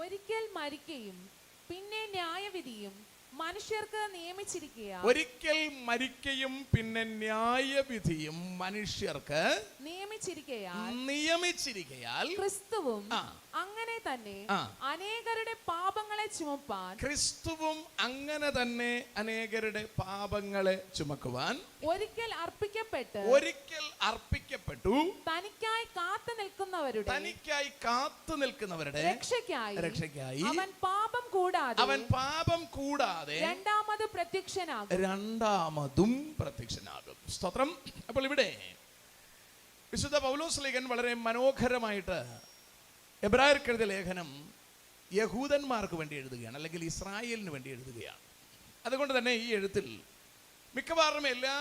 ഒരിക്കൽ മരിക്കുകയും പിന്നെ ന്യായവിധിയും മനുഷ്യർക്ക് നിയമിച്ചിരിക്കുകയാൽ ഒരിക്കൽ മരിക്കയും പിന്നെ ന്യായവിധിയും മനുഷ്യർക്ക് നിയമിച്ചിരിക്കയാൽ ക്രിസ്തുവും അങ്ങനെ തന്നെ അനേകരുടെ പാപങ്ങളെ ചുമപ്പാൻ ഒരിക്കൽ അർപ്പിക്കപ്പെട്ടു തനിക്കായി കാത്തു നിൽക്കുന്നവരുടെ രക്ഷയ്ക്കായി അവൻ പാപം കൂടാതെ രണ്ടാമതും പ്രത്യക്ഷനാകും. സ്തോത്രം. അപ്പോൾ ഇവിടെ വിശുദ്ധ പൗലോസ്ലീഹൻ വളരെ മനോഹരമായിട്ട് എബ്രായർക്ക് എഴുതിയ ലേഖനം യഹൂദന്മാർക്ക് വേണ്ടി എഴുതുകയാണ്, അല്ലെങ്കിൽ ഇസ്രായേലിന് വേണ്ടി എഴുതുകയാണ്. അതുകൊണ്ട് തന്നെ ഈ എഴുത്തിൽ മിക്കവാറും എല്ലാ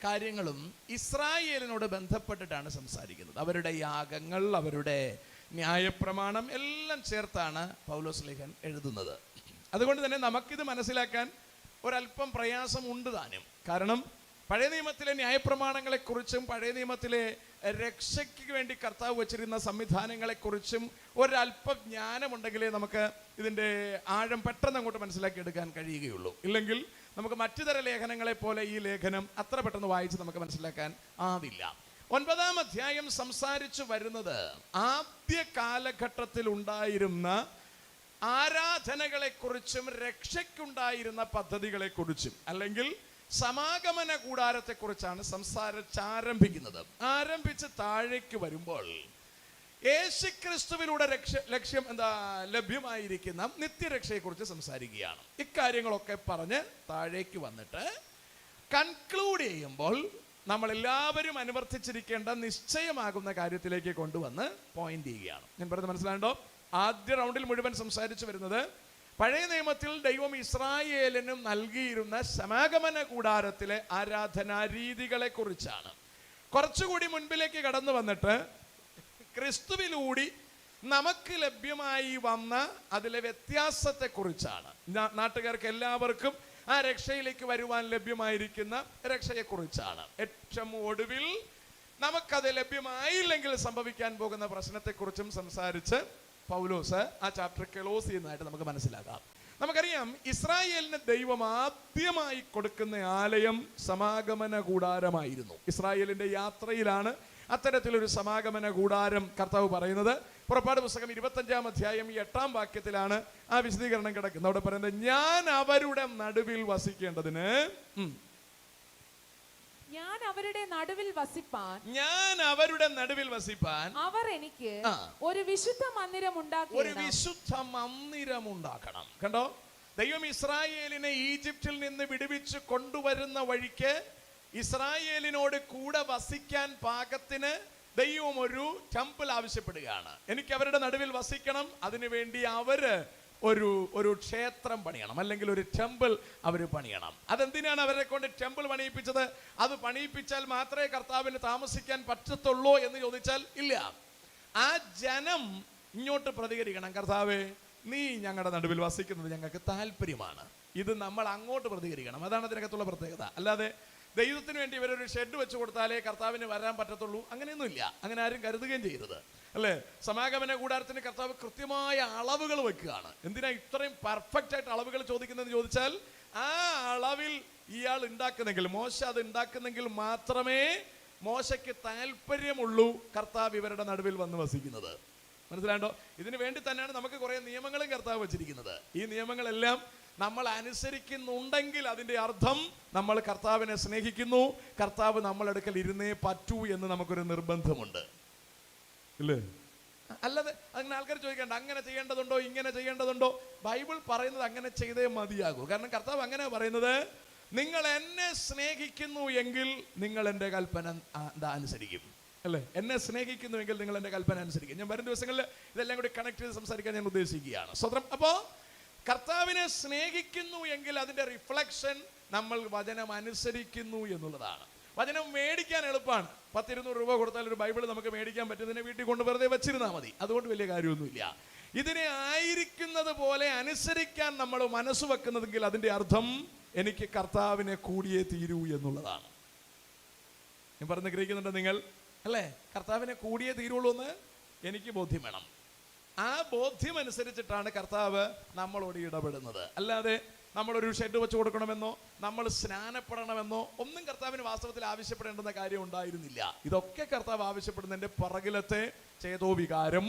കാര്യങ്ങളും ഇസ്രായേലിനോട് ബന്ധപ്പെട്ടിട്ടാണ് സംസാരിക്കുന്നത്. അവരുടെ യാഗങ്ങൾ, അവരുടെ ന്യായപ്രമാണം എല്ലാം ചേർത്താണ് പൗലോസ്ലീഹൻ എഴുതുന്നത്. അതുകൊണ്ട് തന്നെ നമുക്കിത് മനസ്സിലാക്കാൻ ഒരല്പം പ്രയാസം ഉണ്ട് താനും. കാരണം പഴയ നിയമത്തിലെ ന്യായപ്രമാണങ്ങളെക്കുറിച്ചും പഴയ നിയമത്തിലെ രക്ഷയ്ക്ക് വേണ്ടി കർത്താവ് വച്ചിരുന്ന സംവിധാനങ്ങളെക്കുറിച്ചും ഒരല്പം ജ്ഞാനമുണ്ടെങ്കിലേ നമുക്ക് ഇതിൻ്റെ ആഴം പെട്ടെന്ന് അങ്ങോട്ട് മനസ്സിലാക്കിയെടുക്കാൻ കഴിയുകയുള്ളൂ. ഇല്ലെങ്കിൽ നമുക്ക് മറ്റു തര ലേഖനങ്ങളെ പോലെ ഈ ലേഖനം അത്ര പെട്ടെന്ന് വായിച്ച് നമുക്ക് മനസ്സിലാക്കാൻ ആവില്ല. 9-ാം അധ്യായം സംസാരിച്ചു വരുന്നത് ആദ്യ കാലഘട്ടത്തിൽ ഉണ്ടായിരുന്ന ആരാധനകളെക്കുറിച്ചും രക്ഷയ്ക്കുണ്ടായിരുന്ന പദ്ധതികളെക്കുറിച്ചും, അല്ലെങ്കിൽ സമാഗമന കൂടാരത്തെക്കുറിച്ചാണ് സംസാരിച്ചാരംഭിക്കുന്നത്. ആരംഭിച്ച് താഴേക്ക് വരുമ്പോൾ യേശുക്രിസ്തുവിലൂടെ ലക്ഷ്യം ലഭ്യമായിരിക്കുന്ന നിത്യരക്ഷയെക്കുറിച്ച് സംസാരിക്കുകയാണ്. ഇക്കാര്യങ്ങളൊക്കെ പറഞ്ഞ് താഴേക്ക് വന്നിട്ട് കൺക്ലൂഡ് ചെയ്യുമ്പോൾ നമ്മളെല്ലാവരും അനുവർത്തിച്ചിരിക്കേണ്ട നിശ്ചയമാകുന്ന കാര്യത്തിലേക്ക് കൊണ്ടുവന്ന് പോയിന്റ് ചെയ്യുകയാണ്. ഞാൻ പറഞ്ഞത് മനസ്സിലാണ്ടോ? ആദ്യ റൗണ്ടിൽ മുഴുവൻ സംസാരിച്ചു വരുന്നത് പഴയ നിയമത്തിൽ ദൈവം ഇസ്രായേലിനും നൽകിയിരുന്ന സമാഗമന കൂടാരത്തിലെ ആരാധനാ രീതികളെ കുറിച്ചാണ്. കുറച്ചുകൂടി മുൻപിലേക്ക് കടന്നു വന്നിട്ട് ക്രിസ്തുവിലൂടെ നമുക്ക് ലഭ്യമായി വന്ന അതിലെ വ്യത്യാസത്തെക്കുറിച്ചാണ്. നാട്ടുകാർക്ക് എല്ലാവർക്കും ആ രക്ഷയിലേക്ക് വരുവാൻ ലഭ്യമായിരിക്കുന്ന രക്ഷയെക്കുറിച്ചാണ്. ഏറ്റവും ഒടുവിൽ നമുക്കത് ലഭ്യമായില്ലെങ്കിൽ സംഭവിക്കാൻ പോകുന്ന പ്രശ്നത്തെക്കുറിച്ചും സംസാരിച്ച് പൗലോസ് ആ ചാപ്റ്റർ ക്ലോസ് ചെയ്യുന്നതായിട്ട് നമുക്ക് മനസ്സിലാക്കാം. നമുക്കറിയാം, ഇസ്രായേലിന് ദൈവം ആദ്യമായി കൊടുക്കുന്ന ആലയം സമാഗമന കൂടാരമായിരുന്നു. ഇസ്രായേലിന്റെ യാത്രയിലാണ് അത്തരത്തിലൊരു സമാഗമന കൂടാരം കർത്താവ് പറയുന്നത്. പുറപ്പാട് പുസ്തകം 25-ാം അധ്യായം 8-ാം വാക്യത്തിലാണ് ആ വിശദീകരണം കിടക്കുന്നത്. അവിടെ പറയുന്നത്, ഞാൻ അവരുടെ നടുവിൽ വസിക്കേണ്ടതിന് ഞാൻ അവരുടെ നടുവിൽ വസിപ്പാൻ അവർ എനിക്ക് ഒരു വിശുദ്ധ മന്ദിരം ഉണ്ടാക്കണം. കണ്ടോ, ദൈവം ഇസ്രായേലിനെ ഈജിപ്തിൽ നിന്ന് വിടുവിച്ച് കൊണ്ടുവരുന്ന വഴിക്ക് ഇസ്രായേലിനോട് കൂടെ വസിക്കാൻ പാകത്തിന് ദൈവം ഒരു ടെമ്പിൾ ആവശ്യപ്പെടുകയാണ്. എനിക്ക് അവരുടെ നടുവിൽ വസിക്കണം, അതിനുവേണ്ടി അവര് ഒരു ക്ഷേത്രം പണിയണം, അല്ലെങ്കിൽ ഒരു ടെമ്പിൾ അവർ പണിയണം. അതെന്തിനാണ് അവരെ കൊണ്ട് ടെമ്പിൾ പണിയിപ്പിച്ചത്? അത് പണിയിപ്പിച്ചാൽ മാത്രമേ കർത്താവിന് താമസിക്കാൻ പറ്റത്തുള്ളൂ എന്ന് ചോദിച്ചാൽ ഇല്ല. ആ ജനം ഇങ്ങോട്ട് പ്രതികരിക്കണം, കർത്താവേ നീ ഞങ്ങളുടെ നടുവിൽ വസിക്കുന്നത് ഞങ്ങൾക്ക് താല്പര്യമാണ്. ഇത് നമ്മൾ അങ്ങോട്ട് പ്രതികരിക്കണം. അതാണ് അതിനകത്തുള്ള പ്രത്യേകത. അല്ലാതെ ദൈവത്തിന് വേണ്ടി ഇവരൊരു ഷെഡ് വെച്ച് കൊടുത്താലേ കർത്താവിന് വരാൻ പറ്റത്തുള്ളൂ, അങ്ങനെയൊന്നുമില്ല. അങ്ങനെ ആരും കരുതുകയും ചെയ്യരുത്, അല്ലേ? സമാഗമന കൂടാരത്തിന് കർത്താവ് കൃത്യമായ അളവുകൾ വെക്കുകയാണ്. എന്തിനാ ഇത്രയും പെർഫെക്റ്റ് ആയിട്ട് അളവുകൾ ചോദിക്കുന്നതെന്ന് ചോദിച്ചാൽ, ആ അളവിൽ ഇയാൾ ഉണ്ടാക്കുന്നെങ്കിൽ, മോശ അത് ഉണ്ടാക്കുന്നെങ്കിൽ മാത്രമേ മോശയ്ക്ക് താല്പര്യമുള്ളൂ കർത്താവ് ഇവരുടെ നടുവിൽ വന്ന് വസിക്കുന്നത്. മനസ്സിലാണ്ടോ? ഇതിനു വേണ്ടി തന്നെയാണ് നമുക്ക് കുറെ നിയമങ്ങളും കർത്താവ് വെച്ചിരിക്കുന്നത്. ഈ നിയമങ്ങളെല്ലാം നമ്മൾ അനുസരിക്കുന്നുണ്ടെങ്കിൽ അതിന്റെ അർത്ഥം നമ്മൾ കർത്താവിനെ സ്നേഹിക്കുന്നു, കർത്താവ് നമ്മളെടുക്കൽ ഇരുന്നേ പറ്റൂ എന്ന് നമുക്കൊരു നിർബന്ധമുണ്ട്, ഇല്ലേ? അല്ലാതെ അങ്ങനെ ആൾക്കാർ ചോദിക്കേണ്ട, അങ്ങനെ ചെയ്യേണ്ടതുണ്ടോ, ഇങ്ങനെ ചെയ്യേണ്ടതുണ്ടോ? ബൈബിൾ പറയുന്നത് അങ്ങനെ ചെയ്തേ മതിയാകൂ. കാരണം കർത്താവ് അങ്ങനെ പറയുന്നത്, നിങ്ങൾ എന്നെ സ്നേഹിക്കുന്നു എങ്കിൽ നിങ്ങൾ എൻ്റെ കൽപ്പന അനുസരിക്കും, അല്ലേ? എന്നെ സ്നേഹിക്കുന്നുവെങ്കിൽ നിങ്ങൾ എൻ്റെ കൽപ്പന അനുസരിക്കും. ഞാൻ വരും ദിവസങ്ങളിൽ ഇതെല്ലാം കൂടി കണക്ട് ചെയ്ത് സംസാരിക്കാൻ ഞാൻ ഉദ്ദേശിക്കുകയാണ്. സ്വതന്ത്രം. അപ്പോൾ കർത്താവിനെ സ്നേഹിക്കുന്നു എങ്കിൽ അതിന്റെ റിഫ്ലക്ഷൻ നമ്മൾ വചനം അനുസരിക്കുന്നു എന്നുള്ളതാണ്. വചനം മേടിക്കാൻ എളുപ്പമാണ്. 10-200 രൂപ കൊടുത്താൽ ഒരു ബൈബിൾ നമുക്ക് മേടിക്കാൻ പറ്റുന്നതിനെ വീട്ടിൽ കൊണ്ട് വെറുതെ വെച്ചിരുന്നാൽ മതി. അതുകൊണ്ട് വലിയ കാര്യമൊന്നുമില്ല. ഇതിനെ ആയിരിക്കുന്നത് പോലെ അനുസരിക്കാൻ നമ്മൾ മനസ്സ് വെക്കുന്നതെങ്കിൽ അതിന്റെ അർത്ഥം എനിക്ക് കർത്താവിനെ കൂടിയേ തീരൂ എന്നുള്ളതാണ്. ഞാൻ പറഞ്ഞ് ഗ്രഹിക്കുന്നുണ്ട് നിങ്ങൾ, അല്ലേ? കർത്താവിനെ കൂടിയേ തീരുള്ളൂ എന്ന് എനിക്ക് ബോധ്യം വേണം. ആ ബോധ്യം അനുസരിച്ചിട്ടാണ് കർത്താവ് നമ്മളോട് ഇടപെടുന്നത്. അല്ലാതെ നമ്മളൊരു ഷെഡ് വെച്ച് കൊടുക്കണമെന്നോ നമ്മൾ സ്നാനപ്പെടണമെന്നോ ഒന്നും കർത്താവിന് വാസ്തവത്തിൽ ആവശ്യപ്പെടേണ്ടുന്ന കാര്യം ഉണ്ടായിരുന്നില്ല. ഇതൊക്കെ കർത്താവ് ആവശ്യപ്പെടുന്നതിന്റെ പുറകിലത്തെ ചേതോ വികാരം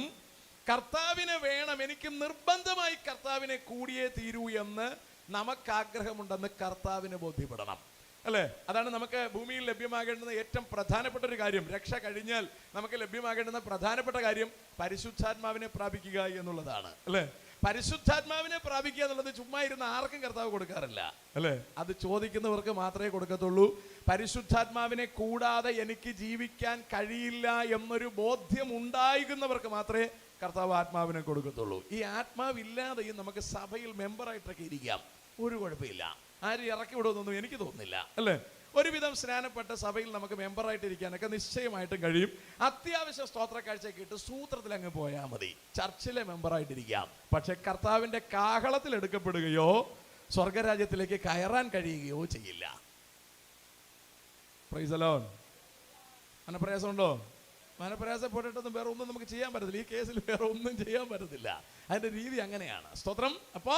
കർത്താവിനെ വേണം, എനിക്ക് നിർബന്ധമായി കർത്താവിനെ കൂടിയേ തീരൂ എന്ന് നമുക്ക് ആഗ്രഹമുണ്ടെന്ന് കർത്താവിന് ബോധ്യപ്പെടണം. അല്ലേ? അതാണ് നമുക്ക് ഭൂമിയിൽ ലഭ്യമാകേണ്ടുന്ന ഏറ്റവും പ്രധാനപ്പെട്ട ഒരു കാര്യം. രക്ഷ കഴിഞ്ഞാൽ നമുക്ക് ലഭ്യമാകേണ്ടുന്ന പ്രധാനപ്പെട്ട കാര്യം പരിശുദ്ധാത്മാവിനെ പ്രാപിക്കുക എന്നുള്ളതാണ്. അല്ലേ? പരിശുദ്ധാത്മാവിനെ പ്രാപിക്കുക എന്നുള്ളത് ചുമ്മാ ഇരുന്ന് ആർക്കും കർത്താവ് കൊടുക്കാറില്ല. അല്ലേ? അത് ചോദിക്കുന്നവർക്ക് മാത്രമേ കൊടുക്കത്തുള്ളൂ. പരിശുദ്ധാത്മാവിനെ കൂടാതെ എനിക്ക് ജീവിക്കാൻ കഴിയില്ല എന്നൊരു ബോധ്യം ഉണ്ടായിരുന്നവർക്ക് മാത്രമേ കർത്താവ് ആത്മാവിനെ കൊടുക്കത്തുള്ളൂ. ഈ ആത്മാവില്ലാതെയും നമുക്ക് സഭയിൽ മെമ്പറായിട്ടൊക്കെ ഇരിക്കാം, ഒരു കുഴപ്പമില്ല. ആരും ഇറക്കി വിടുമെന്നൊന്നും എനിക്ക് തോന്നുന്നില്ല. അല്ലേ? ഒരുവിധം സ്നാനപ്പെട്ട സഭയിൽ നമുക്ക് മെമ്പറായിട്ടിരിക്കാനൊക്കെ നിശ്ചയമായിട്ടും കഴിയും. അത്യാവശ്യം സ്തോത്ര കാഴ്ചയൊക്കെ ഇട്ട് സൂത്രത്തിൽ അങ്ങ് പോയാൽ മതി, ചർച്ചിലെ മെമ്പറായിട്ടിരിക്കാം. പക്ഷെ കർത്താവിന്റെ കാഹളത്തിൽ എടുക്കപ്പെടുകയോ സ്വർഗരാജ്യത്തിലേക്ക് കയറാൻ കഴിയുകയോ ചെയ്യില്ല. Praise the Lord. മനപ്രയാസമുണ്ടോ? മനപ്രയാസപ്പെട്ടിട്ടൊന്നും വേറെ ഒന്നും നമുക്ക് ചെയ്യാൻ പറ്റത്തില്ല. ഈ കേസിൽ വേറെ ഒന്നും ചെയ്യാൻ പറ്റത്തില്ല. അതിന്റെ രീതി അങ്ങനെയാണ്. സ്തോത്രം. അപ്പോ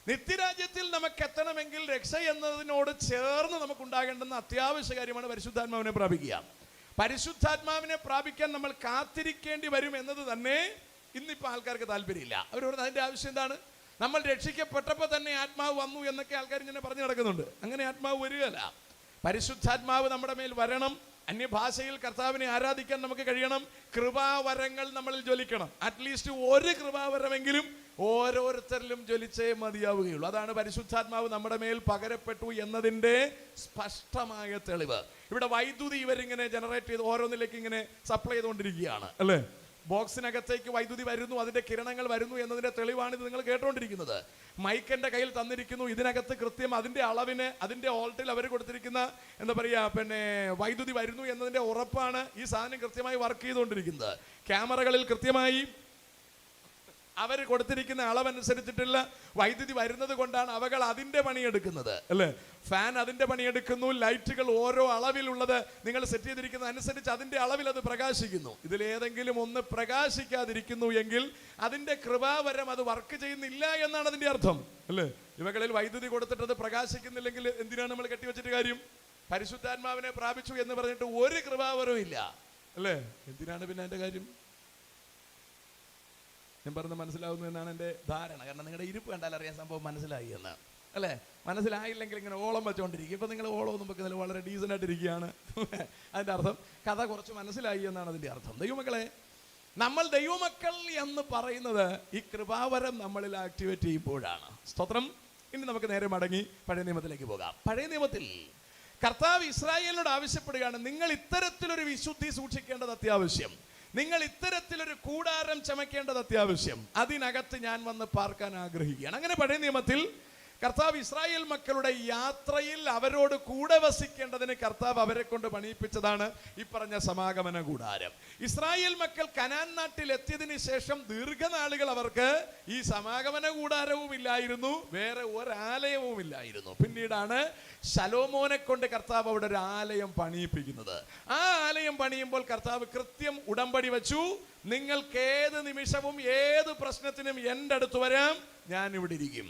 നിത്യരാജ്യത്തിൽ നമുക്ക് എത്തണമെങ്കിൽ രക്ഷ എന്നതിനോട് ചേർന്ന് നമുക്ക് ഉണ്ടാകേണ്ടുന്ന അത്യാവശ്യ കാര്യമാണ് പരിശുദ്ധാത്മാവിനെ പ്രാപിക്കുക. പരിശുദ്ധാത്മാവിനെ പ്രാപിക്കാൻ നമ്മൾ കാത്തിരിക്കേണ്ടി വരും എന്നത് തന്നെ ഇന്നിപ്പോ ആൾക്കാർക്ക് താല്പര്യമില്ല. അവർ പറയുന്നത് അതിന്റെ ആവശ്യം എന്താണ്? നമ്മൾ രക്ഷിക്കപ്പെട്ടപ്പോൾ തന്നെ ആത്മാവ് വന്നു എന്നൊക്കെ ആൾക്കാർ ഇങ്ങനെ പറഞ്ഞു നടക്കുന്നുണ്ട്. അങ്ങനെ ആത്മാവ് വരികയല്ല. പരിശുദ്ധാത്മാവ് നമ്മുടെ മേൽ വരണം. അന്യഭാഷയിൽ കർത്താവിനെ ആരാധിക്കാൻ നമുക്ക് കഴിയണം. കൃപാവരങ്ങൾ നമ്മളിൽ ജ്വലിക്കണം. അറ്റ്ലീസ്റ്റ് ഒരു കൃപാവരമെങ്കിലും ഓരോരുത്തരിലും ജ്വലിച്ചേ മതിയാവുകയുള്ളൂ. അതാണ് പരിശുദ്ധാത്മാവ് നമ്മുടെ മേൽ പകരപ്പെട്ടു എന്നതിന്റെ സ്പഷ്ടമായ തെളിവ്. ഇവിടെ വൈദ്യുതി ഇവരിങ്ങനെ ജനറേറ്റ് ചെയ്ത് ഓരോന്നിലേക്ക് ഇങ്ങനെ സപ്ലൈ ചെയ്തുകൊണ്ടിരിക്കുകയാണ്. അല്ലേ? ബോക്സിനകത്തേക്ക് വൈദ്യുതി വരുന്നു, അതിന്റെ കിരണങ്ങൾ വരുന്നു എന്നതിന്റെ തെളിവാണ് ഇത് നിങ്ങൾ കേട്ടുകൊണ്ടിരിക്കുന്നത്. മൈക്കിന്റെ കയ്യിൽ തന്നിരിക്കുന്നു. ഇതിനകത്ത് കൃത്യം അതിന്റെ അളവിന് അതിന്റെ ഓൾട്ടിൽ അവർ കൊടുത്തിരിക്കുന്ന എന്താ പറയാ വൈദ്യുതി വരുന്നു എന്നതിന്റെ ഉറപ്പാണ് ഈ സാധനം കൃത്യമായി വർക്ക് ചെയ്തുകൊണ്ടിരിക്കുന്നത്. ക്യാമറകളിൽ കൃത്യമായി അവർ കൊടുത്തിരിക്കുന്ന അളവനുസരിച്ചിട്ടുള്ള വൈദ്യുതി വരുന്നത് കൊണ്ടാണ് അവകൾ അതിന്റെ പണിയെടുക്കുന്നത്. അല്ലേ? ഫാൻ അതിന്റെ പണിയെടുക്കുന്നു. ലൈറ്റുകൾ ഓരോ അളവിലുള്ളത് നിങ്ങൾ സെറ്റ് ചെയ്തിരിക്കുന്ന അനുസരിച്ച് അതിന്റെ അളവിൽ അത് പ്രകാശിക്കുന്നു. ഇതിലേതെങ്കിലും ഒന്ന് പ്രകാശിക്കാതിരിക്കുന്നു എങ്കിൽ അതിന്റെ കൃപാവരം അത് വർക്ക് ചെയ്യുന്നില്ല എന്നാണ് അതിന്റെ അർത്ഥം. അല്ലേ? ഇവകളിൽ വൈദ്യുതി കൊടുത്തിട്ട് അത് പ്രകാശിക്കുന്നില്ലെങ്കിൽ എന്തിനാണ് നമ്മൾ കെട്ടിവെച്ചിട്ട് കാര്യം? പരിശുദ്ധാത്മാവിനെ പ്രാപിച്ചു എന്ന് പറഞ്ഞിട്ട് ഒരു കൃപാവരവും ഇല്ല. അല്ലേ? എന്തിനാണ് പിന്നെ അതിന്റെ കാര്യം? ഞാൻ പറഞ്ഞ് മനസ്സിലാവുന്നു എന്നാണ് എൻ്റെ ധാരണ. കാരണം നിങ്ങളുടെ ഇരിപ്പ് കണ്ടാൽ അറിയാൻ സംഭവം മനസ്സിലായി എന്ന്. അല്ലേ? മനസ്സിലായില്ലെങ്കിൽ ഇങ്ങനെ ഓളം വെച്ചോണ്ടിരിക്കും. ഇപ്പൊ നിങ്ങൾ ഓളം ഒന്നും വെക്കുന്നില്ല, വളരെ ഡീസൻ്റ് ആയിട്ടിരിക്കുകയാണ്. അതിന്റെ അർത്ഥം കഥ കുറച്ച് മനസ്സിലായി എന്നാണ് അതിന്റെ അർത്ഥം. ദൈവമക്കളെ, നമ്മൾ ദൈവമക്കൾ എന്ന് പറയുന്നത് ഈ കൃപാവരം നമ്മളിൽ ആക്ടിവേറ്റ് ചെയ്യുമ്പോഴാണ്. സ്തോത്രം. ഇനി നമുക്ക് നേരെ മടങ്ങി പഴയ നിയമത്തിലേക്ക് പോകാം. പഴയ നിയമത്തിൽ കർത്താവ് ഇസ്രായേലിനോട് ആവശ്യപ്പെടുകയാണ്, നിങ്ങൾ ഇത്തരത്തിലൊരു വിശുദ്ധി സൂക്ഷിക്കേണ്ടത് അത്യാവശ്യം. നിങ്ങൾ ഇത്തരത്തിലൊരു കൂടാരം ചമയ്ക്കേണ്ടത് അത്യാവശ്യം. അതിനകത്ത് ഞാൻ വന്ന് പാർക്കാൻ ആഗ്രഹിക്കുകയാണ്. അങ്ങനെ പഴയ നിയമത്തിൽ കർത്താവ് ഇസ്രായേൽ മക്കളുടെ യാത്രയിൽ അവരോട് കൂടെ വസിക്കേണ്ടതിന് കർത്താവ് അവരെ കൊണ്ട് പണിയിപ്പിച്ചതാണ് ഈ പറഞ്ഞ സമാഗമന കൂടാരം. ഇസ്രായേൽ മക്കൾ കനാൻ നാട്ടിൽ എത്തിയതിനു ശേഷം ദീർഘനാളുകൾ അവർക്ക് ഈ സമാഗമന കൂടാരവും ഇല്ലായിരുന്നു, വേറെ ഒരാലയവും ഇല്ലായിരുന്നു. പിന്നീടാണ് ശലോമോനെ കൊണ്ട് കർത്താവ് അവിടെ ഒരു ആലയം പണിയിപ്പിക്കുന്നത്. ആ ആലയം പണിയുമ്പോൾ കർത്താവ് കൃത്യം ഉടമ്പടി വെച്ചു, നിങ്ങൾക്ക് ഏത് നിമിഷവും ഏത് പ്രശ്നത്തിനും എൻ്റെ അടുത്ത് വരാം, ഞാൻ ഇവിടെ ഇരിക്കും.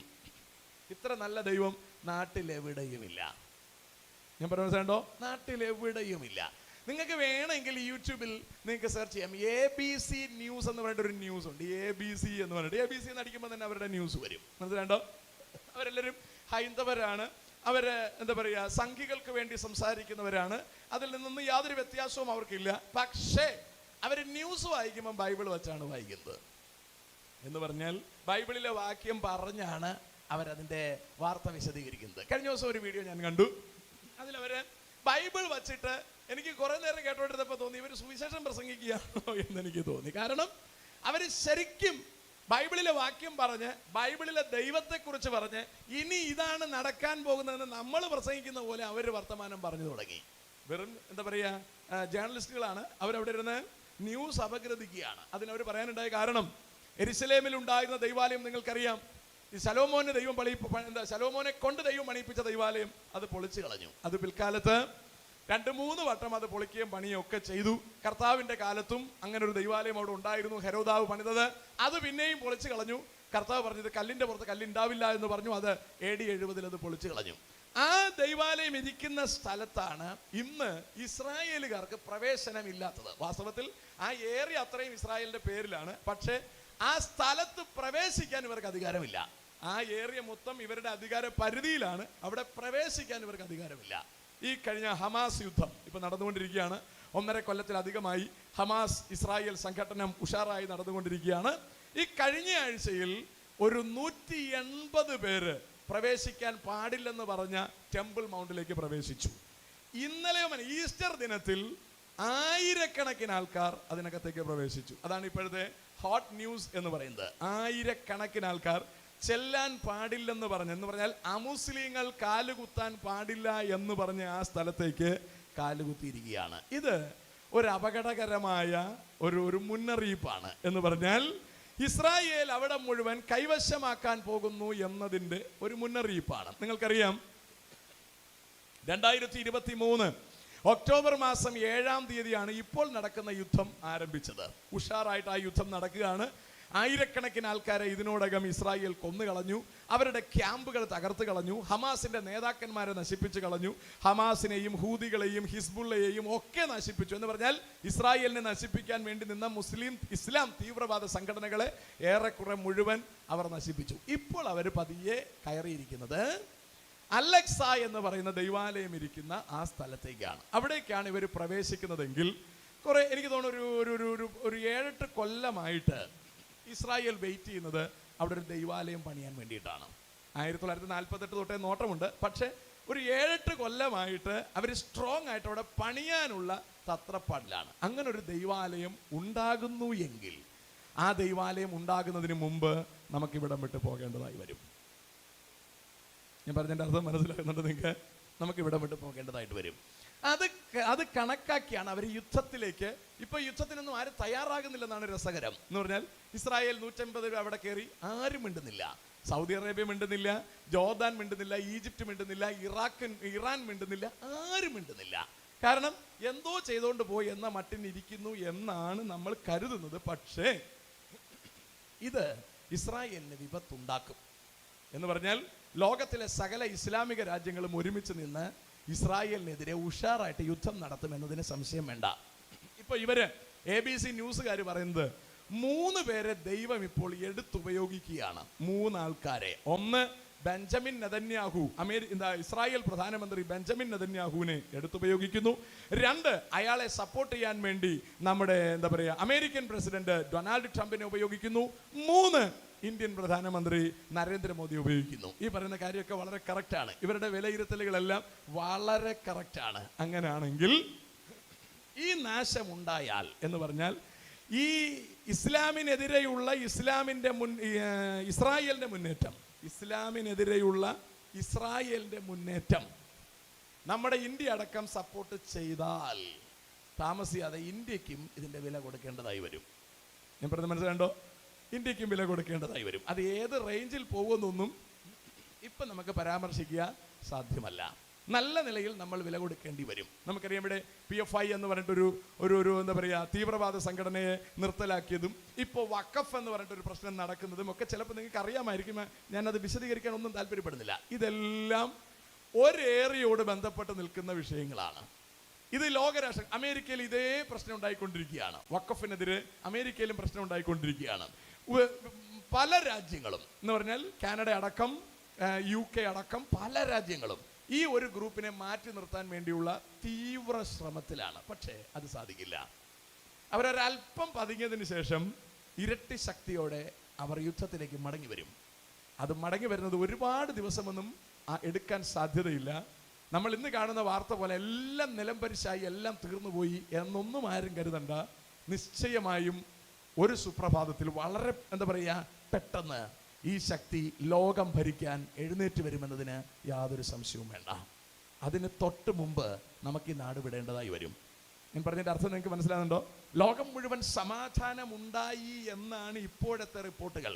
ഇത്ര നല്ല ദൈവം നാട്ടിലെവിടെയുമില്ല. ഞാൻ പറഞ്ഞോ, നാട്ടിലെവിടെയുമില്ല. നിങ്ങൾക്ക് വേണമെങ്കിൽ യൂട്യൂബിൽ നിങ്ങൾക്ക് സെർച്ച് ചെയ്യാം. ABC ന്യൂസ് എന്ന് പറഞ്ഞിട്ട് ഒരു ന്യൂസ് ഉണ്ട്. ABC എന്ന് പറഞ്ഞിട്ട് ABC എന്ന് അടിക്കുമ്പോൾ തന്നെ അവരുടെ ന്യൂസ് വരും. മനസ്സിലാണ്ടോ? അവരെല്ലാവരും ഹൈന്ദവരാണ്. അവര് എന്താ പറയുക, സംഘികൾക്ക് വേണ്ടി സംസാരിക്കുന്നവരാണ്. അതിൽ നിന്നൊന്നും യാതൊരു വ്യത്യാസവും അവർക്കില്ല. പക്ഷേ അവർ ന്യൂസ് വായിക്കുമ്പോൾ ബൈബിൾ വെച്ചാണ് വായിക്കുന്നത്. എന്ന് പറഞ്ഞാൽ ബൈബിളിലെ വാക്യം പറഞ്ഞാണ് അവരതിന്റെ വാർത്ത വിശദീകരിക്കുന്നത്. കഴിഞ്ഞ ദിവസം ഒരു വീഡിയോ ഞാൻ കണ്ടു. അതിലവര് ബൈബിൾ വച്ചിട്ട് എനിക്ക് കുറെ നേരം കേട്ടോണ്ടിരുന്നപ്പോൾ തോന്നി ഇവർ സുവിശേഷം പ്രസംഗിക്കുകയാണോ എന്ന് എനിക്ക് തോന്നി. കാരണം അവർ ശരിക്കും ബൈബിളിലെ വാക്യം പറഞ്ഞ് ബൈബിളിലെ ദൈവത്തെക്കുറിച്ച് പറഞ്ഞ് ഇനി ഇതാണ് നടക്കാൻ പോകുന്നതെന്ന് നമ്മൾ പ്രസംഗിക്കുന്ന പോലെ അവർ വർത്തമാനം പറഞ്ഞു തുടങ്ങി. വെറും എന്താ പറയുക, ജേർണലിസ്റ്റുകളാണ്. അവരവിടെ ഇരുന്ന് ന്യൂസ് അപഗ്രഥിക്കുകയാണ്. അതിനവർ പറയാനുണ്ടായ കാരണം, യെരുശലേമിൽ ഉണ്ടായിരുന്ന ദൈവാലയം നിങ്ങൾക്കറിയാം. ഈ ശലോമോനെ ദൈവം ശലോമോനെ കൊണ്ട് ദൈവം പണിയിപ്പിച്ച ദൈവാലയം അത് പൊളിച്ചു കളഞ്ഞു. അത് പിൽക്കാലത്ത് 2-3 വട്ടം അത് പൊളിക്കുകയും പണിയും ഒക്കെ ചെയ്തു. കർത്താവിന്റെ കാലത്തും അങ്ങനെ ഒരു ദൈവാലയം അവിടെ ഉണ്ടായിരുന്നു. ഹെരോദാവ് പണിതത്. അത് പിന്നെയും പൊളിച്ചു കളഞ്ഞു. കർത്താവ് പറഞ്ഞത് കല്ലിന്റെ പുറത്ത് കല്ലുണ്ടാവില്ല എന്ന് പറഞ്ഞു. അത് AD 70 അത് പൊളിച്ചു കളഞ്ഞു. ആ ദൈവാലയം ഇരിക്കുന്ന സ്ഥലത്താണ് ഇന്ന് ഇസ്രായേലുകാർക്ക് പ്രവേശനമില്ലാത്തത്. വാസ്തവത്തിൽ ആ ഏരിയ അത്രയും ഇസ്രായേലിന്റെ പേരിലാണ്. പക്ഷേ ആ സ്ഥലത്ത് പ്രവേശിക്കാൻ ഇവർക്ക് അധികാരമില്ല. ആ ഏരിയ മൊത്തം ഇവരുടെ അധികാര പരിധിയിലാണ്. അവിടെ പ്രവേശിക്കാൻ ഇവർക്ക് അധികാരമില്ല. ഈ കഴിഞ്ഞ ഹമാസ് യുദ്ധം ഇപ്പൊ നടന്നുകൊണ്ടിരിക്കുകയാണ്. 1.5 കൊല്ലത്തിലധികമായി ഹമാസ് ഇസ്രായേൽ സംഘടന ഉഷാറായി നടന്നുകൊണ്ടിരിക്കുകയാണ്. ഈ കഴിഞ്ഞ ആഴ്ചയിൽ ഒരു 180 പേര് പ്രവേശിക്കാൻ പാടില്ലെന്ന് പറഞ്ഞ ടെമ്പിൾ മൗണ്ടിലേക്ക് പ്രവേശിച്ചു. ഇന്നലെ ഈസ്റ്റർ ദിനത്തിൽ ആയിരക്കണക്കിന് ആൾക്കാർ അതിനകത്തേക്ക് പ്രവേശിച്ചു. അതാണ് ഇപ്പോഴത്തെ ഹോട്ട് ന്യൂസ് എന്ന് പറയുന്നത്. ആയിരക്കണക്കിന് ആൾക്കാർ ചെല്ലാൻ പാടില്ലെന്ന് എന്ന് പറഞ്ഞാൽ അമുസ്ലിങ്ങൾ കാലുകുത്താൻ പാടില്ല എന്ന് പറഞ്ഞ ആ സ്ഥലത്തേക്ക് കാലുകുത്തിയിരിക്കുകയാണ്. ഇത് ഒരു അപകടകരമായ ഒരു മുന്നറിയിപ്പാണ്. എന്ന് പറഞ്ഞാൽ ഇസ്രായേൽ അവിടെ മുഴുവൻ കൈവശമാക്കാൻ പോകുന്നു എന്നതിൻ്റെ ഒരു മുന്നറിയിപ്പാണ്. നിങ്ങൾക്കറിയാം 2023 ഒക്ടോബർ മാസം 7-ാം തീയതിയാണ് ഇപ്പോൾ നടക്കുന്ന യുദ്ധം ആരംഭിച്ചത്. ഉഷാറായിട്ട് ആ യുദ്ധം നടക്കുകയാണ്. ആയിരക്കണക്കിന് ആൾക്കാരെ ഇതിനോടകം ഇസ്രായേൽ കൊന്നുകളഞ്ഞു. അവരുടെ ക്യാമ്പുകൾ തകർത്ത് കളഞ്ഞു. ഹമാസിന്റെ നേതാക്കന്മാരെ നശിപ്പിച്ചു കളഞ്ഞു. ഹമാസിനെയും ഹൂതികളെയും ഹിസ്ബുള്ളയെയും ഒക്കെ നശിപ്പിച്ചു. എന്ന് പറഞ്ഞാൽ ഇസ്രായേലിനെ നശിപ്പിക്കാൻ വേണ്ടി നിന്ന ഇസ്ലാം തീവ്രവാദ സംഘടനകളെ ഏറെക്കുറെ മുഴുവൻ അവർ നശിപ്പിച്ചു. ഇപ്പോൾ അവർ പതിയെ കയറിയിരിക്കുന്നത് അലക്സ എന്ന് പറയുന്ന ദൈവാലയം ഇരിക്കുന്ന ആ സ്ഥലത്തേക്കാണ്. അവിടേക്കാണ് ഇവർ പ്രവേശിക്കുന്നതെങ്കിൽ കുറെ എനിക്ക് തോന്നുന്നു ഒരു 7-8 കൊല്ലമായിട്ട് ഇസ്രായേൽ വെയിറ്റ് ചെയ്യുന്നത് അവിടെ ഒരു ദൈവാലയം പണിയാൻ വേണ്ടിയിട്ടാണ്. 1948 തൊട്ടേ നോട്ടമുണ്ട്. പക്ഷേ ഒരു 7-8 കൊല്ലമായിട്ട് അവർ സ്ട്രോങ് ആയിട്ട് അവിടെ പണിയാനുള്ള തത്രപ്പാടിലാണ്. അങ്ങനെ ഒരു ദൈവാലയം ഉണ്ടാകുന്നു എങ്കിൽ ആ ദൈവാലയം ഉണ്ടാകുന്നതിന് മുമ്പ് നമുക്കിവിടം വിട്ട് പോകേണ്ടതായി വരും. ഞാൻ പറഞ്ഞതിൻ്റെ അർത്ഥം മനസ്സിലാക്കുന്നുണ്ട് നിങ്ങൾക്ക്? നമുക്ക് ഇവിടം വിട്ട് പോകേണ്ടതായിട്ട് വരും. അത് കണക്കാക്കിയാണ് അവർ യുദ്ധത്തിലേക്ക്. ഇപ്പൊ യുദ്ധത്തിനൊന്നും ആരും തയ്യാറാകുന്നില്ലെന്നാണ് രസകരം. എന്ന് പറഞ്ഞാൽ ഇസ്രായേൽ 150 അവിടെ കയറി ആരും മിണ്ടുന്നില്ല. സൗദി അറേബ്യ മിണ്ടുന്നില്ല, ജോർദാൻ മിണ്ടുന്നില്ല, ഈജിപ്റ്റ് മിണ്ടുന്നില്ല, ഇറാൻ മിണ്ടുന്നില്ല, ആരും മിണ്ടുന്നില്ല. കാരണം എന്തോ ചെയ്തുകൊണ്ട് പോയി എന്ന മട്ടിനിരിക്കുന്നു എന്നാണ് നമ്മൾ കരുതുന്നത്. പക്ഷേ ഇത് ഇസ്രായേലിന് വിപത്തുണ്ടാക്കും. എന്ന് പറഞ്ഞാൽ ലോകത്തിലെ സകല ഇസ്ലാമിക രാജ്യങ്ങളും ഒരുമിച്ച് നിന്ന് ഇസ്രായേലിനെതിരെ ഉഷാറായിട്ട് യുദ്ധം നടത്തുമെന്നതിന് സംശയം വേണ്ട. ഇപ്പൊ ഇവര് ABC ന്യൂസുകാർ പറയുന്നത് 3 പേരെ ദൈവം ഇപ്പോൾ എടുത്തുപയോഗിക്കുകയാണ്. 3 ആൾക്കാരെ. ഒന്ന് ബെഞ്ചമിൻ നെതന്യാഹു, ഇസ്രായേൽ പ്രധാനമന്ത്രി ബെഞ്ചമിൻ നെതന്യാഹുവിനെ എടുത്തുപയോഗിക്കുന്നു. 2 അയാളെ സപ്പോർട്ട് ചെയ്യാൻ വേണ്ടി നമ്മുടെ അമേരിക്കൻ പ്രസിഡന്റ് ഡൊണാൾഡ് ട്രംപിനെ ഉപയോഗിക്കുന്നു. 3 ഇന്ത്യൻ പ്രധാനമന്ത്രി നരേന്ദ്രമോദി ഉപയോഗിക്കുന്നു. ഈ പറയുന്ന കാര്യമൊക്കെ വളരെ കറക്റ്റാണ്. ഇവരുടെ വിലയിരുത്തലുകളെല്ലാം വളരെ കറക്റ്റാണ്. അങ്ങനെയാണെങ്കിൽ ഈ നാശമുണ്ടായാൽ എന്ന് പറഞ്ഞാൽ ഈ ഇസ്ലാമിനെതിരെയുള്ള ഇസ്രായേലിന്റെ മുന്നേറ്റം നമ്മുടെ ഇന്ത്യ അടക്കം സപ്പോർട്ട് ചെയ്താൽ താമസിയാതെ ഇന്ത്യക്കും ഇതിന്റെ വില കൊടുക്കേണ്ടതായി വരും. ഞാൻ പറഞ്ഞത് മനസ്സിലാണ്ടോ? ഇന്ത്യക്കും വില കൊടുക്കേണ്ടതായി വരും. അത് ഏത് റേഞ്ചിൽ പോകുമെന്നൊന്നും ഇപ്പം നമുക്ക് പരാമർശിക്കുക സാധ്യമല്ല. നല്ല നിലയിൽ നമ്മൾ വില കൊടുക്കേണ്ടി വരും. നമുക്കറിയാം ഇവിടെ PFI എന്ന് പറഞ്ഞിട്ടൊരു തീവ്രവാദ സംഘടനയെ നിർത്തലാക്കിയതും ഇപ്പോൾ വഖഫ് എന്ന് പറഞ്ഞിട്ടൊരു പ്രശ്നം നടക്കുന്നതും ഒക്കെ ചിലപ്പോൾ നിങ്ങൾക്ക് അറിയാമായിരിക്കും. ഞാനത് വിശദീകരിക്കാൻ ഒന്നും താല്പര്യപ്പെടുന്നില്ല. ഇതെല്ലാം ഒരു ഏരിയയോട് ബന്ധപ്പെട്ട് നിൽക്കുന്ന വിഷയങ്ങളാണ്. ഇത് ലോകരാഷ്ട്ര അമേരിക്കയിൽ ഇതേ പ്രശ്നം ഉണ്ടായിക്കൊണ്ടിരിക്കുകയാണ്. വഖഫിനെതിരെ അമേരിക്കയിലും പ്രശ്നം ഉണ്ടായിക്കൊണ്ടിരിക്കുകയാണ്. പല രാജ്യങ്ങളും എന്ന് പറഞ്ഞാൽ കാനഡ അടക്കം UK അടക്കം പല രാജ്യങ്ങളും ഈ ഒരു ഗ്രൂപ്പിനെ മാറ്റി നിർത്താൻ വേണ്ടിയുള്ള തീവ്ര ശ്രമത്തിലാണ്. പക്ഷേ അത് സാധിക്കില്ല. അവരൊരൽപ്പം പതുങ്ങിയതിന് ശേഷം ഇരട്ടി ശക്തിയോടെ അവർ യുദ്ധത്തിലേക്ക് മടങ്ങി വരും. അത് മടങ്ങി വരുന്നത് ഒരുപാട് ദിവസമൊന്നും എടുക്കാൻ സാധ്യതയില്ല. നമ്മൾ ഇന്ന് കാണുന്ന വാർത്ത പോലെ എല്ലാം നിലംപരിശായി എല്ലാം തീർന്നുപോയി എന്നൊന്നും ആരും കരുതണ്ട. നിശ്ചയമായും ഒരു സുപ്രഭാതത്തിൽ വളരെ പെട്ടെന്ന് ഈ ശക്തി ലോകം ഭരിക്കാൻ എഴുന്നേറ്റ് വരുമെന്നതിന് യാതൊരു സംശയവും വേണ്ട. അതിന് തൊട്ട് മുമ്പ് നമുക്ക് ഈ നാട് വിടേണ്ടതായി വരും. ഞാൻ പറഞ്ഞതിൻ്റെ അർത്ഥം നിങ്ങൾക്ക് മനസ്സിലാകുന്നുണ്ടോ? ലോകം മുഴുവൻ സമാധാനമുണ്ടായി എന്നാണ് ഇപ്പോഴത്തെ റിപ്പോർട്ടുകൾ.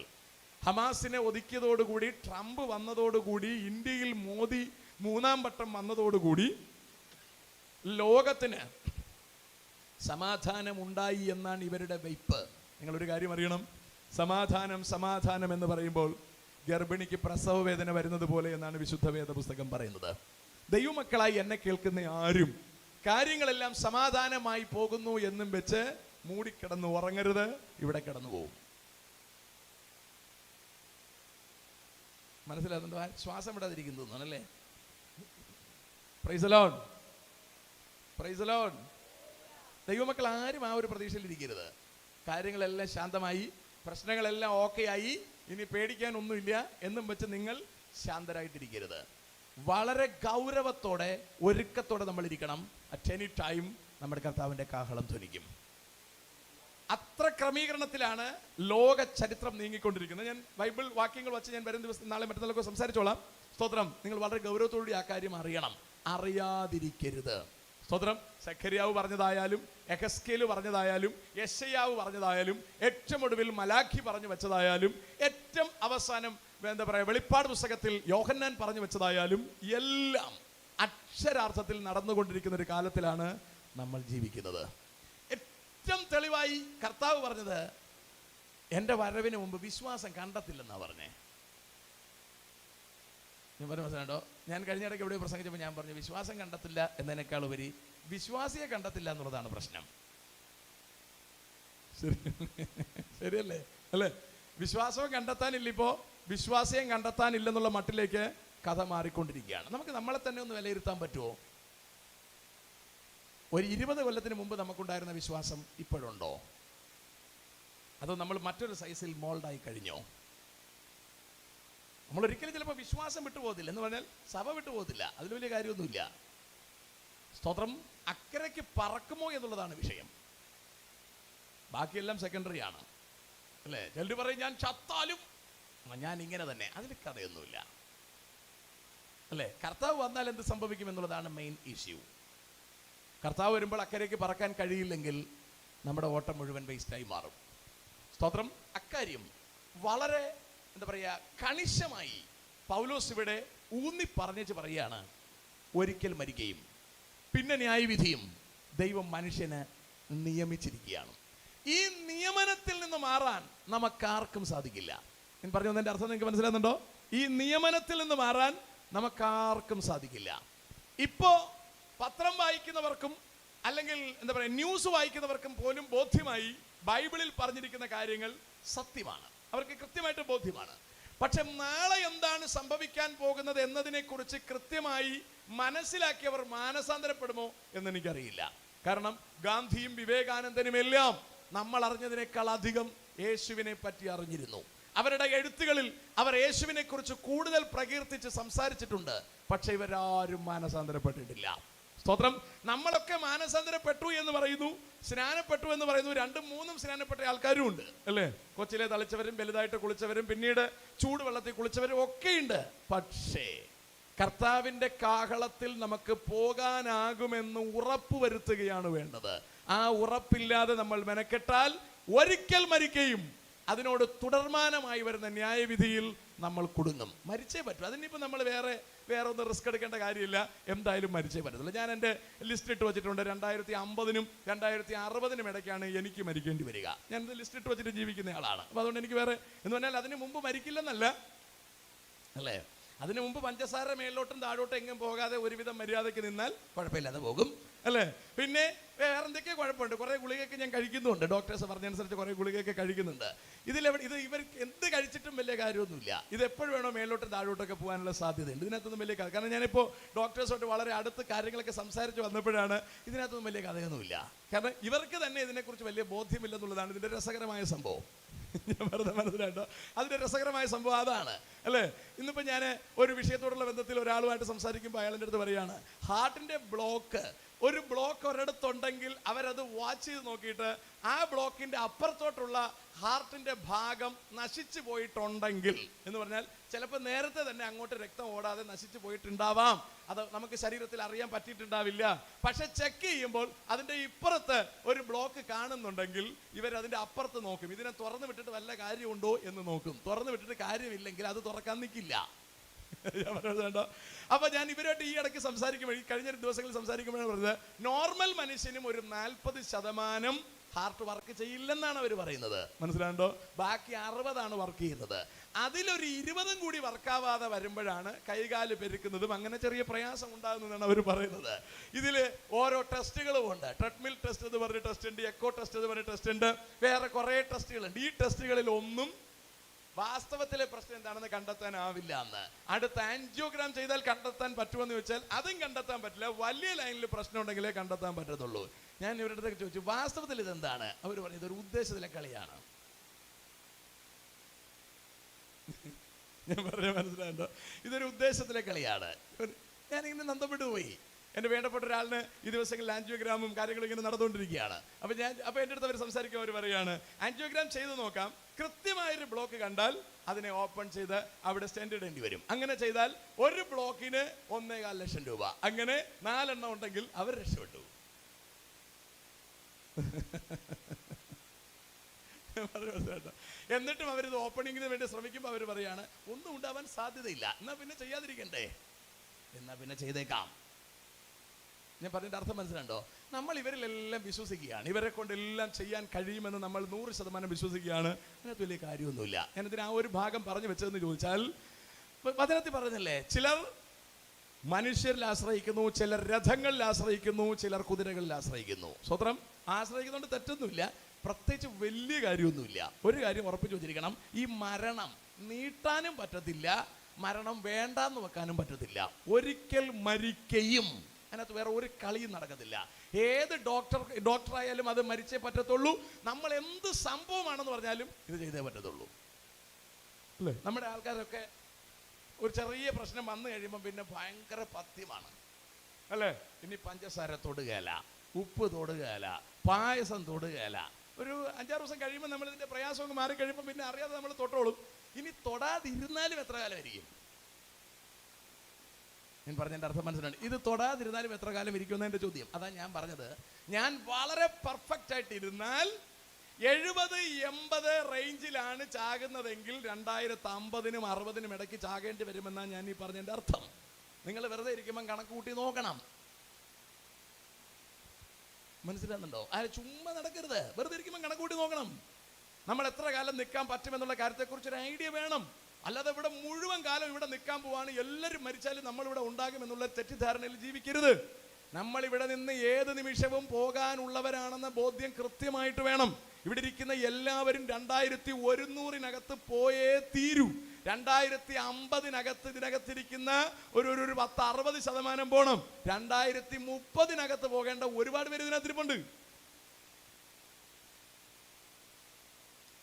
ഹമാസിനെ ഒതുക്കിയതോടുകൂടി, ട്രംപ് വന്നതോടുകൂടി, ഇന്ത്യയിൽ മോദി 3-ാം വട്ടം വന്നതോടുകൂടി ലോകത്തിന് സമാധാനം ഉണ്ടായി എന്നാണ് ഇവരുടെ വെയ്പ്പ്. നിങ്ങളൊരു കാര്യം അറിയണം, സമാധാനം സമാധാനം എന്ന് പറയുമ്പോൾ ഗർഭിണിക്ക് പ്രസവ വേദന വരുന്നത് പോലെ എന്നാണ് വിശുദ്ധ വേദ പുസ്തകം പറയുന്നത്. ദൈവമക്കളായി എന്നെ കേൾക്കുന്ന ആരും കാര്യങ്ങളെല്ലാം സമാധാനമായി പോകുന്നു എന്നും വെച്ച് മൂടിക്കിടന്ന് ഉറങ്ങരുത്. ഇവിടെ കിടന്നു പോകും. മനസ്സിലാകുന്നുണ്ടോ? ശ്വാസം വിടാതിരിക്കുന്നല്ലേ? Praise the Lord, praise the Lord. ദൈവമക്കൾ ആരും ആ ഒരു പ്രതീക്ഷയിൽ ഇരിക്കരുത്. കാര്യങ്ങളെല്ലാം ശാന്തമായി, പ്രശ്നങ്ങളെല്ലാം ഓക്കെ ആയി, ഇനി പേടിക്കാനൊന്നുമില്ല എന്നും വെച്ച് നിങ്ങൾ ശാന്തരായിട്ടിരിക്കരുത്. വളരെ ഗൗരവത്തോടെ ഒരുക്കത്തോടെ നമ്മൾ ഇരിക്കണം. അറ്റ് എനി ടൈം നമ്മുടെ കർത്താവിൻ്റെ കാഹളം ധ്വനിക്കും. അത്ര ക്രമീകരണത്തിലാണ് ലോക ചരിത്രം നീങ്ങിക്കൊണ്ടിരിക്കുന്നത്. ഞാൻ ബൈബിൾ വാക്യങ്ങൾ വച്ച് ഞാൻ വരും ദിവസം നാളെ മറ്റന്നാളൊക്കെ സംസാരിച്ചോളാം. സ്തോത്രം. നിങ്ങൾ വളരെ ഗൗരവത്തോടുകൂടി ആ കാര്യം അറിയണം, അറിയാതിരിക്കരുത്. സ്തോത്രം. സഖരിയാവ് പറഞ്ഞതായാലും എഹെസ്കേല് പറഞ്ഞതായാലും യെശയ്യാവ് പറഞ്ഞതായാലും ഏറ്റവും ഒടുവിൽ മലാഖി പറഞ്ഞു വെച്ചതായാലും ഏറ്റവും അവസാനം എന്താ പറയുക വെളിപ്പാട് പുസ്തകത്തിൽ യോഹന്നാൻ പറഞ്ഞു വെച്ചതായാലും എല്ലാം അക്ഷരാർത്ഥത്തിൽ നടന്നുകൊണ്ടിരിക്കുന്ന ഒരു കാലത്തിലാണ് നമ്മൾ ജീവിക്കുന്നത്. ഏറ്റവും തെളിവായി കർത്താവ് പറഞ്ഞത്, എൻ്റെ വരവിന് മുമ്പ് വിശ്വാസം കണ്ടെത്തില്ലെന്നാ പറഞ്ഞേ. ഞാൻ പറഞ്ഞു മനസ്സിലാണ്ടോ? ഞാൻ കഴിഞ്ഞ ഇടയ്ക്ക് എവിടെ പ്രസംഗിച്ചപ്പോൾ ഞാൻ പറഞ്ഞു, വിശ്വാസം കണ്ടെത്തില്ല എന്നതിനേക്കാൾ ഉപരി വിശ്വാസിയെ കണ്ടെത്തില്ല എന്നുള്ളതാണ് പ്രശ്നം. ശരിയല്ലേ? അല്ലേ? വിശ്വാസവും കണ്ടെത്താനില്ല. ഇപ്പോൾ വിശ്വാസിയും കണ്ടെത്താനില്ലെന്നുള്ള മട്ടിലേക്ക് കഥ മാറിക്കൊണ്ടിരിക്കുകയാണ്. നമുക്ക് നമ്മളെ തന്നെ ഒന്ന് വിലയിരുത്താൻ പറ്റുമോ? ഒരു 20 കൊല്ലത്തിന് മുമ്പ് നമുക്കുണ്ടായിരുന്ന വിശ്വാസം ഇപ്പോഴുണ്ടോ? അതോ നമ്മൾ മറ്റൊരു സൈസിൽ മോൾഡായി കഴിഞ്ഞോ? നമ്മൾ ഒരിക്കലും ചിലപ്പോൾ വിശ്വാസം വിട്ടുപോകത്തില്ല. എന്ന് പറഞ്ഞാൽ സഭ വിട്ടുപോകത്തില്ല, അതിൽ വലിയ കാര്യമൊന്നുമില്ല. സ്തോത്രം. അക്കരയ്ക്ക് പറക്കുമോ എന്നുള്ളതാണ് വിഷയം. ബാക്കിയെല്ലാം സെക്കൻഡറി ആണ്, അല്ലേ? ചിലർ പറയും ഞാൻ ചത്താലും ഞാൻ ഇങ്ങനെ തന്നെ. അതിൽ കഥയൊന്നുമില്ല, അല്ലേ? കർത്താവ് വന്നാൽ എന്ത് സംഭവിക്കും എന്നുള്ളതാണ് മെയിൻ ഇഷ്യൂ. കർത്താവ് വരുമ്പോൾ അക്കരയ്ക്ക് പറക്കാൻ കഴിയില്ലെങ്കിൽ നമ്മുടെ ഓട്ടം മുഴുവൻ വേസ്റ്റായി മാറും. സ്തോത്രം. അക്കാര്യം വളരെ എന്താ പറയുക കണിശമായി പൗലോസ് ഇവിടെ ഊന്നി പറഞ്ഞേച്ച് പറയുകയാണ്, ഒരിക്കൽ മരിക്കുകയും പിന്നെ ന്യായവിധിയും ദൈവം മനുഷ്യന് നിയമിച്ചിരിക്കുകയാണ്. ഈ നിയമനത്തിൽ നിന്ന് മാറാൻ നമുക്കാർക്കും സാധിക്കില്ല. ഞാൻ പറഞ്ഞു എൻ്റെ അർത്ഥം നിങ്ങൾക്ക് മനസ്സിലാകുന്നുണ്ടോ? ഈ നിയമനത്തിൽ നിന്ന് മാറാൻ നമുക്കാർക്കും സാധിക്കില്ല. ഇപ്പോ പത്രം വായിക്കുന്നവർക്കും അല്ലെങ്കിൽ എന്താ പറയുക ന്യൂസ് വായിക്കുന്നവർക്കും പോലും ബോധ്യമായി ബൈബിളിൽ പറഞ്ഞിരിക്കുന്ന കാര്യങ്ങൾ സത്യമാണ്. അവർക്ക് കൃത്യമായിട്ട് ബോധ്യമാണ്. പക്ഷെ നാളെ എന്താണ് സംഭവിക്കാൻ പോകുന്നത് എന്നതിനെക്കുറിച്ച് കൃത്യമായി മനസ്സിലാക്കിയവർ മാനസാന്തരപ്പെടുമോ എന്നെനിക്കറിയില്ല. കാരണം ഗാന്ധിയും വിവേകാനന്ദനും എല്ലാം നമ്മൾ അറിഞ്ഞതിനേക്കാൾ അധികം യേശുവിനെ പറ്റി അറിഞ്ഞിരുന്നു. അവരുടെ എഴുത്തുകളിൽ അവർ യേശുവിനെ കുറിച്ച് കൂടുതൽ പ്രകീർത്തിച്ച് സംസാരിച്ചിട്ടുണ്ട്. പക്ഷെ ഇവരാരും മാനസാന്തരപ്പെട്ടിട്ടില്ല. സ്തോത്രം. നമ്മളൊക്കെ മാനസാന്തരപ്പെട്ടു എന്ന് പറയുന്നു, സ്നാനപ്പെട്ടു എന്ന് പറയുന്നു. 2ഉം 3ഉം സ്നാനപ്പെട്ട ആൾക്കാരും ഉണ്ട്, അല്ലേ? കൊച്ചിലെ തളിച്ചവരും വലുതായിട്ട് കുളിച്ചവരും പിന്നീട് ചൂടുവെള്ളത്തിൽ കുളിച്ചവരും ഒക്കെയുണ്ട്. പക്ഷേ കർത്താവിൻ്റെ കാഹളത്തിൽ നമുക്ക് പോകാനാകുമെന്ന് ഉറപ്പ് വരുത്തുകയാണ് വേണ്ടത്. ആ ഉറപ്പില്ലാതെ നമ്മൾ മെനക്കെട്ടാൽ ഒരിക്കൽ മരിക്കുകയും അതിനോട് തുടർമാനമായി വരുന്ന ന്യായവിധിയിൽ നമ്മൾ കുടുങ്ങും. മരിച്ചേ പറ്റൂ. അതിനിപ്പോൾ നമ്മൾ വേറെ ഒന്നും റിസ്ക് എടുക്കേണ്ട കാര്യമില്ല. എന്തായാലും മരിച്ചേ പറ്റത്തില്ല. ഞാൻ എൻ്റെ ലിസ്റ്റ് ഇട്ട് വെച്ചിട്ടുണ്ട്. 2050-നും 2060-നും ഇടയ്ക്കാണ് എനിക്ക് മരിക്കേണ്ടി വരിക. ഞാൻ ലിസ്റ്റ് ഇട്ട് വെച്ചിട്ട് ജീവിക്കുന്ന ആളാണ്. അപ്പോൾ അതുകൊണ്ട് എനിക്ക് വേറെ എന്ന് പറഞ്ഞാൽ അതിന് മുമ്പ് മരിക്കില്ലെന്നല്ല, അല്ലേ? അതിന് മുമ്പ് പഞ്ചസാര മേലോട്ടും താഴോട്ടും എങ്ങും പോകാതെ ഒരുവിധം മര്യാദയ്ക്ക് നിന്നാൽ കുഴപ്പമില്ലാതെ പോകും, അല്ലേ? പിന്നെ വേറെ എന്തൊക്കെ കുഴപ്പമുണ്ട്. കുറേ ഗുളികയൊക്കെ ഞാൻ കഴിക്കുന്നുണ്ട്. ഡോക്ടേഴ്സ് പറഞ്ഞനുസരിച്ച് കുറേ ഗുളികയൊക്കെ കഴിക്കുന്നുണ്ട്. ഇവർ എന്ത് കഴിച്ചിട്ടും വലിയ കാര്യമൊന്നുമില്ല. ഇത് എപ്പോഴും വേണോ മേലോട്ടും താഴോട്ടൊക്കെ പോകാനുള്ള സാധ്യതയുണ്ട്. ഇതിനകത്തൊന്നും വലിയ കഥ, കാരണം ഞാനിപ്പോൾ ഡോക്ടേഴ്സോട്ട് വളരെ അടുത്ത് കാര്യങ്ങളൊക്കെ സംസാരിച്ച് വന്നപ്പോഴാണ് ഇതിനകത്തൊന്നും വലിയ കഥയൊന്നുമില്ല. കാരണം ഇവർക്ക് തന്നെ ഇതിനെക്കുറിച്ച് വലിയ ബോധ്യമില്ലെന്നുള്ളതാണ് ഇതിൻ്റെ രസകരമായ സംഭവം. ഞാൻ വെറുതെ മനസ്സിലാട്ടോ, അതിൻ്റെ രസകരമായ സംഭവം അതാണ്, അല്ലേ? ഇന്നിപ്പോൾ ഞാൻ ഒരു വിഷയത്തോടുള്ള ബന്ധത്തിൽ ഒരാളുമായിട്ട് സംസാരിക്കുമ്പോൾ അയാളുടെ അടുത്ത് പറയുകയാണ്, ഹാർട്ടിൻ്റെ ഒരു ബ്ലോക്ക് ഒരിടത്തുണ്ടെങ്കിൽ അവരത് വാച്ച് ചെയ്ത് നോക്കിയിട്ട് ആ ബ്ലോക്കിൻ്റെ അപ്പുറത്തോട്ടുള്ള ഹാർട്ടിൻ്റെ ഭാഗം നശിച്ചു പോയിട്ടുണ്ടെങ്കിൽ എന്ന് പറഞ്ഞാൽ ചിലപ്പോൾ നേരത്തെ തന്നെ അങ്ങോട്ട് രക്തം ഓടാതെ നശിച്ചു പോയിട്ടുണ്ടാവാം. അത് നമുക്ക് ശരീരത്തിൽ അറിയാൻ പറ്റിയിട്ടുണ്ടാവില്ല. പക്ഷെ ചെക്ക് ചെയ്യുമ്പോൾ അതിൻ്റെ ഇപ്പുറത്ത് ഒരു ബ്ലോക്ക് കാണുന്നുണ്ടെങ്കിൽ ഇവരതിൻ്റെ അപ്പുറത്ത് നോക്കും. ഇതിനെ തുറന്നു വിട്ടിട്ട് വല്ല കാര്യമുണ്ടോ എന്ന് നോക്കും. തുറന്നു വിട്ടിട്ട് കാര്യമില്ലെങ്കിൽ അത് തുറക്കാൻ നിൽക്കില്ല. ഞാൻ പറഞ്ഞോ. അപ്പൊ ഞാൻ ഇവരായിട്ട് ഈ ഇടയ്ക്ക് സംസാരിക്കുമ്പോൾ, ഈ കഴിഞ്ഞ ദിവസങ്ങളിൽ സംസാരിക്കുമ്പോഴാണ് പറഞ്ഞത്, നോർമൽ മനുഷ്യനും ഒരു 40% ഹാർട്ട് വർക്ക് ചെയ്യില്ലെന്നാണ് അവർ പറയുന്നത്. മനസ്സിലാണ്ടോ? ബാക്കി 60% വർക്ക് ചെയ്യുന്നത്. അതിലൊരു 20 കൂടി വർക്കാവാതെ വരുമ്പോഴാണ് കൈകാല് പെരുക്കുന്നതും അങ്ങനെ ചെറിയ പ്രയാസം ഉണ്ടാകുന്നതാണ് അവർ പറയുന്നത്. ഇതിൽ ഓരോ ടെസ്റ്റുകളും ഉണ്ട്. ട്രെഡ്മിൽ ടെസ്റ്റ് എന്ന് പറഞ്ഞ ടെസ്റ്റ് ഉണ്ട്, എക്കോ ടെസ്റ്റ് എന്ന് പറഞ്ഞ ടെസ്റ്റ് ഉണ്ട്, വേറെ കുറേ ടെസ്റ്റുകളുണ്ട്. ഈ ടെസ്റ്റുകളിൽ ഒന്നും വാസ്തവത്തിലെ പ്രശ്നം എന്താണെന്ന് കണ്ടെത്താനാവില്ല എന്ന്. അടുത്ത ആൻജിയോഗ്രാം ചെയ്താൽ കണ്ടെത്താൻ പറ്റുമെന്ന് ചോദിച്ചാൽ അതും കണ്ടെത്താൻ പറ്റില്ല. വലിയ ലൈനിൽ പ്രശ്നം ഉണ്ടെങ്കിലേ കണ്ടെത്താൻ പറ്റത്തുള്ളൂ. ഞാൻ ഇവരുടെ അടുത്തൊക്കെ ചോദിച്ചു, വാസ്തവത്തിൽ ഇതെന്താണ്? അവർ പറഞ്ഞു, ഇതൊരു ഉദ്ദേശത്തിലെ കളിയാണ്. ഞാൻ പറഞ്ഞ മനസ്സിലായോ? ഇതൊരു ഉദ്ദേശത്തിലെ കളിയാണ്. ഞാനിങ്ങനെ നന്ദപ്പെട്ടു പോയി. എൻ്റെ വേണ്ടപ്പെട്ട ഒരാളിന് ഈ ദിവസങ്ങളിൽ ആൻജിയോഗ്രാമും കാര്യങ്ങളും ഇങ്ങനെ നടന്നുകൊണ്ടിരിക്കുകയാണ്. അപ്പോൾ എൻ്റെ അടുത്ത് അവർ സംസാരിക്കുമ്പോൾ അവർ പറയുകയാണ്, ആൻജിയോഗ്രാം ചെയ്ത് നോക്കാം, കൃത്യമായൊരു ബ്ലോക്ക് കണ്ടാൽ അതിനെ ഓപ്പൺ ചെയ്ത് അവിടെ സ്റ്റെൻഡ് ഇടേണ്ടി വരും. അങ്ങനെ ചെയ്താൽ ഒരു ബ്ലോക്കിന് 1.25 ലക്ഷം രൂപ. അങ്ങനെ 4 എണ്ണം ഉണ്ടെങ്കിൽ അവർ രക്ഷപ്പെട്ടു. എന്നിട്ടും അവരിത് ഓപ്പണിങ്ങിന് വേണ്ടി ശ്രമിക്കുമ്പോൾ അവർ പറയാണ്, ഒന്നും ഉണ്ടാവാൻ സാധ്യതയില്ല. എന്നാ പിന്നെ ചെയ്യാതിരിക്കണ്ടേ? എന്നാ പിന്നെ ചെയ്തേക്കാം. ഞാൻ പറഞ്ഞതിൻ്റെ അർത്ഥം മനസ്സിലുണ്ടോ? നമ്മൾ ഇവരിലെല്ലാം വിശ്വസിക്കുകയാണ്, ഇവരെ കൊണ്ടെല്ലാം ചെയ്യാൻ കഴിയുമെന്ന് നമ്മൾ 100% വിശ്വസിക്കുകയാണ്. അതിനകത്ത് വലിയ കാര്യമൊന്നുമില്ല. ഞാനിതിന് ആ ഒരു ഭാഗം പറഞ്ഞു വെച്ചതെന്ന് ചോദിച്ചാൽ, വചനത്തിൽ പറഞ്ഞല്ലേ, ചിലർ മനുഷ്യരിൽ ആശ്രയിക്കുന്നു, ചിലർ രഥങ്ങളിൽ ആശ്രയിക്കുന്നു, ചിലർ കുതിരകളിൽ ആശ്രയിക്കുന്നു. സ്വത്രം ആശ്രയിക്കുന്നതുകൊണ്ട് തെറ്റൊന്നുമില്ല, പ്രത്യേകിച്ച് വലിയ കാര്യമൊന്നുമില്ല. ഒരു കാര്യം ഉറപ്പിച്ചു വെച്ചിരിക്കണം, ഈ മരണം നീട്ടാനും പറ്റത്തില്ല, മരണം വേണ്ടാന്ന് വെക്കാനും പറ്റത്തില്ല. ഒരിക്കൽ മരിക്കയും. അതിനകത്ത് വേറെ ഒരു കളിയും നടക്കത്തില്ല. ഏത് ഡോക്ടറായാലും അത് മരിച്ചേ പറ്റത്തുള്ളൂ. നമ്മൾ എന്ത് സംഭവമാണെന്ന് പറഞ്ഞാലും ഇത് ചെയ്തേ പറ്റത്തുള്ളൂ, അല്ലേ? നമ്മുടെ ആൾക്കാരൊക്കെ ഒരു ചെറിയ പ്രശ്നം വന്നു കഴിയുമ്പോൾ പിന്നെ ഭയങ്കര പഥ്യമാണ്, അല്ലേ? ഇനി പഞ്ചസാര തൊടുകയില്ല, ഉപ്പ് തൊടുകയില്ല, പായസം തൊടുകയില്ല. ഒരു 5-6 ദിവസം കഴിയുമ്പോൾ നമ്മളിതിൻ്റെ പ്രയാസമൊക്കെ മാറിക്കഴിയുമ്പോൾ പിന്നെ അറിയാതെ നമ്മൾ തൊട്ടോളും. ഇനി തൊടാതിരുന്നാലും എത്ര കാലമായിരിക്കും? ഞാൻ പറഞ്ഞതിൻ്റെ അർത്ഥം മനസ്സിലാണ്. ഇത് തൊടാതിരുന്നാലും എത്ര കാലം ഇരിക്കുമെന്ന് എൻ്റെ ചോദ്യം. അതാ ഞാൻ പറഞ്ഞത്, ഞാൻ വളരെ പെർഫെക്റ്റ് ആയിട്ട് ഇരുന്നാൽ 70-80 റേഞ്ചിലാണ് ചാകുന്നതെങ്കിൽ 2050-നും 60-നും ഇടയ്ക്ക് ചാകേണ്ടി വരുമെന്നാണ് ഞാൻ ഈ പറഞ്ഞതിൻ്റെ അർത്ഥം. നിങ്ങൾ വെറുതെ ഇരിക്കുമ്പോൾ കണക്ക് കൂട്ടി നോക്കണം. മനസ്സിലാകുന്നുണ്ടോ? ചുമ്മാ നടക്കരുത്. വെറുതെ ഇരിക്കുമ്പോൾ കണക്ക് കൂട്ടി നോക്കണം. നമ്മൾ എത്ര കാലം നിൽക്കാൻ പറ്റുമെന്നുള്ള കാര്യത്തെക്കുറിച്ചൊരു ഐഡിയ വേണം. അല്ലാതെ ഇവിടെ മുഴുവൻ കാലം ഇവിടെ നിൽക്കാൻ പോവാണ്, എല്ലാവരും മരിച്ചാലും നമ്മളിവിടെ ഉണ്ടാകുമെന്നുള്ള തെറ്റിദ്ധാരണയിൽ ജീവിക്കരുത്. നമ്മളിവിടെ നിന്ന് ഏത് നിമിഷവും പോകാനുള്ളവരാണെന്ന ബോധ്യം കൃത്യമായിട്ട് വേണം. ഇവിടെ ഇരിക്കുന്ന എല്ലാവരും 2100-നകത്ത് പോയേ തീരൂ. 2050-നകത്ത് ഇതിനകത്തിരിക്കുന്ന ഒരു 10-60% പോകണം. 2030-നകത്ത് പോകേണ്ട ഒരുപാട് പേര് ഇതിനകത്തിരിപ്പുണ്ട്.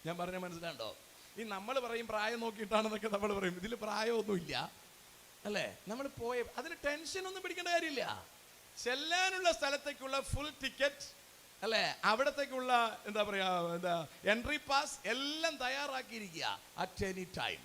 ഞാൻ പറഞ്ഞ മനസ്സിലാണ്ടോ? ഈ നമ്മൾ പറയും പ്രായം നോക്കിയിട്ടാണെന്നൊക്കെ നമ്മൾ പറയും. ഇതിൽ പ്രായമൊന്നുമില്ല, അല്ലേ? നമ്മൾ പോയ അതിന് ടെൻഷനൊന്നും പിടിക്കേണ്ട കാര്യമില്ല. ചെല്ലാനുള്ള സ്ഥലത്തേക്കുള്ള ഫുൾ ടിക്കറ്റ്, അല്ലേ, അവിടത്തേക്കുള്ള എൻട്രി പാസ് എല്ലാം തയ്യാറാക്കിയിരിക്കുക അറ്റ് എനി ടൈം,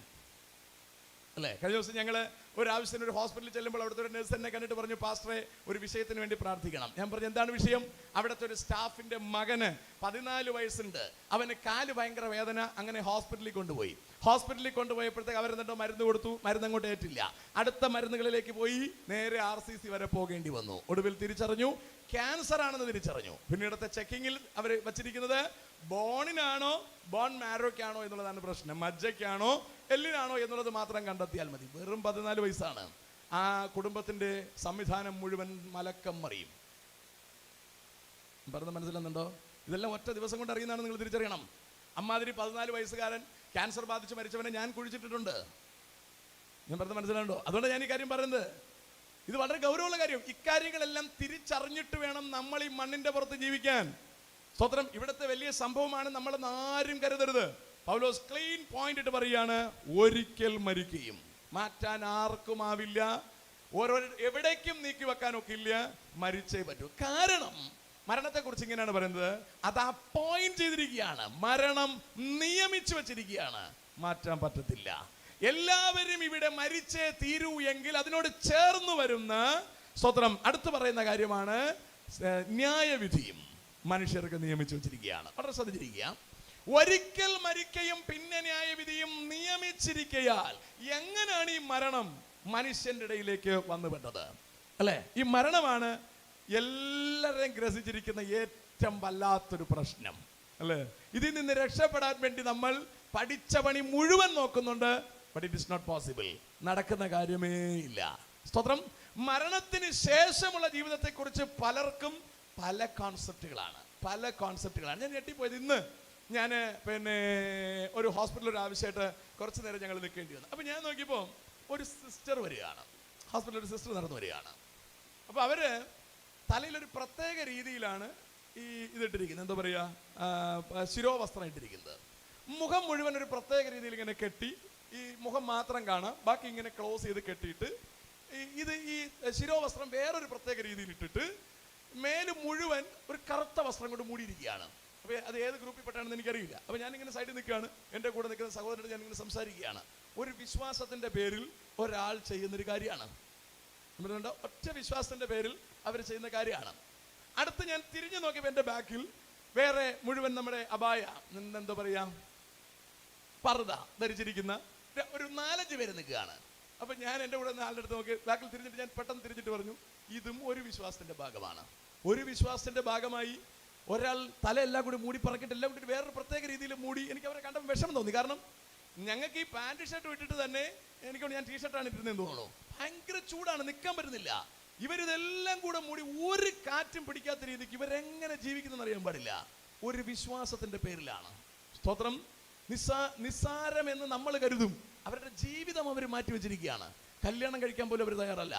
അല്ലേ? കഴിഞ്ഞ ദിവസം ഞങ്ങൾ ഒരു ആവശ്യത്തിന് ഒരു ഹോസ്പിറ്റലിൽ ചെല്ലുമ്പോൾ അവിടുത്തെ ഒരു നഴ്സ് എന്നെ കണ്ടിട്ട് പറഞ്ഞു, പാസ്റ്ററെ ഒരു വിഷയത്തിന് വേണ്ടി പ്രാർത്ഥിക്കണം. ഞാൻ പറഞ്ഞു, എന്താണ് വിഷയം? അവിടുത്തെ ഒരു സ്റ്റാഫിന്റെ മകന് 14 വയസ്സുണ്ട്, അവന് കാല് ഭയങ്കര വേദന. അങ്ങനെ ഹോസ്പിറ്റലിൽ കൊണ്ടുപോയി. ഹോസ്പിറ്റലിൽ കൊണ്ടുപോയപ്പോഴത്തേക്ക് അവരെന്തോ മരുന്ന് കൊടുത്തു, മരുന്ന് അങ്ങോട്ട് ഏറ്റില്ല. അടുത്ത മരുന്നുകളിലേക്ക് പോയി, നേരെ RCC വരെ പോകേണ്ടി വന്നു. ഒടുവിൽ തിരിച്ചറിഞ്ഞു ക്യാൻസർ ആണെന്ന് തിരിച്ചറിഞ്ഞു. പിന്നീടത്തെ ചെക്കിങ്ങിൽ അവർ വച്ചിരിക്കുന്നത് ബോണിനാണോ ബോൺ മാരോയ്ക്കാണോ എന്നുള്ളതാണ് പ്രശ്നം, മജ്ജയ്ക്കാണോ എല്ലിനാണോ എന്നുള്ളത് മാത്രം കണ്ടെത്തിയാൽ മതി. വെറും 14 വയസ്സാണ്. ആ കുടുംബത്തിന്റെ സംവിധാനം മുഴുവൻ മലക്കം മറിയും. പറഞ്ഞ മനസ്സിലെന്നുണ്ടോ? ഇതെല്ലാം ഒറ്റ ദിവസം കൊണ്ട് അറിയുന്നതാണ്. നിങ്ങൾ തിരിച്ചറിയണം. അമ്മാതിരി 14 വയസ്സുകാരൻ ക്യാൻസർ ബാധിച്ച് മരിച്ചവനെ ഞാൻ കുഴിച്ചിട്ടിട്ടുണ്ട്. ഞാൻ പറഞ്ഞ മനസ്സിലുണ്ടോ? അതുകൊണ്ട് ഞാൻ ഈ കാര്യം പറയുന്നത്. ഇത് വളരെ ഗൗരവമുള്ള കാര്യം. ഇക്കാര്യങ്ങളെല്ലാം തിരിച്ചറിഞ്ഞിട്ട് വേണം നമ്മൾ ഈ മണ്ണിന്റെ പുറത്ത് ജീവിക്കാൻ. സ്വത്രം ഇവിടുത്തെ വലിയ സംഭവമാണ്, നമ്മളെന്ന് ആരും കരുതരുത്. പൗലോസ് ക്ലീൻ പോയിന്റ് ഇട്ട് പറയുകയാണ്, ഒരിക്കൽ മരിക്കുകയും മാറ്റാൻ ആർക്കും ആവില്ല, എവിടേക്കും നീക്കി വെക്കാനൊക്കെ ഇല്ല, മരിച്ചേ പറ്റൂ. കാരണം മരണത്തെ കുറിച്ച് ഇങ്ങനെയാണ് പറയുന്നത്, അത് അപ്പോയിന്റ് ചെയ്തിരിക്കുകയാണ്, മരണം നിയമിച്ചു വെച്ചിരിക്കുകയാണ്, മാറ്റാൻ പറ്റത്തില്ല. എല്ലാവരും ഇവിടെ മരിച്ചേ തീരൂ എങ്കിൽ അതിനോട് ചേർന്ന് വരുന്ന സ്വത്രം അടുത്ത് പറയുന്ന കാര്യമാണ് ന്യായവിധിയും മനുഷ്യർക്ക് നിയമിച്ചു വെച്ചിരിക്കുകയാണ്. വളരെ ശ്രദ്ധിച്ചിരിക്കുക. ഒരിക്കൽ മരിക്കയും പിന്നെ ന്യായവിധിയും നിയമിച്ചിരിക്കയാൽ എങ്ങനെയാണ് ഈ മരണം മനുഷ്യന്റെ ഇടയിലേക്ക് വന്നുപെട്ടത്. അല്ലെ? ഈ മരണമാണ് എല്ലാവരെയും ഗ്രസിച്ചിരിക്കുന്ന ഏറ്റവും വല്ലാത്തൊരു പ്രശ്നം. അല്ലേ? ഇതിൽ നിന്ന് രക്ഷപ്പെടാൻ വേണ്ടി നമ്മൾ പഠിച്ച പണി മുഴുവൻ നോക്കുന്നുണ്ട്. But it is not possible. നടക്കുന്ന കാര്യമേ ഇല്ല. സ്തോത്രം. മരണത്തിന് ശേഷമുള്ള ജീവിതത്തെ കുറിച്ച് പലർക്കും പല കോൺസെപ്റ്റുകളാണ്. ഞാൻ ഞെട്ടിപ്പോയത്, ഇന്ന് ഞാൻ ഒരു ഹോസ്പിറ്റലിൽ ഒരു ആവശ്യമായിട്ട് കുറച്ച് നേരം ഞങ്ങൾ നിൽക്കേണ്ടി വന്നു. അപ്പൊ ഞാൻ നോക്കിയപ്പോൾ ഒരു സിസ്റ്റർ വരികയാണ്. ഹോസ്പിറ്റലിൽ ഒരു സിസ്റ്റർ നടന്നു വരികയാണ്. അപ്പൊ അവര് തലയിലൊരു പ്രത്യേക രീതിയിലാണ് ഈ ഇതിട്ടിരിക്കുന്നത്, എന്താ പറയുക, ശിരോവസ്ത്രം ഇട്ടിരിക്കുന്നത്. മുഖം മുഴുവൻ ഒരു പ്രത്യേക രീതിയിൽ ഇങ്ങനെ കെട്ടി, ഈ മുഖം മാത്രം കാണാം, ബാക്കി ഇങ്ങനെ ക്ലോസ് ചെയ്ത് കെട്ടിയിട്ട് ഈ ശിരോവസ്ത്രം വേറൊരു പ്രത്യേക രീതിയിൽ ഇട്ടിട്ട് മേല് മുഴുവൻ ഒരു കറുത്ത വസ്ത്രം കൊണ്ട് മൂടിയിരിക്കുകയാണ്. അപ്പോൾ അത് ഏത് ഗ്രൂപ്പിൽ പെട്ടാണെന്ന് എനിക്കറിയില്ല. അപ്പോൾ ഞാനിങ്ങനെ സൈഡിൽ നിൽക്കുകയാണ്. എൻ്റെ കൂടെ നിൽക്കുന്ന സഹോദരനോട് ഞാനിങ്ങനെ സംസാരിക്കുകയാണ്. ഒരു വിശ്വാസത്തിൻ്റെ പേരിൽ ഒരാൾ ചെയ്യുന്നൊരു കാര്യമാണ്. നമ്മളുണ്ടോ, ഒറ്റ വിശ്വാസത്തിൻ്റെ പേരിൽ അവർ ചെയ്യുന്ന കാര്യമാണ്. അടുത്ത് ഞാൻ തിരിഞ്ഞു നോക്കിയപ്പോൾ എൻ്റെ ബാക്കിൽ വേറെ മുഴുവൻ നമ്മുടെ അബായ, എന്താ പറയുക, പർദ ധരിച്ചിരിക്കുന്ന ഒരു 4-5 പേര് നിൽക്കുകയാണ്. അപ്പൊ ഞാൻ എൻ്റെ കൂടെ ആളുടെ അടുത്ത് നോക്കി ബാക്കിൽ തിരിഞ്ഞിട്ട് ഞാൻ പെട്ടെന്ന് തിരിഞ്ഞിട്ട് പറഞ്ഞു, ഇതും ഒരു വിശ്വാസത്തിന്റെ ഭാഗമാണ്. ഒരു വിശ്വാസത്തിന്റെ ഭാഗമായി ഒരാൾ തലയെല്ലാം കൂടി മൂടി പറക്കിയിട്ട് എല്ലാം കൂടി വേറൊരു പ്രത്യേക രീതിയിൽ മൂടി. എനിക്ക് അവരെ കണ്ടപ്പോൾ വിഷമം തോന്നി. കാരണം ഞങ്ങൾക്ക് ഈ പാൻറ് ഷർട്ട് ഇട്ടിട്ട് തന്നെ എനിക്കൊണ്ട് ഞാൻ ടീഷർട്ടാണ് ഇട്ടിരുന്നതെന്ന് തോന്നുന്നു. ഭയങ്കര ചൂടാണ്, നിൽക്കാൻ പറ്റുന്നില്ല. ഇവരിതെല്ലാം കൂടെ മൂടി ഒരു കാറ്റും പിടിക്കാത്ത രീതിക്ക് ഇവരെങ്ങനെ ജീവിക്കുന്നെന്ന് അറിയാൻ പാടില്ല. ഒരു വിശ്വാസത്തിന്റെ പേരിലാണ്. സ്തോത്രം. നിസ്സാരം എന്ന് നമ്മൾ കരുതും. അവരുടെ ജീവിതം അവർ മാറ്റിവെച്ചിരിക്കുകയാണ്. കല്യാണം കഴിക്കാൻ പോലും അവർ തയ്യാറല്ല.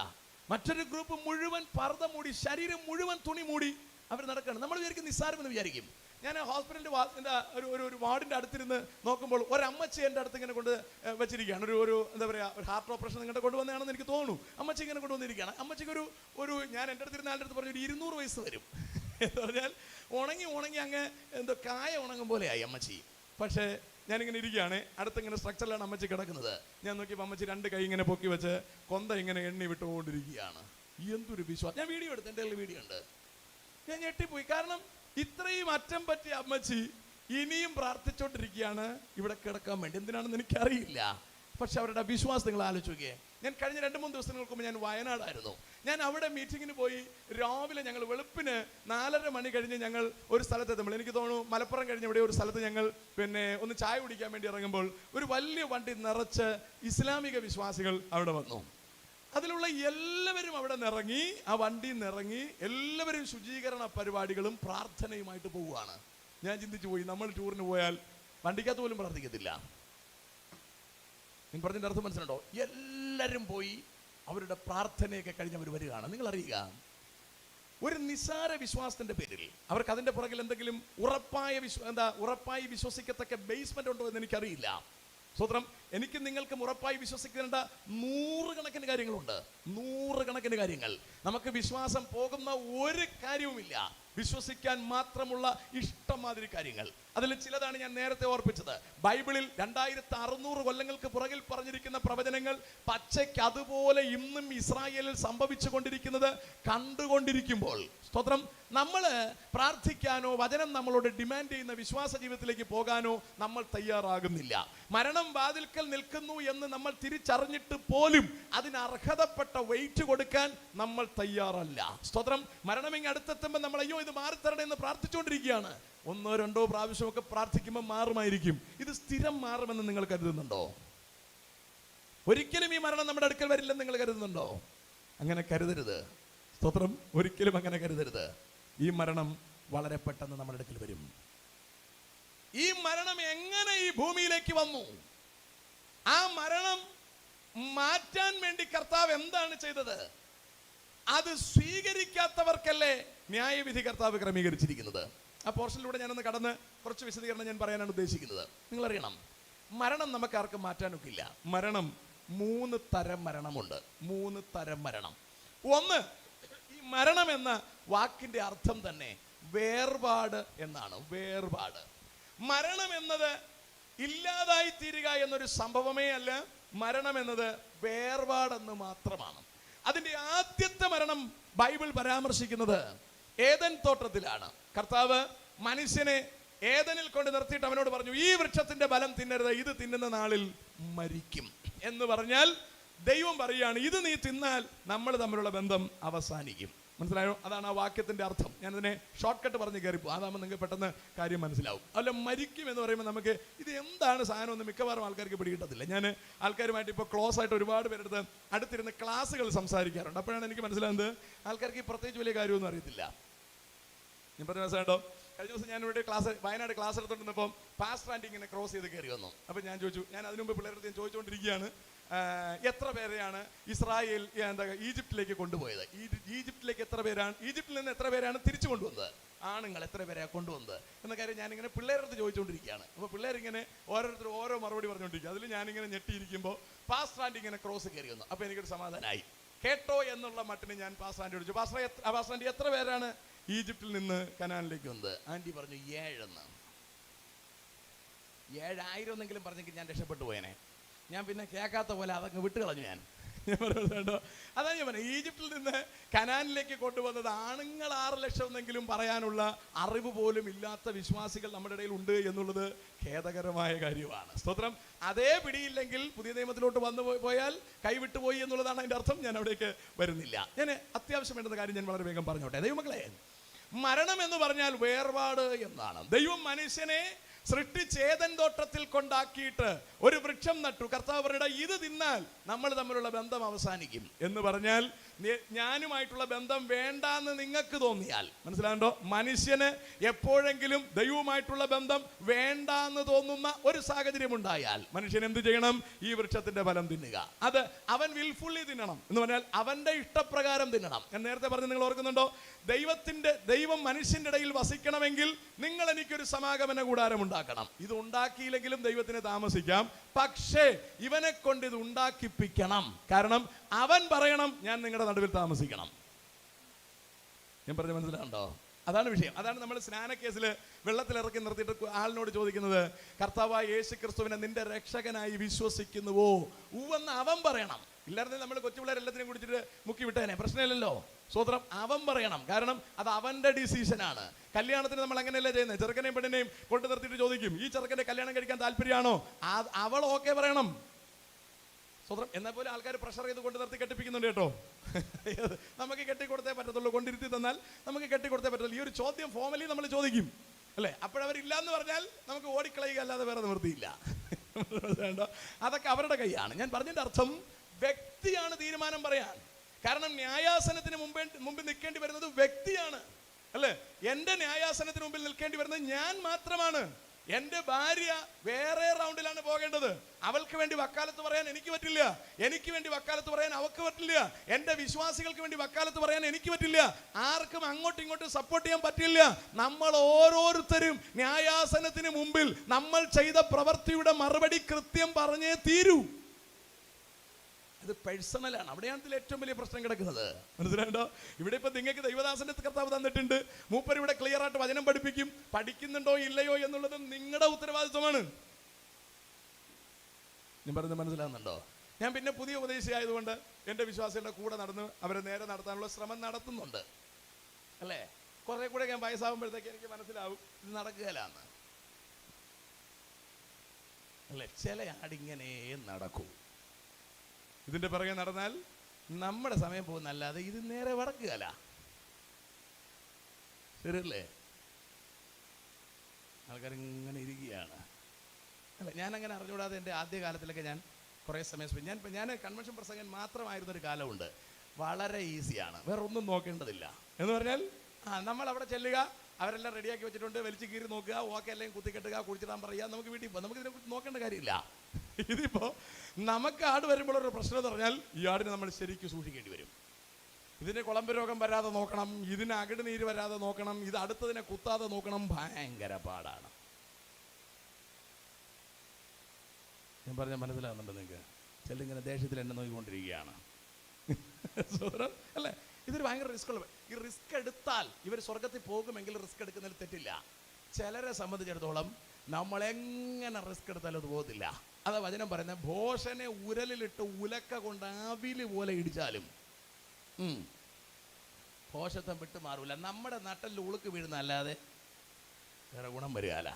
മറ്റൊരു ഗ്രൂപ്പ് മുഴുവൻ പർദ്ദ മൂടി, ശരീരം മുഴുവൻ തുണി മൂടി അവർ നടക്കുകയാണ്. നമ്മൾ വിചാരിക്കും നിസ്സാരം എന്ന് വിചാരിക്കും. ഞാൻ ഹോസ്പിറ്റലിന്റെ ഒരു വാർഡിന്റെ അടുത്തിരുന്ന് നോക്കുമ്പോൾ ഒരമ്മച്ചി എൻ്റെ അടുത്ത് ഇങ്ങനെ കൊണ്ട് വെച്ചിരിക്കുകയാണ്. ഒരു എന്താ പറയുക, ഒരു ഹാർട്ട് ഓപ്പറേഷൻ നിങ്ങളുടെ കൊണ്ടുവന്നതാണെന്ന് എനിക്ക് തോന്നുന്നു. അമ്മച്ചി ഇങ്ങനെ കൊണ്ടുവന്നിരിക്കുകയാണ്. അമ്മച്ചിക്ക് ഒരു ഞാൻ എൻ്റെ അടുത്തിരുന്ന ആളുടെ അടുത്ത് പറഞ്ഞു, ഒരു 200 വയസ്സ് വരും എന്ന് പറഞ്ഞാൽ ഉണങ്ങി അങ്ങ് എന്തോ കായ ഉണങ്ങും പോലെയായി അമ്മച്ചി. പക്ഷേ ഞാനിങ്ങനെ ഇരിക്കുകയാണ്. അടുത്തിങ്ങനെ സ്ട്രക്ചറിലാണ് അമ്മച്ചി കിടക്കുന്നത്. ഞാൻ നോക്കിയപ്പോൾ അമ്മച്ചി 2 കൈ ഇങ്ങനെ പൊക്കി വെച്ച് കൊന്ത ഇങ്ങനെ എണ്ണി വിട്ടുകൊണ്ടിരിക്കുകയാണ്. എന്തൊരു വിശ്വാസം! ഞാൻ വീഡിയോ എടുത്തു, എൻ്റെ കയ്യിൽ വീഡിയോ ഉണ്ട്. ഞാൻ ഞെട്ടിപ്പോയി. കാരണം ഇത്രയും അറ്റം പറ്റിയ അമ്മച്ചി ഇനിയും പ്രാർത്ഥിച്ചുകൊണ്ടിരിക്കുകയാണ് ഇവിടെ കിടക്കാൻ വേണ്ടി. എന്തിനാണെന്ന് എനിക്കറിയില്ല. പക്ഷെ അവരുടെ വിശ്വാസം നിങ്ങൾ ആലോചിച്ച് നോക്കിയേ. ഞാൻ കഴിഞ്ഞ 2-3 ദിവസങ്ങൾക്ക് മുമ്പ് ഞാൻ വയനാടായിരുന്നു. ഞാൻ അവിടെ മീറ്റിങ്ങിന് പോയി. രാവിലെ ഞങ്ങൾ വെളുപ്പിന് 4:30 മണി കഴിഞ്ഞ് ഞങ്ങൾ ഒരു സ്ഥലത്തെത്തുമ്പോൾ, എനിക്ക് തോന്നുന്നു മലപ്പുറം കഴിഞ്ഞ് ഇവിടെ ഒരു സ്ഥലത്ത് ഞങ്ങൾ ഒന്ന് ചായ കുടിക്കാൻ വേണ്ടി ഇറങ്ങുമ്പോൾ ഒരു വലിയ വണ്ടി നിറച്ച് ഇസ്ലാമിക വിശ്വാസികൾ അവിടെ വന്നു. അതിലുള്ള എല്ലാവരും അവിടെ നിറങ്ങി, ആ വണ്ടിയിൽ നിന്നിറങ്ങി എല്ലാവരും ശുചീകരണ പരിപാടികളും പ്രാർത്ഥനയുമായിട്ട് പോവുകയാണ്. ഞാൻ ചിന്തിച്ചു പോയി, നമ്മൾ ടൂറിന് പോയാൽ വണ്ടിക്കകത്ത് പോലും പ്രാർത്ഥിക്കത്തില്ല. ഞാൻ പറഞ്ഞതിൻ്റെ അർത്ഥം മനസ്സിലുണ്ടോ? എല്ലാവരും പോയി അവരുടെ പ്രാർത്ഥനയൊക്കെ കഴിഞ്ഞവർ വരികയാണ്. നിങ്ങൾ അറിയുക, ഒരു നിസ്സാര വിശ്വാസത്തിന്റെ പേരിൽ അവർക്ക് അതിന്റെ പുറകിൽ എന്തെങ്കിലും ഉറപ്പായി വിശ്വസിക്കത്തക്ക ബേസ്മെന്റ് ഉണ്ടോ എന്ന് എനിക്കറിയില്ല. സ്വത്രം. എനിക്ക് നിങ്ങൾക്കും ഉറപ്പായി വിശ്വസിക്കേണ്ട 100 കണക്കിന് കാര്യങ്ങളുണ്ട്. 100 കണക്കിന് കാര്യങ്ങൾ. നമുക്ക് വിശ്വാസം പോകുന്ന ഒരു കാര്യവുമില്ല. വിശ്വസിക്കാൻ മാത്രമുള്ള ഇഷ്ടംമാതിരി കാര്യങ്ങൾ. അതിൽ ചിലതാണ് ഞാൻ നേരത്തെ ഓർപ്പിച്ചത്. ബൈബിളിൽ 2600 കൊല്ലങ്ങൾക്ക് പുറകിൽ പറഞ്ഞിരിക്കുന്ന പ്രവചനങ്ങൾ പച്ചയ്ക്ക് അതുപോലെ ഇന്നും ഇസ്രായേലിൽ സംഭവിച്ചു കൊണ്ടിരിക്കുന്നത് കണ്ടുകൊണ്ടിരിക്കുമ്പോൾ, സ്തോത്രം, നമ്മൾ പ്രാർത്ഥിക്കാനോ വചനം നമ്മളോട് ഡിമാൻഡ് ചെയ്യുന്ന വിശ്വാസ ജീവിതത്തിലേക്ക് പോകാനോ നമ്മൾ തയ്യാറാകുന്നില്ല. മരണം വാതിൽക്കൽ നിൽക്കുന്നു എന്ന് നമ്മൾ തിരിച്ചറിഞ്ഞിട്ട് പോലും അതിന് അർഹതപ്പെട്ട വെയിറ്റ് കൊടുക്കാൻ നമ്മൾ തയ്യാറല്ല. സ്തോത്രം. മരണമെങ്കിൽ അടുത്തെത്തുമ്പോൾ നമ്മൾ അയ്യോ ഇത് മാറിത്തരണേ എന്ന് പ്രാർത്ഥിച്ചുകൊണ്ടിരിക്കുകയാണ്. 1-2 പ്രാവശ്യമൊക്കെ പ്രാർത്ഥിക്കുമ്പോൾ മാറുമായിരിക്കും. ഇത് സ്ഥിരം മാറുമെന്ന് നിങ്ങൾ കരുതുന്നുണ്ടോ? ഒരിക്കലും ഈ മരണം നമ്മുടെ അടുക്കൽ വരില്ലെന്ന് നിങ്ങൾ കരുതുന്നുണ്ടോ? അങ്ങനെ കരുതരുത്. സ്തോത്രം. ഒരിക്കലും അങ്ങനെ കരുതരുത്. ഈ മരണം വളരെ പെട്ടെന്ന് നമ്മുടെ അടുക്കൽ വരും. ഈ മരണം എങ്ങനെ ഈ ഭൂമിയിലേക്ക് വന്നു? ആ മരണം മാറ്റാൻ വേണ്ടി കർത്താവ് എന്താണ് ചെയ്തത്? അത് സ്വീകരിക്കാത്തവർക്കല്ലേ ന്യായവിധി കർത്താവ് ക്രമീകരിച്ചിരിക്കുന്നത്. ആ പോർഷനിലൂടെ ഞാനൊന്ന് കടന്ന് കുറച്ച് വിശദീകരണം ഞാൻ പറയാനാണ് ഉദ്ദേശിക്കുന്നത്. നിങ്ങൾ അറിയണം, മരണം നമുക്ക് ആർക്കും മാറ്റാനൊക്കില്ല. മരണം 3 തരം മരണമുണ്ട്. 3 തരം മരണം. ഒന്ന്, ഈ മരണം എന്ന വാക്കിന്റെ അർത്ഥം തന്നെ വേർപാട് എന്നാണ്. വേർപാട്. മരണം എന്നത് ഇല്ലാതായി തീരുക എന്നൊരു സംഭവമേ അല്ല. മരണം എന്നത് വേർപാടെന്ന് മാത്രമാണ്. അതിന്റെ ആദ്യത്തെ മരണം ബൈബിൾ പരാമർശിക്കുന്നത് ഏദൻ തോട്ടത്തിലാണ്. കർത്താവ് മനുഷ്യനെ ഏദനിൽ കൊണ്ട് നിർത്തിയിട്ട് അവനോട് പറഞ്ഞു, ഈ വൃക്ഷത്തിന്റെ ഫലം തിന്നരുത്, ഇത് തിന്നുന്ന നാളിൽ മരിക്കും എന്ന് പറഞ്ഞാൽ ദൈവം പറയുകയാണ് ഇത് നീ തിന്നാൽ നമ്മൾ തമ്മിലുള്ള ബന്ധം അവസാനിക്കും. മനസ്സിലായോ? അതാണ് ആ വാക്യത്തിന്റെ അർത്ഥം. ഞാനതിനെ ഷോർട്ട് കട്ട് പറഞ്ഞ് കയറിപ്പോ, അതാകുമ്പോൾ നിങ്ങൾക്ക് പെട്ടെന്ന് കാര്യം മനസ്സിലാവും. അല്ല, മരിക്കും എന്ന് പറയുമ്പോൾ നമുക്ക് ഇത് എന്താണ് സാധനം എന്ന് മിക്കവാറും ആൾക്കാർക്ക് പിടികിട്ടത്തില്ല. ഞാൻ ആൾക്കാരുമായിട്ട് ഇപ്പോൾ ക്ലോസ് ആയിട്ട് ഒരുപാട് പേരെടുത്ത് അടുത്തിരുന്ന് ക്ലാസ്സുകൾ സംസാരിക്കാറുണ്ട്. അപ്പോഴാണ് എനിക്ക് മനസ്സിലാകുന്നത് ആൾക്കാർക്ക് ഈ പ്രത്യേകിച്ച് വലിയ കാര്യമൊന്നും അറിയത്തില്ല. ഞാൻ പറഞ്ഞ മനസ്സിലായിട്ടോ? കഴിഞ്ഞ ദിവസം ഞാനിവിടെ വയനാട് ക്ലാസ് എടുത്തോണ്ടിരുന്നപ്പോൾ പാസ്റ്റർ ആൻറ്റി ഇങ്ങനെ ക്രോസ് ചെയ്ത് കയറി വന്നു. അപ്പോൾ ഞാൻ ചോദിച്ചു, ഞാൻ അതിനു മുമ്പ് പിള്ളേരുടെ ഞാൻ ചോദിച്ചുകൊണ്ടിരിക്കുകയാണ്, എത്ര പേരെയാണ് ഇസ്രായേൽ ഈജിപ്തിലേക്ക് കൊണ്ടുപോയത്, ഈജിപ്തിലേക്ക് എത്ര പേരാണ്, ഈജിപ്തിൽ നിന്ന് എത്ര പേരാണ് തിരിച്ചു കൊണ്ടുവന്നത്, ആണുങ്ങൾ എത്ര പേരെയാണ് കൊണ്ടുവന്നത് എന്ന കാര്യം ഞാനിങ്ങനെ പിള്ളേരുടെ ചോദിച്ചുകൊണ്ടിരിക്കുകയാണ്. അപ്പോൾ പിള്ളേരിങ്ങനെ ഓരോരുത്തർ ഓരോ മറുപടി പറഞ്ഞുകൊണ്ടിരിക്കുക. അതിൽ ഞാനിങ്ങനെ ഞെട്ടിയിരിക്കുമ്പോൾ പാസ്റ്റർ ആൻറ്റി ഇങ്ങനെ ക്രോസ് കയറി വന്നു. അപ്പോൾ എനിക്കൊരു സമാധാനമായി. കേട്ടോ എന്നുള്ള മട്ടിന് ഞാൻ പാസ്റ്റർ ആൻറ്റി ചോദിച്ചു, പാസ്റ്റർ ആൻറ്റി എത്ര പേരാണ് ഈജിപ്തിൽ നിന്ന് കനാനിലേക്ക് വന്നത്? ആൻറ്റി പറഞ്ഞു 7 എന്ന്. 7,000 എന്നെങ്കിലും പറഞ്ഞെങ്കിൽ ഞാൻ രക്ഷപ്പെട്ടു പോയനെ. ഞാൻ പിന്നെ കേൾക്കാത്ത പോലെ അതങ്ങ് വിട്ട് കളഞ്ഞു. ഞാൻ പറയുന്നുണ്ടോ? അതാ ഞാൻ പറഞ്ഞു, ഈജിപ്തിൽ നിന്ന് കനാനിലേക്ക് കൊണ്ടുവന്നത് ആണുങ്ങൾ 6 ലക്ഷം എന്നെങ്കിലും പറയാനുള്ള അറിവ് പോലും ഇല്ലാത്ത വിശ്വാസികൾ നമ്മുടെ ഇടയിൽ ഉണ്ട് എന്നുള്ളത് ഖേദകരമായ കാര്യമാണ്. സ്തോത്രം. അതേ പിടിയില്ലെങ്കിൽ പുതിയ നിയമത്തിലോട്ട് വന്നു പോയാൽ കൈവിട്ടു പോയി എന്നുള്ളതാണ് അതിൻ്റെ അർത്ഥം. ഞാൻ അവിടേക്ക് വരുന്നില്ല. ഞാൻ അത്യാവശ്യം വേണ്ടുന്ന കാര്യം ഞാൻ വളരെ വേഗം പറഞ്ഞോട്ടെ. ദൈവമക്കളെ, മരണം എന്ന് പറഞ്ഞാൽ വേർപാട് എന്നാണ്. ദൈവം മനുഷ്യനെ സൃഷ്ടിച്ചേദൻ തോട്ടത്തിൽ കൊണ്ടാക്കിയിട്ട് ഒരു വൃക്ഷം നട്ടു. കർത്താവ് പറയുക, ഇത് തിന്നാൽ നമ്മൾ തമ്മിലുള്ള ബന്ധം അവസാനിക്കും എന്ന് പറഞ്ഞാൽ ഞാനുമായിട്ടുള്ള ബന്ധം വേണ്ടാന്ന് നിങ്ങൾക്ക് തോന്നിയാൽ, മനസ്സിലാകണ്ടോ? മനുഷ്യന് എപ്പോഴെങ്കിലും ദൈവവുമായിട്ടുള്ള ബന്ധം വേണ്ടാന്ന് തോന്നുന്ന ഒരു സാഹചര്യം ഉണ്ടായാൽ മനുഷ്യൻ എന്ത് ചെയ്യണം? ഈ വൃക്ഷത്തിന്റെ ഫലം തിന്നുക. അത് അവൻ വിൽഫുള്ളി തിന്നണം എന്ന് പറഞ്ഞാൽ അവന്റെ ഇഷ്ടപ്രകാരം തിന്നണം. ഞാൻ നേരത്തെ പറഞ്ഞു, നിങ്ങൾ ഓർക്കുന്നുണ്ടോ? ദൈവം മനുഷ്യന്റെ ഇടയിൽ വസിക്കണമെങ്കിൽ നിങ്ങൾ എനിക്കൊരു സമാഗമന കൂടാരം ഉണ്ടാക്കണം. ഇത് ഉണ്ടാക്കിയില്ലെങ്കിലും ദൈവത്തിന് താമസിക്കാം. പക്ഷേ ഇവനെ കൊണ്ട് ഇത് ഉണ്ടാക്കിപ്പിക്കണം. കാരണം അവൻ പറയണം, ഞാൻ നിങ്ങളുടെ നടുവിൽ താമസിക്കണം. ഞാൻ പറഞ്ഞ മനസ്സിലാണ്ടോ? അതാണ് വിഷയം. അതാണ് നമ്മൾ സ്നാനക്കേസിൽ വെള്ളത്തിലിറക്കി നിർത്തിയിട്ട് ആളിനോട് ചോദിക്കുന്നത്, കർത്താവായ യേശു ക്രിസ്തുവിനെ നിന്റെ രക്ഷകനായി വിശ്വസിക്കുന്നുവോ? ഉവെന്ന് അവൻ പറയണം. ഇല്ലായിരുന്നെങ്കിൽ നമ്മൾ കൊച്ചുപിള്ളേരെല്ലാത്തിനും കുടിച്ചിട്ട് മുക്കി വിട്ടേനെ, പ്രശ്നമില്ലല്ലോ. സ്വതന്ത്രം അവൻ പറയണം. കാരണം അത് അവന്റെ ഡിസിഷനാണ്. കല്യാണത്തിന് നമ്മൾ അങ്ങനെയല്ലേ ചെയ്യുന്നത്? ചെറുക്കനെയും പെണ്ണിനെയും കൊണ്ടു നിർത്തിയിട്ട് ചോദിക്കും, ഈ ചെറുക്കന്റെ കല്യാണം കഴിക്കാൻ താല്പര്യമാണോ? അവൾ ഓക്കെ പറയണം. സ്വതന്ത്രം. എന്നാൽ പോലും ആൾക്കാർ പ്രഷർ ചെയ്ത് കൊണ്ട് നിർത്തി കെട്ടിപ്പിക്കുന്നുണ്ട് കേട്ടോ. നമുക്ക് കെട്ടിക്കൊടുത്തേ പറ്റത്തുള്ളൂ, കൊണ്ടിരുത്തി തന്നാൽ നമുക്ക് കെട്ടിക്കൊടുത്തേ പറ്റത്തുള്ളൂ. ഈ ഒരു ചോദ്യം ഫോമലി നമ്മൾ ചോദിക്കും, അല്ലേ? അപ്പോഴവരില്ല എന്ന് പറഞ്ഞാൽ നമുക്ക് ഓടിക്കളയുക അല്ലാതെ വേറെ നിവൃത്തിയില്ല. അതൊക്കെ അവരുടെ കൈയാണ്. ഞാൻ പറഞ്ഞതിന്റെ അർത്ഥം, വ്യക്തിയാണ് തീരുമാനം പറയാൻ. കാരണം ന്യായാസനത്തിന് മുമ്പിൽ നിൽക്കേണ്ടി വരുന്നത് വ്യക്തിയാണ്, അല്ലേ? എന്റെ ന്യായാസനത്തിന് മുമ്പിൽ നിൽക്കേണ്ടി വരുന്നത് ഞാൻ മാത്രമാണ്. എന്റെ ഭാര്യ വേറെ റൗണ്ടിലാണ് പോകേണ്ടത്. അവൾക്ക് വേണ്ടി വക്കാലത്ത് പറയാൻ എനിക്ക് പറ്റില്ല, എനിക്ക് വേണ്ടി വക്കാലത്ത് പറയാൻ അവൾക്ക് പറ്റില്ല, എന്റെ വിശ്വാസികൾക്ക് വേണ്ടി വക്കാലത്ത് പറയാൻ എനിക്ക് പറ്റില്ല. ആർക്കും അങ്ങോട്ടും ഇങ്ങോട്ടും സപ്പോർട്ട് ചെയ്യാൻ പറ്റില്ല. നമ്മൾ ഓരോരുത്തരും ന്യായാസനത്തിന് മുമ്പിൽ നമ്മൾ ചെയ്ത പ്രവൃത്തിയുടെ മറുപടി കൃത്യം പറഞ്ഞേ തീരൂ. ഇത് പേഴ്സണലാണ്. അവിടെയാണ് ഇതിൽ ഏറ്റവും വലിയ പ്രശ്നം കിടക്കുന്നത്. മനസ്സിലായോ? ഇവിടെ ഇപ്പൊ നിങ്ങൾക്ക് ദൈവദാസന്റെ കർത്താവ് തന്നിട്ടുണ്ട്. മൂപ്പർ ഇവിടെ ക്ലിയർ ആയിട്ട് വചനം പഠിപ്പിക്കും. പഠിക്കുന്നുണ്ടോ ഇല്ലയോ എന്നുള്ളത് നിങ്ങളുടെ ഉത്തരവാദിത്വമാണ്. ഞാൻ പറയുന്നത് മനസ്സിലാകുന്നുണ്ടോ? ഞാൻ പിന്നെ പുതിയ ഉപദേശിയായതുകൊണ്ട് എൻ്റെ വിശ്വാസികളുടെ കൂടെ നടന്ന് അവരെ നേരെ നടത്താനുള്ള ശ്രമം നടത്തുന്നുണ്ട്, അല്ലേ? കുറെ കൂടെ ഞാൻ വയസ്സാകുമ്പോഴത്തേക്ക് എനിക്ക് മനസ്സിലാവും ഇത് നടക്കുകയില്ലാന്ന്, അല്ലേ? ചില ആടിങ്ങനെ നടക്കൂ. ഇതിന്റെ പിറകെ നടന്നാൽ നമ്മുടെ സമയം പോകുന്നല്ലാതെ ഇത് നേരെ വടക്കുകയല്ല. ശരിയല്ലേ? ആൾക്കാരിങ്ങനെ ഇരിക്കുകയാണ്, അല്ല? ഞാനങ്ങനെ അറിഞ്ഞുകൂടാതെ എൻ്റെ ആദ്യകാലത്തിലൊക്കെ ഞാൻ കുറേ സമയം ഞാൻ കൺവെൻഷൻ പ്രസംഗൻ മാത്രമായിരുന്നൊരു കാലമുണ്ട്. വളരെ ഈസിയാണ്, വേറെ ഒന്നും നോക്കേണ്ടതില്ല. എന്ന് പറഞ്ഞാൽ നമ്മൾ അവിടെ ചെല്ലുക, അവരെല്ലാം റെഡിയാക്കി വെച്ചിട്ടുണ്ട്, വലിച്ചു കീറി നോക്കുക, ഓക്കെ എല്ലാം കുത്തിക്കെട്ടുക, കുടിച്ചിടാൻ പറയുക, നമുക്ക് വീട്ടിൽ പോകും. നമുക്ക് ഇതിനെക്കുറിച്ച് നോക്കേണ്ട കാര്യമില്ല. ഇതിപ്പോ നമുക്ക് ആട് വരുമ്പോഴൊരു പ്രശ്നം എന്ന് പറഞ്ഞാൽ ഈ ആടിനെ നമ്മൾ ശരിക്കും സൂക്ഷിക്കേണ്ടി വരും. ഇതിന് കുളമ്പ് രോഗം വരാതെ നോക്കണം, ഇതിന് അകിട് നീര് വരാതെ നോക്കണം, ഇത് അടുത്തതിനെ കുത്താതെ നോക്കണം. ഭയങ്കര പാടാണ്. ഞാൻ പറഞ്ഞാൽ മനസ്സിലാകുന്നുണ്ട് നിങ്ങൾക്ക്? ചെല്ലിങ്ങനെ ദേഷ്യത്തിൽ എന്നെ നോക്കിക്കൊണ്ടിരിക്കുകയാണ്, അല്ലേ? ഇതൊരു ഭയങ്കര റിസ്ക് ഉള്ള. ഈ റിസ്ക് എടുത്താൽ ഇവർ സ്വർഗത്തിൽ പോകുമെങ്കിൽ റിസ്ക് എടുക്കുന്നതിൽ തെറ്റില്ല. ചിലരെ സംബന്ധിച്ചിടത്തോളം നമ്മളെങ്ങനെ റിസ്ക് എടുത്താലും അത് പോകത്തില്ല. അതാ വചനം പറയുന്നത്, ഭോഷനെ ഉരലിലിട്ട് ഉലക്ക കൊണ്ട് ആവില് പോലെ ഇടിച്ചാലും ഭോഷത്വം വിട്ടു മാറൂല. നമ്മുടെ നട്ടലിൽ ഉളുക്ക് വീഴുന്നല്ലാതെ വേറെ ഗുണം വരികയില്ല.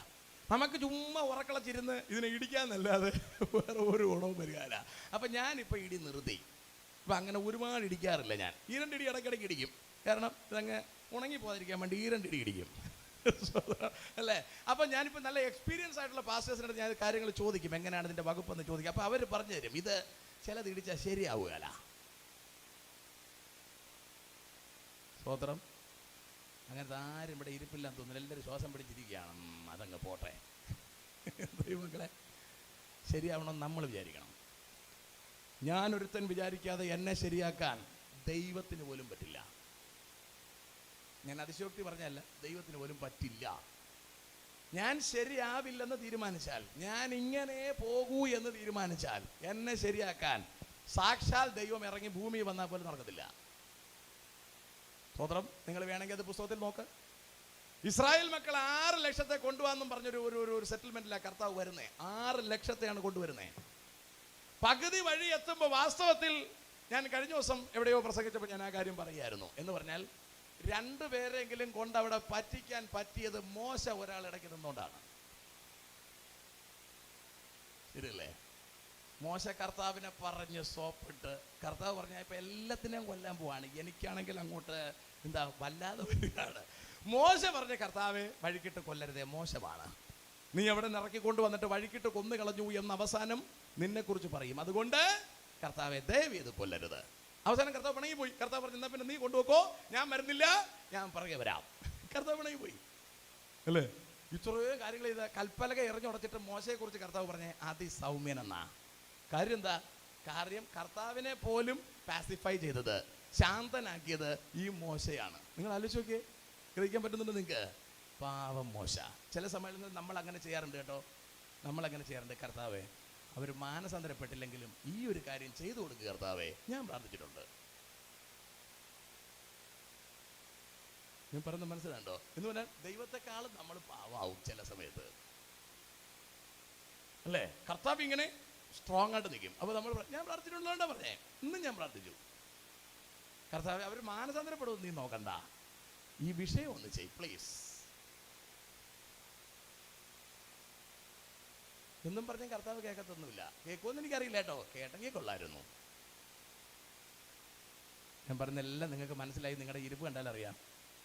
നമുക്ക് ചുമ്മാ ഉറക്കളച്ചിരുന്ന് ഇതിനെ ഇടിക്കാന്നല്ലാതെ വേറെ ഒരു ഗുണവും വരികയില്ല. അപ്പം ഞാനിപ്പോൾ ഇടി നിർത്തി. ഇപ്പം അങ്ങനെ ഒരുപാട് ഇടിക്കാറില്ല ഞാൻ. ഈ രണ്ടിടി ഇടയ്ക്കിടയ്ക്ക് ഇടിക്കും. കാരണം ഇതങ്ങ് ഉണങ്ങി പോകാതിരിക്കാൻ വേണ്ടി ഈ രണ്ടിടി ഇടിക്കും. അല്ലേ? അപ്പം ഞാനിപ്പോൾ നല്ല എക്സ്പീരിയൻസ് ആയിട്ടുള്ള പാസ്റ്റേഴ്സിനോട് ഞാൻ കാര്യങ്ങൾ ചോദിക്കും, എങ്ങനെയാണ് ഇതിൻ്റെ വകുപ്പെന്ന് ചോദിക്കും. അപ്പോൾ അവർ പറഞ്ഞു തരും, ഇത് ചിലത് ഇടിച്ചാൽ ശരിയാവുകയല്ല. സ്തോത്രം. അങ്ങനത്തെ ആരും ഇവിടെ ഇരിപ്പില്ലാന്ന് തോന്നുന്നു. എല്ലാവരും ശ്വാസം പിടിച്ചിരിക്കുകയാണ്. അതങ്ങ് പോട്ടെ. ദൈവമക്കളെ, ശരിയാവണം നമ്മൾ വിചാരിക്കണം. ഞാനൊരുത്തൻ വിചാരിക്കാതെ എന്നെ ശരിയാക്കാൻ ദൈവത്തിന് പോലും പറ്റില്ല. ഞാൻ അതിശയോക്തി പറഞ്ഞല്ല, ദൈവത്തിന് പോലും പറ്റില്ല. ഞാൻ ശരിയാവില്ലെന്ന് തീരുമാനിച്ചാൽ, ഞാൻ ഇങ്ങനെ പോകൂ എന്ന് തീരുമാനിച്ചാൽ, എന്നെ ശരിയാക്കാൻ സാക്ഷാൽ ദൈവം ഇറങ്ങി ഭൂമി വന്നാൽ പോലും നടക്കത്തില്ല. സ്തോത്രം. നിങ്ങൾ വേണമെങ്കിൽ അത് പുസ്തകത്തിൽ നോക്ക്. ഇസ്രായേൽ മക്കൾ 6 ലക്ഷത്തെ കൊണ്ടുവന്നും പറഞ്ഞൊരു ഒരു സെറ്റിൽമെന്റിലാണ് കർത്താവ് വരുന്നത്. 6 ലക്ഷത്തെയാണ് കൊണ്ടുവരുന്നത്. പകുതി വഴി എത്തുമ്പോൾ വാസ്തവത്തിൽ ഞാൻ കഴിഞ്ഞ ദിവസം എവിടെയോ പ്രസംഗിച്ചപ്പോൾ ഞാൻ ആ കാര്യം പറയുമായിരുന്നു. എന്ന് പറഞ്ഞാൽ 2 പേരെങ്കിലും കൊണ്ട് അവിടെ പറ്റിക്കാൻ പറ്റിയത് മോശ ഒരാൾ ഇടയ്ക്ക് നിന്നുകൊണ്ടാണ്. ശരിയല്ലേ? മോശ കർത്താവിനെ പറഞ്ഞ് സോപ്പിട്ട് കർത്താവ് പറഞ്ഞാൽ ഇപ്പം എല്ലാത്തിനെയും കൊല്ലാൻ പോവാണ്, എനിക്കാണെങ്കിൽ അങ്ങോട്ട് എന്താ വല്ലാതെ വരികയാണ്. മോശ പറഞ്ഞ കർത്താവെ വഴിക്കിട്ട് കൊല്ലരുതേ, മോശമാണ്, നീ അവിടെ നിറക്കി കൊണ്ടുവന്നിട്ട് വഴിക്കിട്ട് കൊന്നു കളഞ്ഞു എന്ന് അവസാനം നിന്നെക്കുറിച്ച് പറയും. അതുകൊണ്ട് കർത്താവെ ദയവ് ചെയ്ത് കൊല്ലരുത്. അവസാനം കർത്താവ് പിണങ്ങി പോയി. കർത്താവ് പറഞ്ഞു, എന്നാ പിന്നെ നീ കൊണ്ടുപോക്കോ, ഞാൻ വരുന്നില്ല, ഞാൻ പുറകെ വരാം. കർത്താവ് പിണങ്ങി പോയി. അല്ലേ? ഇത്രയും കാര്യങ്ങൾ ചെയ്ത് കൽപ്പലക എറിഞ്ഞുടച്ചിട്ട് മോശയെക്കുറിച്ച് കർത്താവ് പറഞ്ഞേ അതിസൗമ്യനെന്നാ. കാര്യം എന്താ? കാര്യം കർത്താവിനെ പോലും പാസിഫൈ ചെയ്തത്, ശാന്തനാക്കിയത് ഈ മോശയാണ്. നിങ്ങൾ ആലോചിച്ച് നോക്കിയേ, ഗ്രഹിക്കാൻ പറ്റുന്നുണ്ട് നിങ്ങൾക്ക്? പാവം മോശ. ചില സമയങ്ങളിൽ നമ്മൾ അങ്ങനെ ചെയ്യാറുണ്ട് കേട്ടോ. നമ്മളങ്ങനെ ചെയ്യാറുണ്ട്. കർത്താവേ, അവർ മാനസാന്തരപ്പെട്ടില്ലെങ്കിലും ഈ ഒരു കാര്യം ചെയ്തു കൊടുക്കുക കർത്താവേ, ഞാൻ പ്രാർത്ഥിച്ചിട്ടുണ്ട്. ഞാൻ പറഞ്ഞ മനസ്സിലാണ്ടോ? എന്ന് പറഞ്ഞാൽ ദൈവത്തെക്കാളും നമ്മൾ പാവാവും ചില സമയത്ത്. അല്ലേ? കർത്താവ് ഇങ്ങനെ സ്ട്രോങ് ആയിട്ട് നിൽക്കും. അപ്പോൾ നമ്മൾ ഞാൻ പ്രാർത്ഥിച്ചിട്ടുണ്ടോ പറഞ്ഞേ, ഇന്നും ഞാൻ പ്രാർത്ഥിച്ചു, കർത്താവേ അവർ മാനസാന്തരപ്പെടുമെന്ന് നീ നോക്കണ്ട, ഈ വിഷയം ഒന്ന് ചെയ് പ്ലീസ് എന്നും പറഞ്ഞ കർത്താവ് കേൾക്കത്തൊന്നുമില്ല. കേൾക്കുമെന്ന് എനിക്കറിയില്ല കേട്ടോ, കേട്ടെങ്കിൽ കൊള്ളായിരുന്നു. ഞാൻ പറഞ്ഞെല്ലാം നിങ്ങൾക്ക് മനസ്സിലായി. നിങ്ങളുടെ ഇരിപ്പ് കണ്ടാൽ അറിയാം,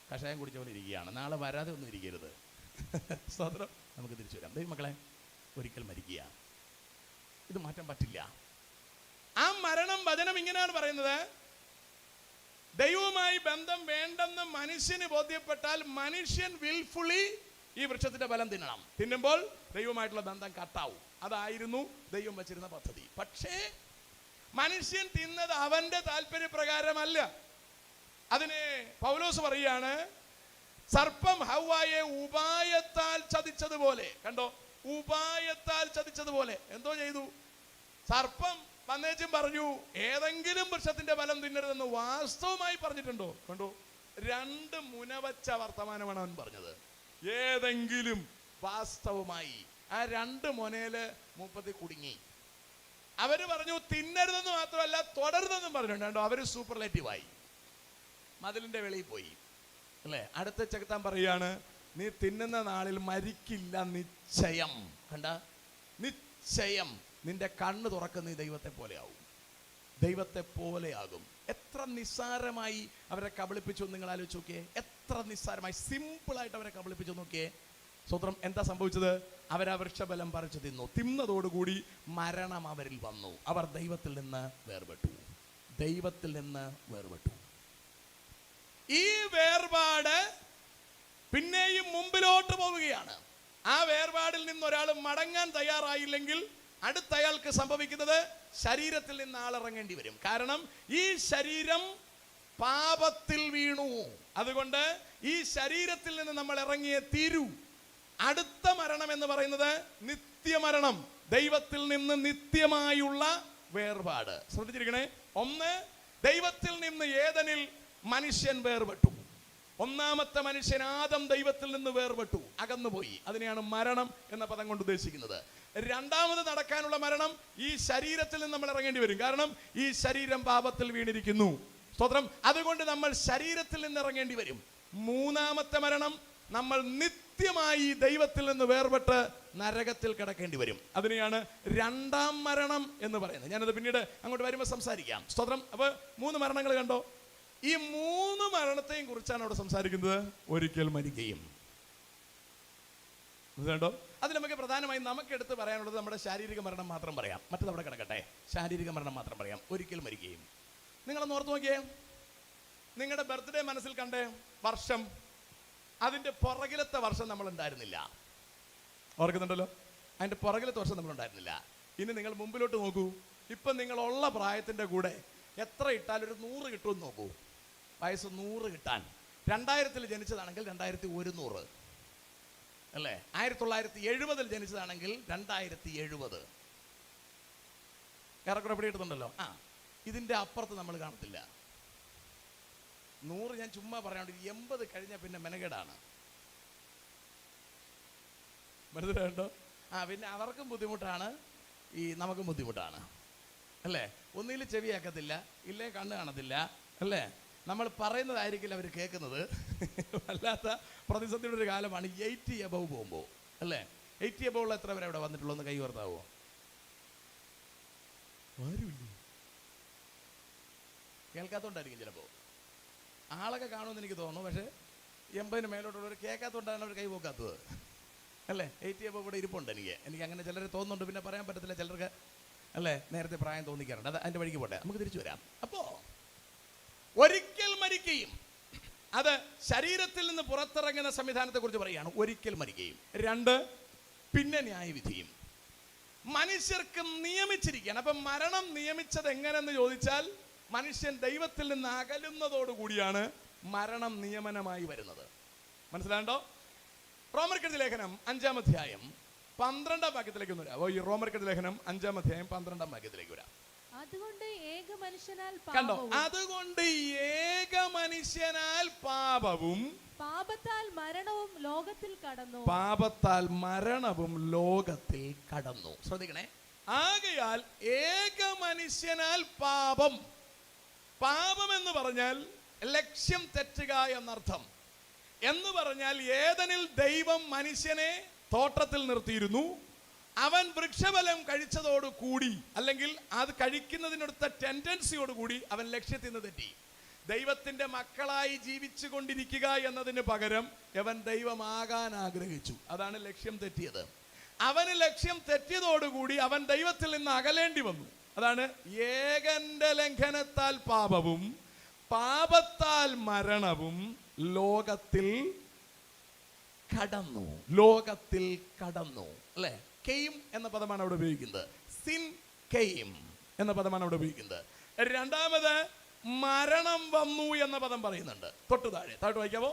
കഷായം കുടിച്ച പോലെ ഇരിക്കുകയാണ്. നാളെ വരാതെ ഒന്നും ഇരിക്കരുത്. സ്തോത്രം. നമുക്ക് തിരിച്ചു വരാം. ദൈവമക്കളെ, ഒരിക്കൽ മരിക്കുക, ഇത് മാറ്റാൻ പറ്റില്ല. ആ മരണം വചനം ഇങ്ങനെയാണ് പറയുന്നത്, ദൈവവുമായി ബന്ധം വേണ്ടെന്ന് മനുഷ്യന് ബോധ്യപ്പെട്ടാൽ മനുഷ്യൻ വിൽഫുള്ളി ഈ വൃക്ഷത്തിന്റെ ഫലം തിന്നണം. തിന്നുമ്പോൾ ദൈവമായിട്ടുള്ള ബന്ധം കട്ടാവും. അതായിരുന്നു ദൈവം വച്ചിരുന്ന പദ്ധതി. പക്ഷേ മനുഷ്യൻ തിന്നത് അവന്റെ താല്പര്യപ്രകാരമല്ല. അതിനെ പൗലോസ് പറയുകയാണ്, സർപ്പം ഹവ്വായെ ഉപായത്താൽ ചതിച്ചതുപോലെ. കണ്ടോ? ഉപായത്താൽ ചതിച്ചതുപോലെ. എന്തോ ചെയ്തു? സർപ്പം വന്നേച്ചും പറഞ്ഞു ഏതെങ്കിലും വൃക്ഷത്തിന്റെ ഫലം തിന്നരുതെന്ന് വാസ്തവമായി പറഞ്ഞിട്ടുണ്ടോ? കണ്ടോ? 2 മുനവച്ച വർത്തമാനമാണ് അവൻ പറഞ്ഞത്. ഏതെങ്കിലും വാസ്തവമായി ആ 2 മുനയില് മൂപ്പത്തി കുടുങ്ങി. അവര് പറഞ്ഞു തിന്നരുതെന്ന് മാത്രമല്ല തുടരുതെന്നും പറഞ്ഞിട്ടുണ്ടോ? അവര് സൂപ്പർലേറ്റീവായി, മതിലിന്റെ വെളിയിൽ പോയി. അല്ലേ? അടുത്ത ചെകുത്താൻ പറയാണ്, നീ തിന്നുന്ന നാളിൽ മരിക്കില്ല നിശ്ചയം. കണ്ട? നിശ്ചയം നിന്റെ കണ്ണ് തുറക്കുന്ന നീ ദൈവത്തെ പോലെയാവും, ദൈവത്തെ പോലെയാകും. എത്ര നിസ്സാരമായി അവരെ കബളിപ്പിച്ചു നിങ്ങൾ ആലോചിച്ച് നോക്കിയേ. എത്ര നിസ്സാരമായി, സിമ്പിളായിട്ട് അവരെ കബളിപ്പിച്ചു നോക്കിയേ. സ്വത്രം എന്താ സംഭവിച്ചത്? അവരാ വൃക്ഷഫലം പറിച്ചു തിന്നു. തിന്നതോടുകൂടി മരണം അവരിൽ വന്നു. അവർ ദൈവത്തിൽ നിന്ന് വേർപെട്ടു. ദൈവത്തിൽ നിന്ന് വേർപെട്ടു. ഈ വേർപാട് പിന്നെയും മുമ്പിലോട്ട് പോവുകയാണ്. ആ വേർപാടിൽ നിന്ന് ഒരാൾ മടങ്ങാൻ തയ്യാറായില്ലെങ്കിൽ അടുത്തയാൾക്ക് സംഭവിക്കുന്നത് ശരീരത്തിൽ നിന്ന് ആളിറങ്ങേണ്ടി വരും. കാരണം ഈ ശരീരം പാപത്തിൽ വീണു. അതുകൊണ്ട് ഈ ശരീരത്തിൽ നിന്ന് നമ്മൾ ഇറങ്ങിയേ തീരൂ. അടുത്ത മരണം എന്ന് പറയുന്നത് നിത്യമരണം, ദൈവത്തിൽ നിന്ന് നിത്യമായുള്ള വേർപാട്. ശ്രദ്ധിച്ചിരിക്കണേ. ഒന്ന്, ദൈവത്തിൽ നിന്ന് ഏദനിൽ മനുഷ്യൻ വേർപെട്ടു. ഒന്നാമത്തെ മനുഷ്യൻ ആദം ദൈവത്തിൽ നിന്ന് വേർപെട്ടു, അകന്നുപോയി. അതിനെയാണ് മരണം എന്ന പദം കൊണ്ട് ഉദ്ദേശിക്കുന്നത്. രണ്ടാമത് നടക്കാനുള്ള മരണം ഈ ശരീരത്തിൽ നിന്ന് നമ്മൾ ഇറങ്ങേണ്ടി വരും. കാരണം ഈ ശരീരം പാപത്തിൽ വീണിരിക്കുന്നു. സ്തോത്രം. അതുകൊണ്ട് നമ്മൾ ശരീരത്തിൽ നിന്ന് ഇറങ്ങേണ്ടി വരും. മൂന്നാമത്തെ മരണം നമ്മൾ നിത്യമായി ദൈവത്തിൽ നിന്ന് വേർപെട്ട് നരകത്തിൽ കിടക്കേണ്ടി വരും. അതിനെയാണ് രണ്ടാം മരണം എന്ന് പറയുന്നത്. ഞാനത് പിന്നീട് അങ്ങോട്ട് വരുമ്പോൾ സംസാരിക്കാം. സ്തോത്രം. അപ്പോൾ 3 മരണങ്ങൾ കണ്ടോ? ഈ 3 മരണത്തെയും കുറിച്ചാണ് അവിടെ സംസാരിക്കുന്നത്. ഒരിക്കൽ മരിക്കുകയും. കണ്ടോ? അതിൽ നമുക്ക് പ്രധാനമായും നമുക്കെടുത്ത് പറയാനുള്ളത് നമ്മുടെ ശാരീരിക മരണം മാത്രം പറയാം. മറ്റത് അവിടെ കിടക്കട്ടെ. ശാരീരിക മരണം മാത്രം പറയാം. ഒരിക്കൽ മരിക്കുകയും. നിങ്ങളൊന്ന് ഓർത്ത് നോക്കിയേ. നിങ്ങളുടെ ബർത്ത്ഡേ മനസ്സിൽ കണ്ടേ വർഷം, അതിൻ്റെ പുറകിലത്തെ വർഷം നമ്മൾ ഉണ്ടായിരുന്നില്ല. ഓർക്കുന്നുണ്ടല്ലോ? അതിൻ്റെ പുറകിലത്തെ വർഷം നമ്മൾ ഉണ്ടായിരുന്നില്ല. ഇനി നിങ്ങൾ മുമ്പിലോട്ട് നോക്കൂ. ഇപ്പം നിങ്ങളുള്ള പ്രായത്തിൻ്റെ കൂടെ എത്ര ഇട്ടാൽ ഒരു 100 കിട്ടുമെന്ന് നോക്കൂ. വയസ്സ് 100 കിട്ടാൻ 2000-ൽ ജനിച്ചതാണെങ്കിൽ 2100 അല്ലേ? 1970-ൽ ജനിച്ചതാണെങ്കിൽ 2070. ഏറെക്കുറെ പിടി കിട്ടുന്നുണ്ടല്ലോ. ഇതിൻ്റെ അപ്പുറത്ത് നമ്മൾ കാണത്തില്ല. 100 ഞാൻ ചുമ്മാ പറയാണ്ട്. 80 കഴിഞ്ഞാൽ പിന്നെ മെനകേടാണ്. മനസ്സിലായോ? പിന്നെ അവർക്കും ബുദ്ധിമുട്ടാണ്, ഈ നമുക്കും ബുദ്ധിമുട്ടാണ് അല്ലേ? ഒന്നിൽ ചെവി കേൾക്കത്തില്ല, ഇല്ലേ കണ്ണ് കാണത്തില്ല അല്ലേ? നമ്മൾ പറയുന്നതായിരിക്കില്ല അവർ കേൾക്കുന്നത്. വല്ലാത്ത പ്രതിസന്ധിയുടെ ഒരു കാലമാണ് 80 എബവ് പോകുമ്പോൾ അല്ലേ? 80 എബവുള്ള എത്ര പേരെ ഇവിടെ വന്നിട്ടുള്ളൂ? ഒന്ന് കൈ ഉയർത്താവോ? ആരുമില്ല. കേൾക്കാത്തോണ്ടായിരിക്കും ചിലപ്പോൾ. ആളൊക്കെ കാണുമെന്ന് എനിക്ക് തോന്നുന്നു. പക്ഷേ 80-ന് മേലോട്ടുള്ളവർ കേൾക്കാത്തോണ്ടാണ് അവർ കൈ പോക്കാത്തത് അല്ലേ? 80 എബവ് ഇവിടെ ഇരിപ്പുണ്ട്. എനിക്ക് അങ്ങനെ ചിലരെ തോന്നുന്നുണ്ട്. പിന്നെ പറയാൻ പറ്റത്തില്ല. ചിലർക്ക് അല്ലേ നേരത്തെ പ്രായം തോന്നിക്കാറുണ്ട്. അത് അതിൻ്റെ വഴിക്ക് പോട്ടെ, നമുക്ക് തിരിച്ചു വരാം. അപ്പോൾ ഒരിക്കൽ മരിക്കുകയും, അത് ശരീരത്തിൽ നിന്ന് പുറത്തിറങ്ങുന്ന സംവിധാനത്തെ കുറിച്ച് പറയുകയാണ്. ഒരിക്കൽ മരിക്കുകയും. 2 പിന്നെ ന്യായവിധിയും. മനുഷ്യർക്ക് നിയമിച്ചിരിക്കുകയാണ്. അപ്പം മരണം നിയമിച്ചത് എങ്ങനെയെന്ന് ചോദിച്ചാൽ, മനുഷ്യൻ ദൈവത്തിൽ നിന്ന് അകലുന്നതോടുകൂടിയാണ് മരണം നിയമനമായി വരുന്നത്. മനസ്സിലാണ്ടോ? റോമർക്കെഴുതിയ ലേഖനം 5-ാം അധ്യായം 12-ാം വാക്യത്തിലേക്ക് ഒന്ന് വരാം. ഈ റോമർക്കെഴുതിയ ലേഖനം 5-ാം അധ്യായം 12-ാം വാക്യത്തിലേക്ക് വരാം. അതുകൊണ്ട് ഏക മനുഷ്യനാൽ കണ്ടോ? അതുകൊണ്ട് ഏക മനുഷ്യനാൽ പാപവും പാപത്താൽ മരണവും ലോകത്തിൽ കടന്നു. പാപത്താൽ മരണവും ലോകത്തിൽ കടന്നു. ശ്രദ്ധിക്കണേ. ആകയാൽ ഏക മനുഷ്യനാൽ പാപം. പാപം എന്ന് പറഞ്ഞാൽ ലക്ഷ്യം തെറ്റുക എന്നർത്ഥം. എന്ന് പറഞ്ഞാൽ ഏദനിൽ ദൈവം മനുഷ്യനെ തോട്ടത്തിൽ നിർത്തിയിരുന്നു. അവൻ വൃക്ഷഫലം കഴിച്ചതോടുകൂടി, അല്ലെങ്കിൽ അത് കഴിക്കുന്നതിനടുത്ത ടെൻഡൻസിയോടുകൂടി അവൻ ലക്ഷ്യത്തിൽ നിന്ന് തെറ്റി. ദൈവത്തിന്റെ മക്കളായി ജീവിച്ചു കൊണ്ടിരിക്കുക എന്നതിന് പകരം അവൻ ദൈവമാകാൻ ആഗ്രഹിച്ചു. അതാണ് ലക്ഷ്യം തെറ്റിയത്. അവന് ലക്ഷ്യം തെറ്റിയതോടുകൂടി അവൻ ദൈവത്തിൽ നിന്ന് അകലേണ്ടി വന്നു. അതാണ് ഏകന്റെ ലംഘനത്താൽ പാപവും പാപത്താൽ മരണവും ലോകത്തിൽ കടന്നു. ലോകത്തിൽ കടന്നു അല്ലേ? കെയിം എന്ന പദമാണ് അവിടെ ഉപയോഗിക്കുന്നത്. സിൻ കെയിം എന്ന പദമാണ് അവിടെ ഉപയോഗിക്കുന്നത്. 2ാമത് മരണം വന്നു എന്ന പദം പറയുന്നുണ്ട്. തൊട്ട് താഴോട്ട് വായിക്കാവോ?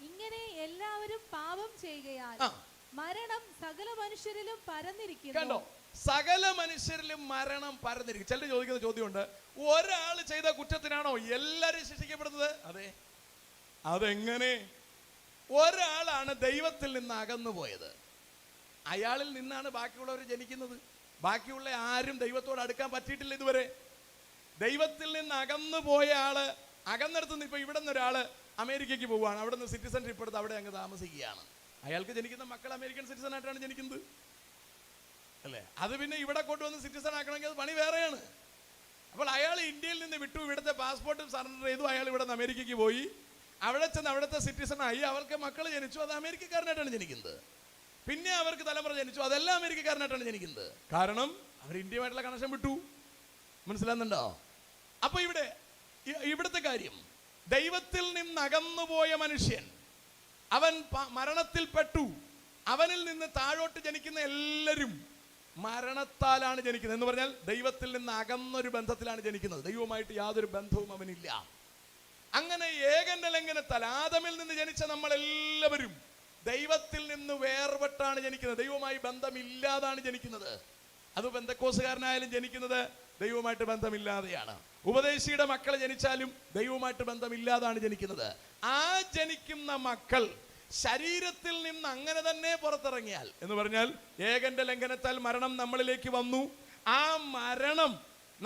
ഇങ്ങനെ എല്ലാവരും പാപം ചെയ്യുകയാൽ മരണം സകല മനുഷ്യരിലും പരന്നിരിക്കുന്നു. കണ്ടോ? സകല മനുഷ്യരിലും മരണം പരന്നിരിക്കും. ചിലർ ചോദിക്കുന്ന ചോദ്യമുണ്ട്, ഒരാൾ ചെയ്ത കുറ്റത്തിനാണോ എല്ലാവരും ശിക്ഷിക്കപ്പെടുന്നത്? അതെ. അതെങ്ങനെ? ഒരാളാണ് ദൈവത്തിൽ നിന്ന് അകന്നു പോയത്. അയാളിൽ നിന്നാണ് ബാക്കിയുള്ളവർ ജനിക്കുന്നത്. ബാക്കിയുള്ള ആരും ദൈവത്തോട് അടുക്കാൻ പറ്റിയിട്ടില്ല ഇതുവരെ. ദൈവത്തിൽ നിന്ന് അകന്നു പോയ ആള്, അകന്നിടത്തുനിന്ന് ഇപ്പൊ ഇവിടെ നിന്ന് ഒരാള് അമേരിക്കയ്ക്ക് പോവുകയാണ്. അവിടെ നിന്ന് സിറ്റിസൺഷിപ്പ് എടുത്ത് അവിടെ അങ്ങ് താമസിക്കുകയാണ്. അയാൾക്ക് ജനിക്കുന്ന മക്കൾ അമേരിക്കൻ സിറ്റിസൺ ആയിട്ടാണ് ജനിക്കുന്നത് അല്ലേ? അത് പിന്നെ ഇവിടെ കൊണ്ടുവന്ന് സിറ്റിസൺ ആക്കണമെങ്കിൽ അത് പണി വേറെയാണ്. അപ്പോൾ അയാൾ ഇന്ത്യയിൽ നിന്ന് വിട്ടു, ഇവിടുത്തെ പാസ്പോർട്ടും സറണ്ടർ ചെയ്തു. അയാൾ ഇവിടെ നിന്ന് അമേരിക്കയ്ക്ക് പോയി. അവിടെ ചെന്ന് അവിടുത്തെ സിറ്റിസൺ ആയി. അവർക്ക് മക്കൾ ജനിച്ചു, അത് അമേരിക്കക്കാരനായിട്ടാണ് ജനിക്കുന്നത്. പിന്നെ അവർക്ക് തലമുറ ജനിച്ചു, അതെല്ലാം അമേരിക്കക്കാരനായിട്ടാണ് ജനിക്കുന്നത്. കാരണം അവർ ഇന്ത്യയുമായിട്ടുള്ള കണക്ഷൻ വിട്ടു. മനസ്സിലാകുന്നുണ്ടോ? അപ്പൊ ഇവിടുത്തെ കാര്യം, ദൈവത്തിൽ നിന്ന് അകന്നുപോയ മനുഷ്യൻ അവൻ മരണത്തിൽപ്പെട്ടു. അവനിൽ നിന്ന് താഴോട്ട് ജനിക്കുന്ന എല്ലാവരും മരണത്താലാണ് ജനിക്കുന്നത്. എന്ന് പറഞ്ഞാൽ ദൈവത്തിൽ നിന്ന് അകന്നൊരു ബന്ധത്തിലാണ് ജനിക്കുന്നത്. ദൈവവുമായിട്ട് യാതൊരു ബന്ധവും അവനില്ല. അങ്ങനെ ഏകന്റെ ലംഘനത്താൽ ആദമിൽ നിന്ന് ജനിച്ച നമ്മളെല്ലാവരും ദൈവത്തിൽ നിന്ന് വേർപെട്ടാണ് ജനിക്കുന്നത്. ദൈവവുമായി ബന്ധമില്ലാതാണ് ജനിക്കുന്നത്. അത് പെന്തക്കോസുകാരനായാലും ജനിക്കുന്നത് ദൈവവുമായിട്ട് ബന്ധമില്ലാതെയാണ്. ഉപദേശിയുടെ മക്കൾ ജനിച്ചാലും ദൈവവുമായിട്ട് ബന്ധമില്ലാതാണ് ജനിക്കുന്നത്. ആ ജനിക്കുന്ന മക്കൾ ശരീരത്തിൽ നിന്ന് അങ്ങനെ തന്നെ പുറത്തിറങ്ങിയാൽ, എന്ന് പറഞ്ഞാൽ ഏകന്റെ ലംഘനത്താൽ മരണം നമ്മളിലേക്ക് വന്നു. ആ മരണം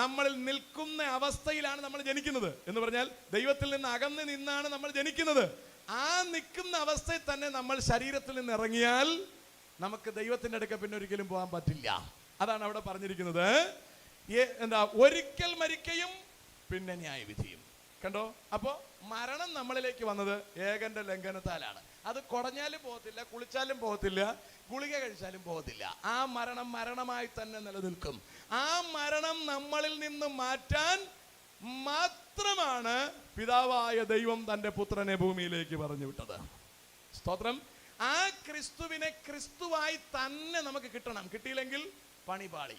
നമ്മളിൽ നിൽക്കുന്ന അവസ്ഥയിലാണ് നമ്മൾ ജനിക്കുന്നത്. എന്ന് പറഞ്ഞാൽ ദൈവത്തിൽ നിന്ന് അകന്ന് നിന്നാണ് നമ്മൾ ജനിക്കുന്നത്. ആ നിൽക്കുന്ന അവസ്ഥയിൽ തന്നെ നമ്മൾ ശരീരത്തിൽ നിന്ന് ഇറങ്ങിയാൽ നമുക്ക് ദൈവത്തിന്റെ അടുക്ക പിന്നെ ഒരിക്കലും പോകാൻ പറ്റില്ല. അതാണ് അവിടെ പറഞ്ഞിരിക്കുന്നത്. എന്താ, ഒരിക്കൽ മരിക്കയും പിന്നെ ന്യായവിധിയും. കണ്ടോ? അപ്പോ മരണം നമ്മളിലേക്ക് വന്നത് ഏകന്റെ ലംഘനത്താലാണ്. അത് കുടഞ്ഞാലും പോകത്തില്ല, കുളിച്ചാലും പോകത്തില്ല, ഗുളിക കഴിച്ചാലും പോകത്തില്ല. ആ മരണം മരണമായി തന്നെ നിലനിൽക്കും. ആ മരണം നമ്മളിൽ നിന്ന് മാറ്റാൻ മാത്രമാണ് പിതാവായ ദൈവം തന്റെ പുത്രനെ ഭൂമിയിലേക്ക് പറഞ്ഞു വിട്ടത്. സ്തോത്രം. ആ ക്രിസ്തുവിനെ ക്രിസ്തുവായി തന്നെ നമുക്ക് കിട്ടണം. കിട്ടിയില്ലെങ്കിൽ പണിപാളി.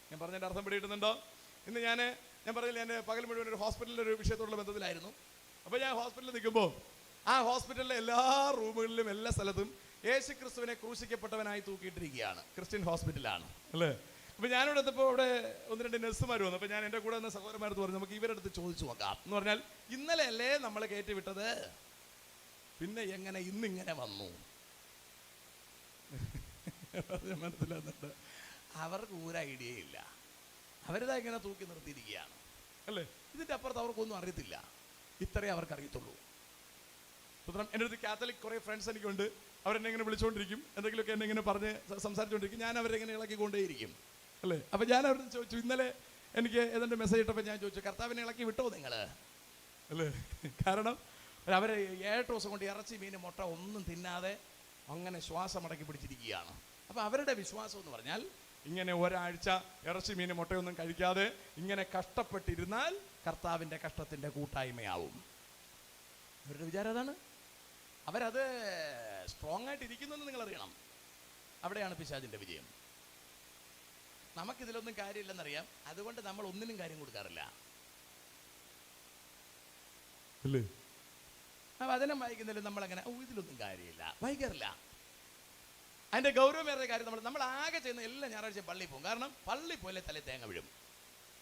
ഞാൻ പറഞ്ഞതിന്റെ അർത്ഥം പിടികിട്ടുന്നുണ്ടോ? ഇന്ന് ഞാൻ പറഞ്ഞില്ല, എൻ്റെ പകൽ മുഴുവൻ ഒരു ഹോസ്പിറ്റലിൻ്റെ ഒരു വിഷയത്തോടുള്ള ബന്ധത്തിലായിരുന്നു. അപ്പോൾ ഞാൻ ഹോസ്പിറ്റലിൽ നിൽക്കുമ്പോൾ ആ ഹോസ്പിറ്റലിലെ എല്ലാ റൂമുകളിലും എല്ലാ സ്ഥലത്തും യേശു ക്രിസ്തുവിനെ ക്രൂശിക്കപ്പെട്ടവനായി തൂക്കിയിട്ടിരിക്കുകയാണ്. ക്രിസ്ത്യൻ ഹോസ്പിറ്റലാണ് അല്ലേ? അപ്പോൾ ഞാനിവിടെ എത്തപ്പോൾ അവിടെ 1-2 നഴ്സുമാർ വന്നു. അപ്പോൾ ഞാൻ എൻ്റെ കൂടെ വന്ന സഹോദരന്മാരടുത്ത് പറഞ്ഞു, നമുക്ക് ഇവരുടെ അടുത്ത് ചോദിച്ചു നോക്കാം എന്ന് പറഞ്ഞാൽ, ഇന്നലെ അല്ലേ നമ്മൾ കയറ്റി വിട്ടത്, പിന്നെ എങ്ങനെ ഇന്നിങ്ങനെ വന്നു? മനസ്സിലാകുന്നുണ്ട്. അവർക്ക് ഒരു ഐഡിയ ഇല്ല. അവരിതാ ഇങ്ങനെ തൂക്കി നിർത്തിയിരിക്കുകയാണ് അല്ലേ? ഇതിൻ്റെ അപ്പുറത്ത് അവർക്കൊന്നും അറിയത്തില്ല. ഇത്രയേ അവർക്ക് അറിയത്തുള്ളൂ. സുതരാം. എൻ്റെ അടുത്ത് കാത്തലിക് കുറേ ഫ്രണ്ട്സ് എനിക്കുണ്ട്. അവരെന്നെ ഇങ്ങനെ വിളിച്ചുകൊണ്ടിരിക്കും, എന്തെങ്കിലുമൊക്കെ എന്നെ ഇങ്ങനെ പറഞ്ഞ് സംസാരിച്ചുകൊണ്ടിരിക്കും. ഞാൻ അവരെ ഇങ്ങനെ ഇളക്കിക്കൊണ്ടേയിരിക്കും അല്ലേ? അപ്പം ഞാൻ അവരോട് ചോദിച്ചു, ഇന്നലെ എനിക്ക് ഏതാണ്ട് മെസ്സേജ് ഇട്ടപ്പോൾ ഞാൻ ചോദിച്ചു, കർത്താവിനെ ഇളക്കി വിട്ടോ നിങ്ങൾ അല്ലേ? കാരണം അവർ 7 ദിവസം കൊണ്ട് ഇറച്ചി, മീൻ, മുട്ട ഒന്നും തിന്നാതെ അങ്ങനെ ശ്വാസം അടക്കി പിടിച്ചിരിക്കുകയാണ്. അപ്പോൾ അവരുടെ വിശ്വാസം എന്ന് പറഞ്ഞാൽ, ഇങ്ങനെ ഒരാഴ്ച ഇറച്ചി, മീൻ, മുട്ടയൊന്നും കഴിക്കാതെ ഇങ്ങനെ കഷ്ടപ്പെട്ടിരുന്നാൽ കർത്താവിൻ്റെ കഷ്ടത്തിൻ്റെ കൂട്ടായ്മയാവും. അവരുടെ വിചാരം അതാണ്. അവരത് സ്ട്രോങ് ആയിട്ട് ഇരിക്കുന്നെന്ന് നിങ്ങൾ അറിയണം. അവിടെയാണ് പിശാചിൻ്റെ വിജയം. നമുക്കിതിലൊന്നും കാര്യമില്ലെന്നറിയാം, അതുകൊണ്ട് നമ്മൾ ഒന്നിനും കാര്യം കൊടുക്കാറില്ല അല്ലേ? ആ വചനം വായിക്കുന്നതിലും നമ്മളങ്ങനെ ഇതിലൊന്നും കാര്യമില്ല, വായിക്കാറില്ല. അതിൻ്റെ ഗൗരവമേറിയ കാര്യം നമ്മൾ ആകെ ചെയ്യുന്ന എല്ലാ ഞായറാഴ്ചയും പള്ളിയിൽ പോകും. കാരണം പള്ളി പോലെ തലേ തേങ്ങ വീഴും.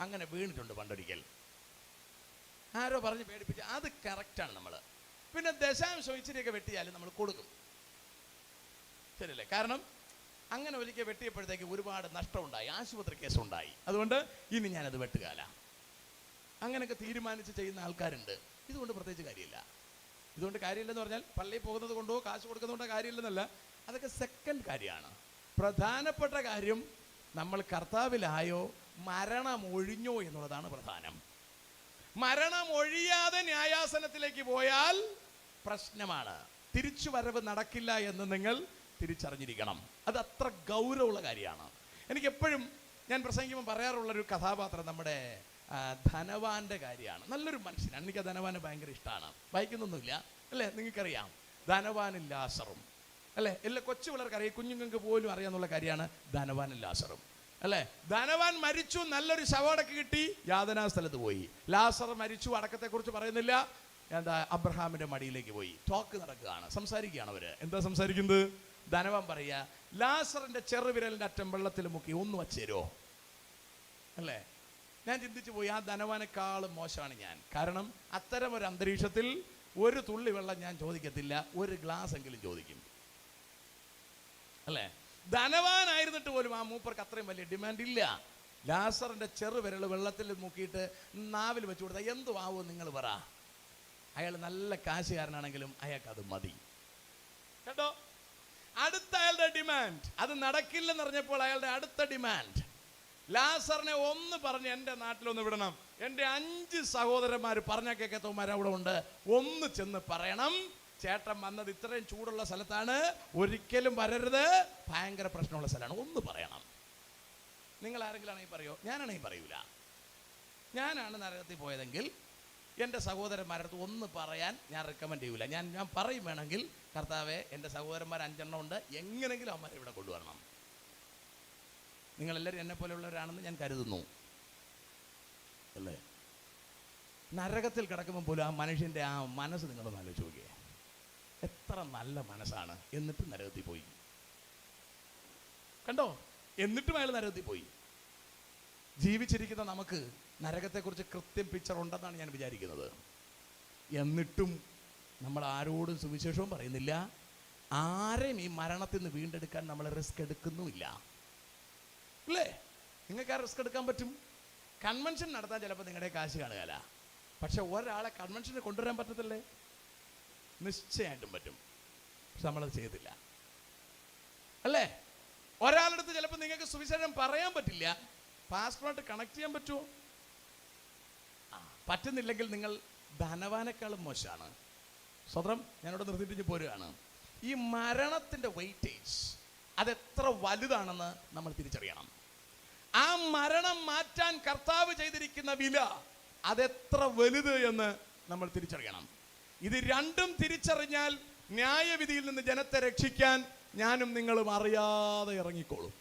അങ്ങനെ വീണിട്ടുണ്ട് പണ്ടൊരിക്കൽ. ആരോ പറഞ്ഞ് പേടിപ്പിച്ച്, അത് കറക്റ്റാണ്. നമ്മൾ പിന്നെ ദശാംശം ഇച്ചിരിയൊക്കെ വെട്ടിയാലും നമ്മൾ കൊടുക്കും, ശരിയല്ലേ? കാരണം അങ്ങനെ ഒരിക്കൽ വെട്ടിയപ്പോഴത്തേക്ക് ഒരുപാട് നഷ്ടമുണ്ടായി, ആശുപത്രി കേസുണ്ടായി. അതുകൊണ്ട് ഇനി ഞാനത് വെട്ടുകാല. അങ്ങനെയൊക്കെ തീരുമാനിച്ച് ചെയ്യുന്ന ആൾക്കാരുണ്ട്. ഇതുകൊണ്ട് പ്രത്യേകിച്ച് കാര്യമില്ല. ഇതുകൊണ്ട് കാര്യമില്ലെന്ന് പറഞ്ഞാൽ പള്ളിയിൽ പോകുന്നത് കൊണ്ടോ കാശ് കൊടുക്കുന്നതുകൊണ്ടോ കാര്യമില്ലെന്നല്ല, അതൊക്കെ സെക്കൻഡ് കാര്യമാണ്. പ്രധാനപ്പെട്ട കാര്യം നമ്മൾ കർത്താവിലായോ മരണം ഒഴിഞ്ഞോ എന്നുള്ളതാണ് പ്രധാനം. മരണം ഒഴിയാതെ ന്യായാസനത്തിലേക്ക് പോയാൽ പ്രശ്നമാണ്. തിരിച്ചു വരവ് നടക്കില്ല എന്ന് നിങ്ങൾ തിരിച്ചറിഞ്ഞിരിക്കണം. അത് അത്ര ഗൗരവമുള്ള കാര്യമാണ്. എനിക്കെപ്പോഴും ഞാൻ പ്രസംഗിക്കുമ്പോൾ പറയാറുള്ളൊരു കഥാപാത്രം നമ്മുടെ ധനവാന്റെ കാര്യമാണ്. നല്ലൊരു മനുഷ്യനാണ്. എനിക്ക് ധനവാനെ ഭയങ്കര ഇഷ്ടമാണ്. വായിക്കുന്നൊന്നുമില്ല അല്ലേ? നിങ്ങൾക്കറിയാം ധനവാനും ലാസറും അല്ലേ? എല്ലാ കൊച്ചു പിള്ളേർക്കറിയാം, കുഞ്ഞുങ്ങൾക്ക് പോലും അറിയാന്നുള്ള കാര്യമാണ് ധനവാനും ലാസറും അല്ലേ? ധനവാൻ മരിച്ചു, നല്ലൊരു ശവടക്ക് കിട്ടി, യാതനാ സ്ഥലത്ത് പോയി. ലാസർ മരിച്ചു, അടക്കത്തെക്കുറിച്ച് പറയുന്നില്ല. എന്താ, അബ്രഹാമിന്റെ മടിയിലേക്ക് പോയി. ടോക്ക് നടക്കുകയാണ്, സംസാരിക്കുകയാണ്. അവര് എന്താ സംസാരിക്കുന്നത്? ധനവാൻ പറയുക, ലാസറിന്റെ ചെറുവിരലിന്റെ അറ്റം വെള്ളത്തിൽ മുക്കി ഒന്ന് വച്ചേരോ അല്ലേ? ഞാൻ ചിന്തിച്ചു പോയി, ആ ധനവാനേക്കാളും മോശമാണ് ഞാൻ. കാരണം അത്തരം ഒരു അന്തരീക്ഷത്തിൽ ഒരു തുള്ളി വെള്ളം ഞാൻ ചോദിക്കത്തില്ല, ഒരു ഗ്ലാസ് എങ്കിലും ചോദിക്കും അല്ലേ? ധനവാനായിരുന്നിട്ട് പോലും ആ മൂപ്പർക്ക് അത്രയും വലിയ ഡിമാൻഡ് ഇല്ല. ലാസറിന്റെ ചെറുവിരൽ വെള്ളത്തിൽ മുക്കിയിട്ട് നാവിൽ വെച്ച് കൊടുത്താൽ എന്തു ആവോ നിങ്ങൾ പറ? അയാൾ നല്ല കാശുകാരനാണെങ്കിലും അയാൾക്ക് അത് മതി കേട്ടോ. അടുത്ത അയാളുടെ ഡിമാൻഡ്, അത് നടക്കില്ലെന്ന് അറിഞ്ഞപ്പോൾ അയാളുടെ അടുത്ത ഡിമാൻഡ്, ലാസറിനെ ഒന്ന് പറഞ്ഞ് എൻ്റെ നാട്ടിലൊന്ന് വിടണം. എൻ്റെ 5 സഹോദരന്മാർ പറഞ്ഞ കേക്കത്തവന്മാർ അവിടെ ഉണ്ട്, ഒന്ന് ചെന്ന് പറയണം, ചേട്ടൻ വന്നത് ഇത്രയും ചൂടുള്ള സ്ഥലത്താണ്, ഒരിക്കലും വരരുത്, ഭയങ്കര പ്രശ്നമുള്ള സ്ഥലമാണ്, ഒന്ന് പറയണം. നിങ്ങൾ ആരെങ്കിലും ആണെങ്കിൽ പറയോ? ഞാനാണെങ്കിൽ പറയൂല. ഞാനാണ് നരകത്തിൽ പോയതെങ്കിൽ എൻ്റെ സഹോദരന്മാരടുത്ത് ഒന്ന് പറയാൻ ഞാൻ റെക്കമെൻഡ് ചെയ്യൂല. ഞാൻ പറയും, വേണമെങ്കിൽ കർത്താവെ എൻ്റെ സഹോദരന്മാർ 5 എണ്ണം ഉണ്ട്, എങ്ങനെങ്കിലും അവന്മാരെ ഇവിടെ കൊണ്ടുവരണം. നിങ്ങളെല്ലാവരും എന്നെ പോലെയുള്ളവരാണെന്ന് ഞാൻ കരുതുന്നു അല്ലേ? നരകത്തിൽ കിടക്കുമ്പോൾ പോലും ആ മനുഷ്യൻ്റെ ആ മനസ്സ് നിങ്ങളൊന്ന് ആലോചിച്ച് നോക്കിയേ. എത്ര നല്ല മനസ്സാണ്, എന്നിട്ടും നരകത്തിൽ പോയി. കണ്ടോ? എന്നിട്ടും അയാൾ നരകത്തിൽ പോയി. ജീവിച്ചിരിക്കുന്ന നമുക്ക് നരകത്തെക്കുറിച്ച് കൃത്യം പിക്ചർ ഉണ്ടെന്നാണ് ഞാൻ വിചാരിക്കുന്നത്. എന്നിട്ടും നമ്മൾ ആരോടും സുവിശേഷവും പറയുന്നില്ല, ആരെയും ഈ മരണത്തിൽ നിന്ന് വീണ്ടെടുക്കാൻ നമ്മൾ റിസ്ക് എടുക്കുന്നുമില്ല അല്ലേ? നിങ്ങൾക്ക് ആ റിസ്ക് എടുക്കാൻ പറ്റും. കൺവെൻഷൻ നടത്താൻ ചിലപ്പോൾ നിങ്ങളുടെ കാശ് കാണുകയില്ല, പക്ഷെ ഒരാളെ കൺവെൻഷന് കൊണ്ടുവരാൻ പറ്റത്തില്ലേ? നിശ്ചയമായിട്ടും പറ്റും. പക്ഷെ നമ്മളത് ചെയ്തില്ല. അല്ലേ? ഒരാളടുത്ത് ചിലപ്പോൾ നിങ്ങൾക്ക് സുവിശേഷം പറയാൻ പറ്റില്ല, പാസ്റ്ററുമായിട്ട് കണക്ട് ചെയ്യാൻ പറ്റുമോ? പറ്റുന്നില്ലെങ്കിൽ നിങ്ങൾ ധനവാനേക്കാളും മോശമാണ്. സ്വതന്ത്രം ഞാനിവിടെ നിർത്തിയിട്ട് പോരുകയാണ്. ഈ മരണത്തിൻ്റെ വെയിറ്റേജ് അതെത്ര വലുതാണെന്ന് നമ്മൾ തിരിച്ചറിയണം. ആ മരണം മാറ്റാൻ കർത്താവ് ചെയ്തിരിക്കുന്ന വില അതെത്ര വലുത് എന്ന് നമ്മൾ തിരിച്ചറിയണം. ഇത് രണ്ടും തിരിച്ചറിഞ്ഞാൽ ന്യായവിധിയിൽ നിന്ന് ജനത്തെ രക്ഷിക്കാൻ ഞാനും നിങ്ങളും അറിയാതെ ഇറങ്ങിക്കോളും.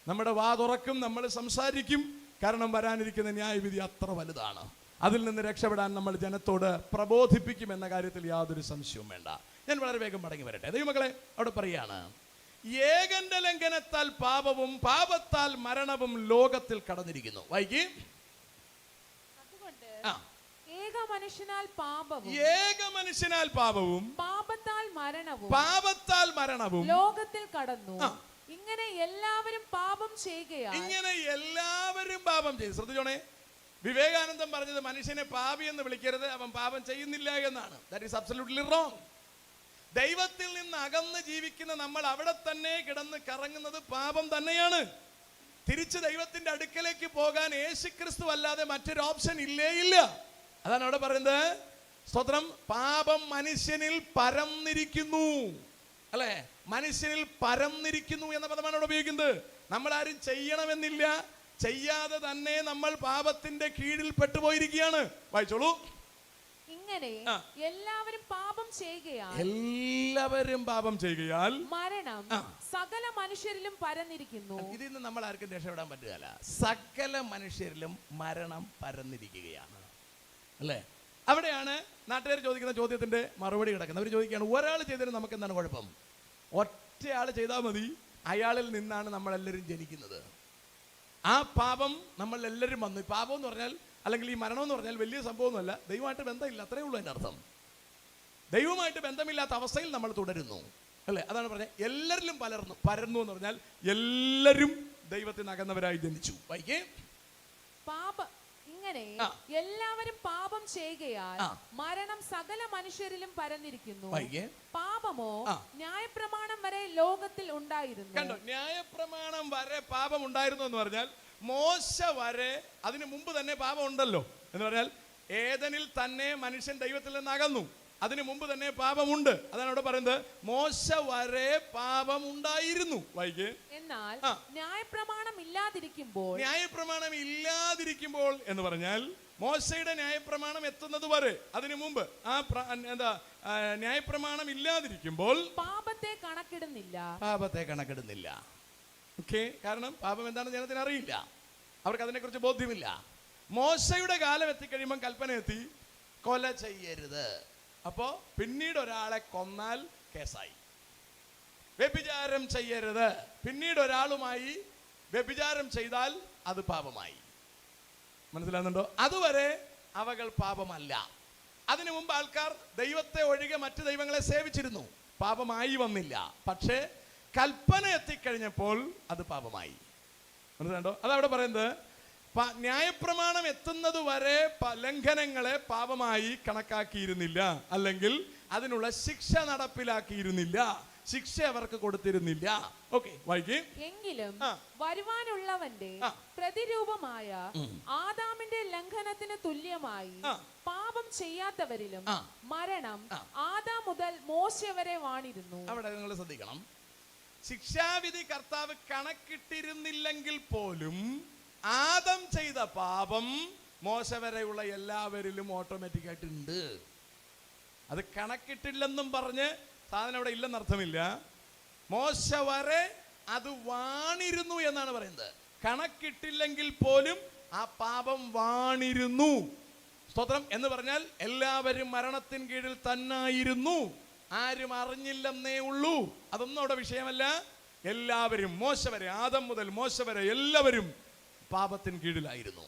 നമ്മുടെ വാ തുറക്കും, നമ്മൾ സംസാരിക്കും. കാരണം വരാനിരിക്കുന്ന ന്യായവിധി അത്ര വലുതാണ്. അതിൽ നിന്ന് രക്ഷപ്പെടാൻ നമ്മൾ ജനത്തോട് പ്രബോധിപ്പിക്കുമെന്ന കാര്യത്തിൽ യാതൊരു സംശയവും വേണ്ട. ഞാൻ വളരെ വേഗം മടങ്ങി വരട്ടെ. ദൈവമക്കളെ, അവിടെ പറയാണ്, ഏകന്റെ ലംഘനത്താൽ പാപവും പാപത്താൽ മരണവും ലോകത്തിൽ കടന്നിരിക്കുന്നു. വായിക്ക്. അതുകൊണ്ട് ഏക മനുഷ്യനാൽ പാപവും പാപത്താൽ മരണവും ലോകത്തിൽ കടന്നു. ഇങ്ങനെ എല്ലാവരും പാപം ചെയ്യുകയാൽ ശ്രദ്ധിച്ചോണേ, വിവേകാനന്ദൻ പറഞ്ഞത് മനുഷ്യനെ പാപി എന്ന് വിളിക്കരുത്, അവൻ പാപം ചെയ്യുന്നില്ല എന്നാണ്. That is absolutely wrong. ദൈവത്തിൽ നിന്ന് അകന്ന് ജീവിക്കുന്ന നമ്മൾ അവിടെ തന്നെ കിടന്ന് കറങ്ങുന്നത് പാപം തന്നെയാണ്. തിരിച്ച് ദൈവത്തിന്റെ അടുക്കലേക്ക് പോകാൻ യേശുക്രിസ്തു അല്ലാതെ മറ്റൊരു ഓപ്ഷൻ ഇല്ല. അതാണ് അവിടെ പറയുന്നത്. സ്തോത്രം. പാപം മനുഷ്യനിൽ പരന്നിരിക്കുന്നു, അല്ലെ? മനുഷ്യനിൽ പരന്നിരിക്കുന്നു എന്ന പദമാണ് അവിടെ ഉപയോഗിക്കുന്നത്. നമ്മൾ ആരും ചെയ്യണമെന്നില്ല, ചെയ്യാതെ തന്നെ നമ്മൾ പാപത്തിന്റെ കീഴിൽ പെട്ടുപോയിരിക്കുകയാണ്. വായിച്ചോളൂ. ഇങ്ങനെ എല്ലാവരും പാപം ചെയ്യുകയാൽ മരണം സകല മനുഷ്യരിലും പരന്നിരിക്കുന്നു. ഇതിൽ നിന്ന് നമ്മൾ ആർക്കും രക്ഷപ്പെടാൻ പറ്റുകയില്ല. സകല മനുഷ്യരിലും മരണം പരന്നിരിക്കുകയാണ്, അല്ലേ? അവിടെയാണ് നാട്ടുകാർ ചോദിക്കുന്ന ചോദ്യത്തിന്റെ മറുപടി കിടക്കുന്നത്. അവർ ചോദിക്കുകയാണ്, ഒരാൾ ചെയ്തതിന് നമുക്ക് എന്താണ് കുഴപ്പം? ഒറ്റയാൾ ചെയ്താൽ മതി, അയാളിൽ നിന്നാണ് നമ്മളെല്ലാവരും ജനിക്കുന്നത്. ആ പാപം നമ്മൾ എല്ലാവരും വന്നു. പാപം എന്ന് പറഞ്ഞാൽ, അല്ലെങ്കിൽ ഈ മരണം എന്ന് പറഞ്ഞാൽ വലിയ സംഭവമൊന്നുമല്ല. ദൈവമായിട്ട് ബന്ധമില്ല, അത്രേ ഉള്ളൂ എൻ്റെ അർത്ഥം. ദൈവമായിട്ട് ബന്ധമില്ലാത്ത അവസ്ഥയിൽ നമ്മൾ തുടരുന്നു, അല്ലേ? അതാണ് പറഞ്ഞത്, എല്ലാവരിലും പരന്നു എന്ന് പറഞ്ഞാൽ എല്ലാവരും ദൈവത്തിൽ നിന്ന് അകന്നവരായി ജനിച്ചു. വൈകി. ഇങ്ങനെ എല്ലാവരും പാപം ചെയ്യുകയാൽ മരണം സകല മനുഷ്യരിലും പരന്നിരിക്കുന്നു. പാപമോ ന്യായപ്രമാണം വരെ ലോകത്തിൽ ഉണ്ടായിരുന്നു. കണ്ടോ, ന്യായപ്രമാണം വരെ പാപം ഉണ്ടായിരുന്നു എന്ന് പറഞ്ഞാൽ മോശ വരെ, അതിനു മുമ്പ് തന്നെ പാപം ഉണ്ടല്ലോ എന്ന് പറഞ്ഞാൽ ഏദനിൽ തന്നെ മനുഷ്യൻ ദൈവത്തിൽ നിന്ന് അകന്നു. അതിനു മുമ്പ് തന്നെ പാപമുണ്ട്. അതാണ് അവിടെ പറയുന്നത്, മോശ വരെ പാപം ഉണ്ടായിരുന്നു. വൈകി. എന്നാൽ ന്യായപ്രമാണം ഇല്ലാതിരിക്കുമ്പോൾ എന്ന് പറഞ്ഞാൽ മോശയുടെ ന്യായപ്രമാണം എത്തുന്നത് വരെ, അതിനു മുമ്പ് ന്യായപ്രമാണം ഇല്ലാതിരിക്കുമ്പോൾ പാപത്തെ കണക്കിടുന്നില്ല. ഓക്കെ, കാരണം പാപം എന്താണെന്ന് ജനത്തിന് അറിയില്ല, അവർക്ക് അതിനെക്കുറിച്ച് ബോധ്യമില്ല. മോശയുടെ കാലം എത്തിക്കഴിയുമ്പോൾ കൽപ്പന എത്തി, കൊല ചെയ്യരുത്. അപ്പോ പിന്നീട് ഒരാളെ കൊന്നാൽ കേസായി. വ്യഭിചാരം ചെയ്യരുത്, പിന്നീട് ഒരാളുമായി വ്യഭിചാരം ചെയ്താൽ അത് പാപമായി. മനസ്സിലാകുന്നുണ്ടോ? അതുവരെ അവകൾ പാപമല്ല. അതിനു മുമ്പ് ആൾക്കാർ ദൈവത്തെ ഒഴികെ മറ്റു ദൈവങ്ങളെ സേവിച്ചിരുന്നു, പാപമായി വന്നില്ല. പക്ഷേ കൽപ്പന എത്തിക്കഴിഞ്ഞപ്പോൾ അത് പാപമായി. മനസ്സിലാണ്ടോ? അതവിടെ പറയുന്നത്, ന്യായപ്രമാണം എത്തുന്നത് വരെ ലംഘനങ്ങളെ പാപമായി കണക്കാക്കിയിരുന്നില്ല, അല്ലെങ്കിൽ അതിനുള്ള ശിക്ഷ നടപ്പിലാക്കിയിരുന്നില്ല, ശിക്ഷ അവർക്ക് കൊടുത്തിരുന്നില്ല. ഓക്കെ, വായിക്കേ. എങ്കിലും വരുവാനുള്ളവന്റെ പ്രതിരൂപമായ ആദാമിന്റെ ലംഘനത്തിന് തുല്യമായി പാപം ചെയ്യാത്തവരിലും മരണം ആദാം മുതൽ മോശ വരെ വാണിരുന്നു. അവിടെ നിങ്ങൾ ശ്രദ്ധിക്കണം, ശിക്ഷാവിധി കർത്താവ് കണക്കിട്ടിരുന്നില്ലെങ്കിൽ പോലും ആദം ചെയ്ത പാപം മോശ വരെയുള്ള എല്ലാവരിലും ഓട്ടോമാറ്റിക് ആയിട്ടുണ്ട്. അത് കണക്കിട്ടില്ലെന്നും പറഞ്ഞ് സാധനം അവിടെ ഇല്ലെന്ന് അർത്ഥമില്ല. മോശ വരെ അത് വാണിരുന്നു എന്നാണ് പറയുന്നത്. കണക്കിട്ടില്ലെങ്കിൽ പോലും ആ പാപം വാണിരുന്നു. സ്തോത്രം. എന്ന് പറഞ്ഞാൽ എല്ലാവരും മരണത്തിന് കീഴിൽ തന്നായിരുന്നു, ആരും അറിഞ്ഞില്ലെന്നേ ഉള്ളൂ. അതൊന്നും അവിടെ വിഷയമല്ല. എല്ലാവരും, മോശ വരെ, ആദം മുതൽ മോശ വരെ എല്ലാവരും പാപത്തിന് കീഴിലായിരുന്നു.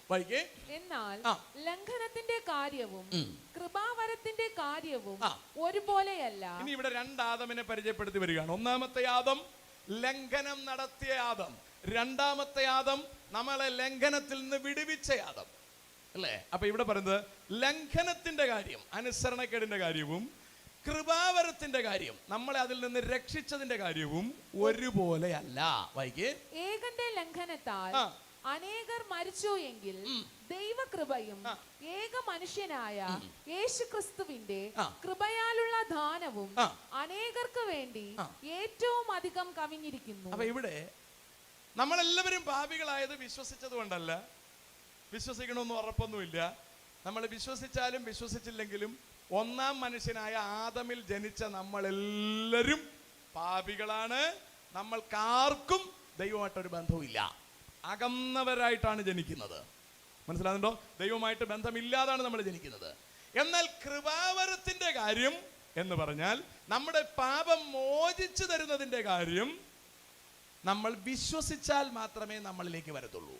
എന്നാൽ ലംഘനത്തിന്റെ കാര്യവും കൃപാവരത്തിന്റെ കാര്യവും ഒരുപോലെയല്ല. ഇനി ഇവിടെ രണ്ട് ആദമിനെ പരിചയപ്പെടുത്തി വരികയാണ്. ഒന്നാമത്തെ ആദം ലംഘനം നടത്തിയ ആദം, രണ്ടാമത്തെ ആദം നമ്മളെ ലംഘനത്തിൽ നിന്ന് വിടുവിച്ച ആദം, അല്ലേ? അപ്പൊ ഇവിടെ പറയുന്നത് ലംഘനത്തിന്റെ കാര്യം, അനുസരണക്കേടിന്റെ കാര്യവും കൃപാവരത്തിന്റെ കാര്യം, നമ്മളെ അതിൽ നിന്ന് രക്ഷിച്ചതിന്റെ കാര്യവും ഒരുപോലെയല്ല. വായിക്കേ, ഏകന്റെ ലംഘനത്താൽ ആ. അനേകർ മരിച്ചു എങ്കിൽ ദൈവകൃപയും ഏക മനുഷ്യനായ യേശുക്രിസ്തുവിന്റെ കൃപയാലുള്ള ദാനവും അനേകർക്ക് വേണ്ടി ഏറ്റവും അധികം കവിഞ്ഞിരിക്കുന്നു. അപ്പൊ ഇവിടെ നമ്മളെല്ലാവരും പാപികളായത് വിശ്വസിച്ചത് കൊണ്ടല്ല. വിശ്വസിക്കണമെന്ന് ഉറപ്പൊന്നുമില്ല. നമ്മൾ വിശ്വസിച്ചാലും വിശ്വസിച്ചില്ലെങ്കിലും ഒന്നാം മനുഷ്യനായ ആദമിൽ ജനിച്ച നമ്മളെല്ലാവരും പാപികളാണ്. നമ്മൾക്കാർക്കും ദൈവമായിട്ടൊരു ബന്ധവുമില്ല. അകന്നവരായിട്ടാണ് ജനിക്കുന്നത്. മനസ്സിലാകുന്നുണ്ടോ? ദൈവമായിട്ട് ബന്ധമില്ലാതാണ് നമ്മൾ ജനിക്കുന്നത്. എന്നാൽ കൃപാവരത്തിന്റെ കാര്യം എന്ന് പറഞ്ഞാൽ നമ്മുടെ പാപം മോചിച്ചു തരുന്നതിന്റെ കാര്യം നമ്മൾ വിശ്വസിച്ചാൽ മാത്രമേ നമ്മളിലേക്ക് വരത്തുള്ളൂ.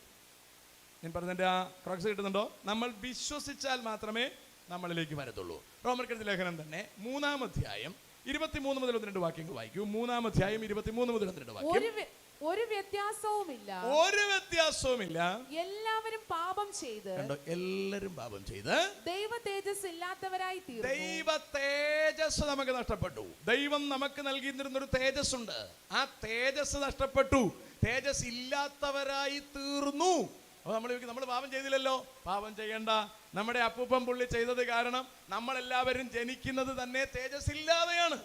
ഞാൻ പറഞ്ഞതിന്റെ ആ ക്രോക്സ് കിട്ടുന്നുണ്ടോ? നമ്മൾ വിശ്വസിച്ചാൽ മാത്രമേ നമ്മളിലേക്ക് വരത്തുള്ളൂ. റോമർക്കെഴുതിയ ലേഖനം തന്നെ 3-ാം അധ്യായം 23 മുതൽ 12 വാക്യങ്ങൾ വായിക്കൂ. 3-ാം അധ്യായം 23 മുതൽ 12 വാക്യം. ഒരു വ്യത്യാസവുമില്ല, ഒരു വ്യത്യാസവുമില്ല. എല്ലാവരും പാപം ചെയ്ത്, കണ്ടോ, എല്ലാവരും പാപം ചെയ്ത് ദൈവ തേജസ് ഇല്ലാത്തവരായി തീർന്നു. ദൈവ തേജസ് നമുക്ക് നഷ്ടപ്പെട്ടു. ദൈവം നമുക്ക് നൽകിയിരുന്നൊരു തേജസ് ഉണ്ട്. ആ തേജസ് നഷ്ടപ്പെട്ടു. തേജസ് ഇല്ലാത്തവരായി തീർന്നു. അപ്പൊ നമ്മൾ പാപം ചെയ്തില്ലല്ലോ, പാപം ചെയ്യണ്ട. നമ്മുടെ അപ്പൂപ്പൻ പുള്ളി ചെയ്തത് കാരണം നമ്മളെല്ലാവരും ജനിക്കുന്നത് തന്നെ തേജസ് ഇല്ലാതെയാണ്.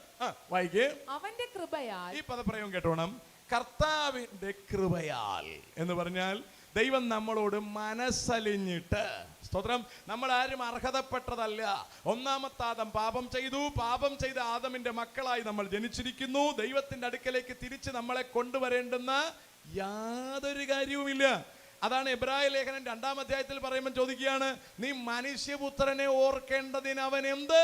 വായിക്കേ, അവന്റെ കൃപയാൽ. ഈ പദപ്രയോഗം കേട്ടോണം. കർത്താവിന്റെ കൃപയാൽ എന്ന് പറഞ്ഞാൽ ദൈവം നമ്മളോട് മനസ്സലിഞ്ഞിട്ട്, സ്തോത്രം, നമ്മൾ ആരും അർഹതപ്പെട്ടതല്ല. ഒന്നാമത്തെ ആദം പാപം ചെയ്തു. പാപം ചെയ്ത ആദമിന്റെ മക്കളായി നമ്മൾ ജനിച്ചിരിക്കുന്നു. ദൈവത്തിന്റെ അടുക്കലേക്ക് തിരിച്ച് നമ്മളെ കൊണ്ടുവരേണ്ടുന്ന യാതൊരു കാര്യവുമില്ല. അതാണ് എബ്രായ ലേഖനം 2-ാം അധ്യായത്തിൽ പറയുമ്പോൾ ചോദിക്കുകയാണ്, നീ മനുഷ്യപുത്രനെ ഓർക്കേണ്ടതിന് അവൻ എന്ത്?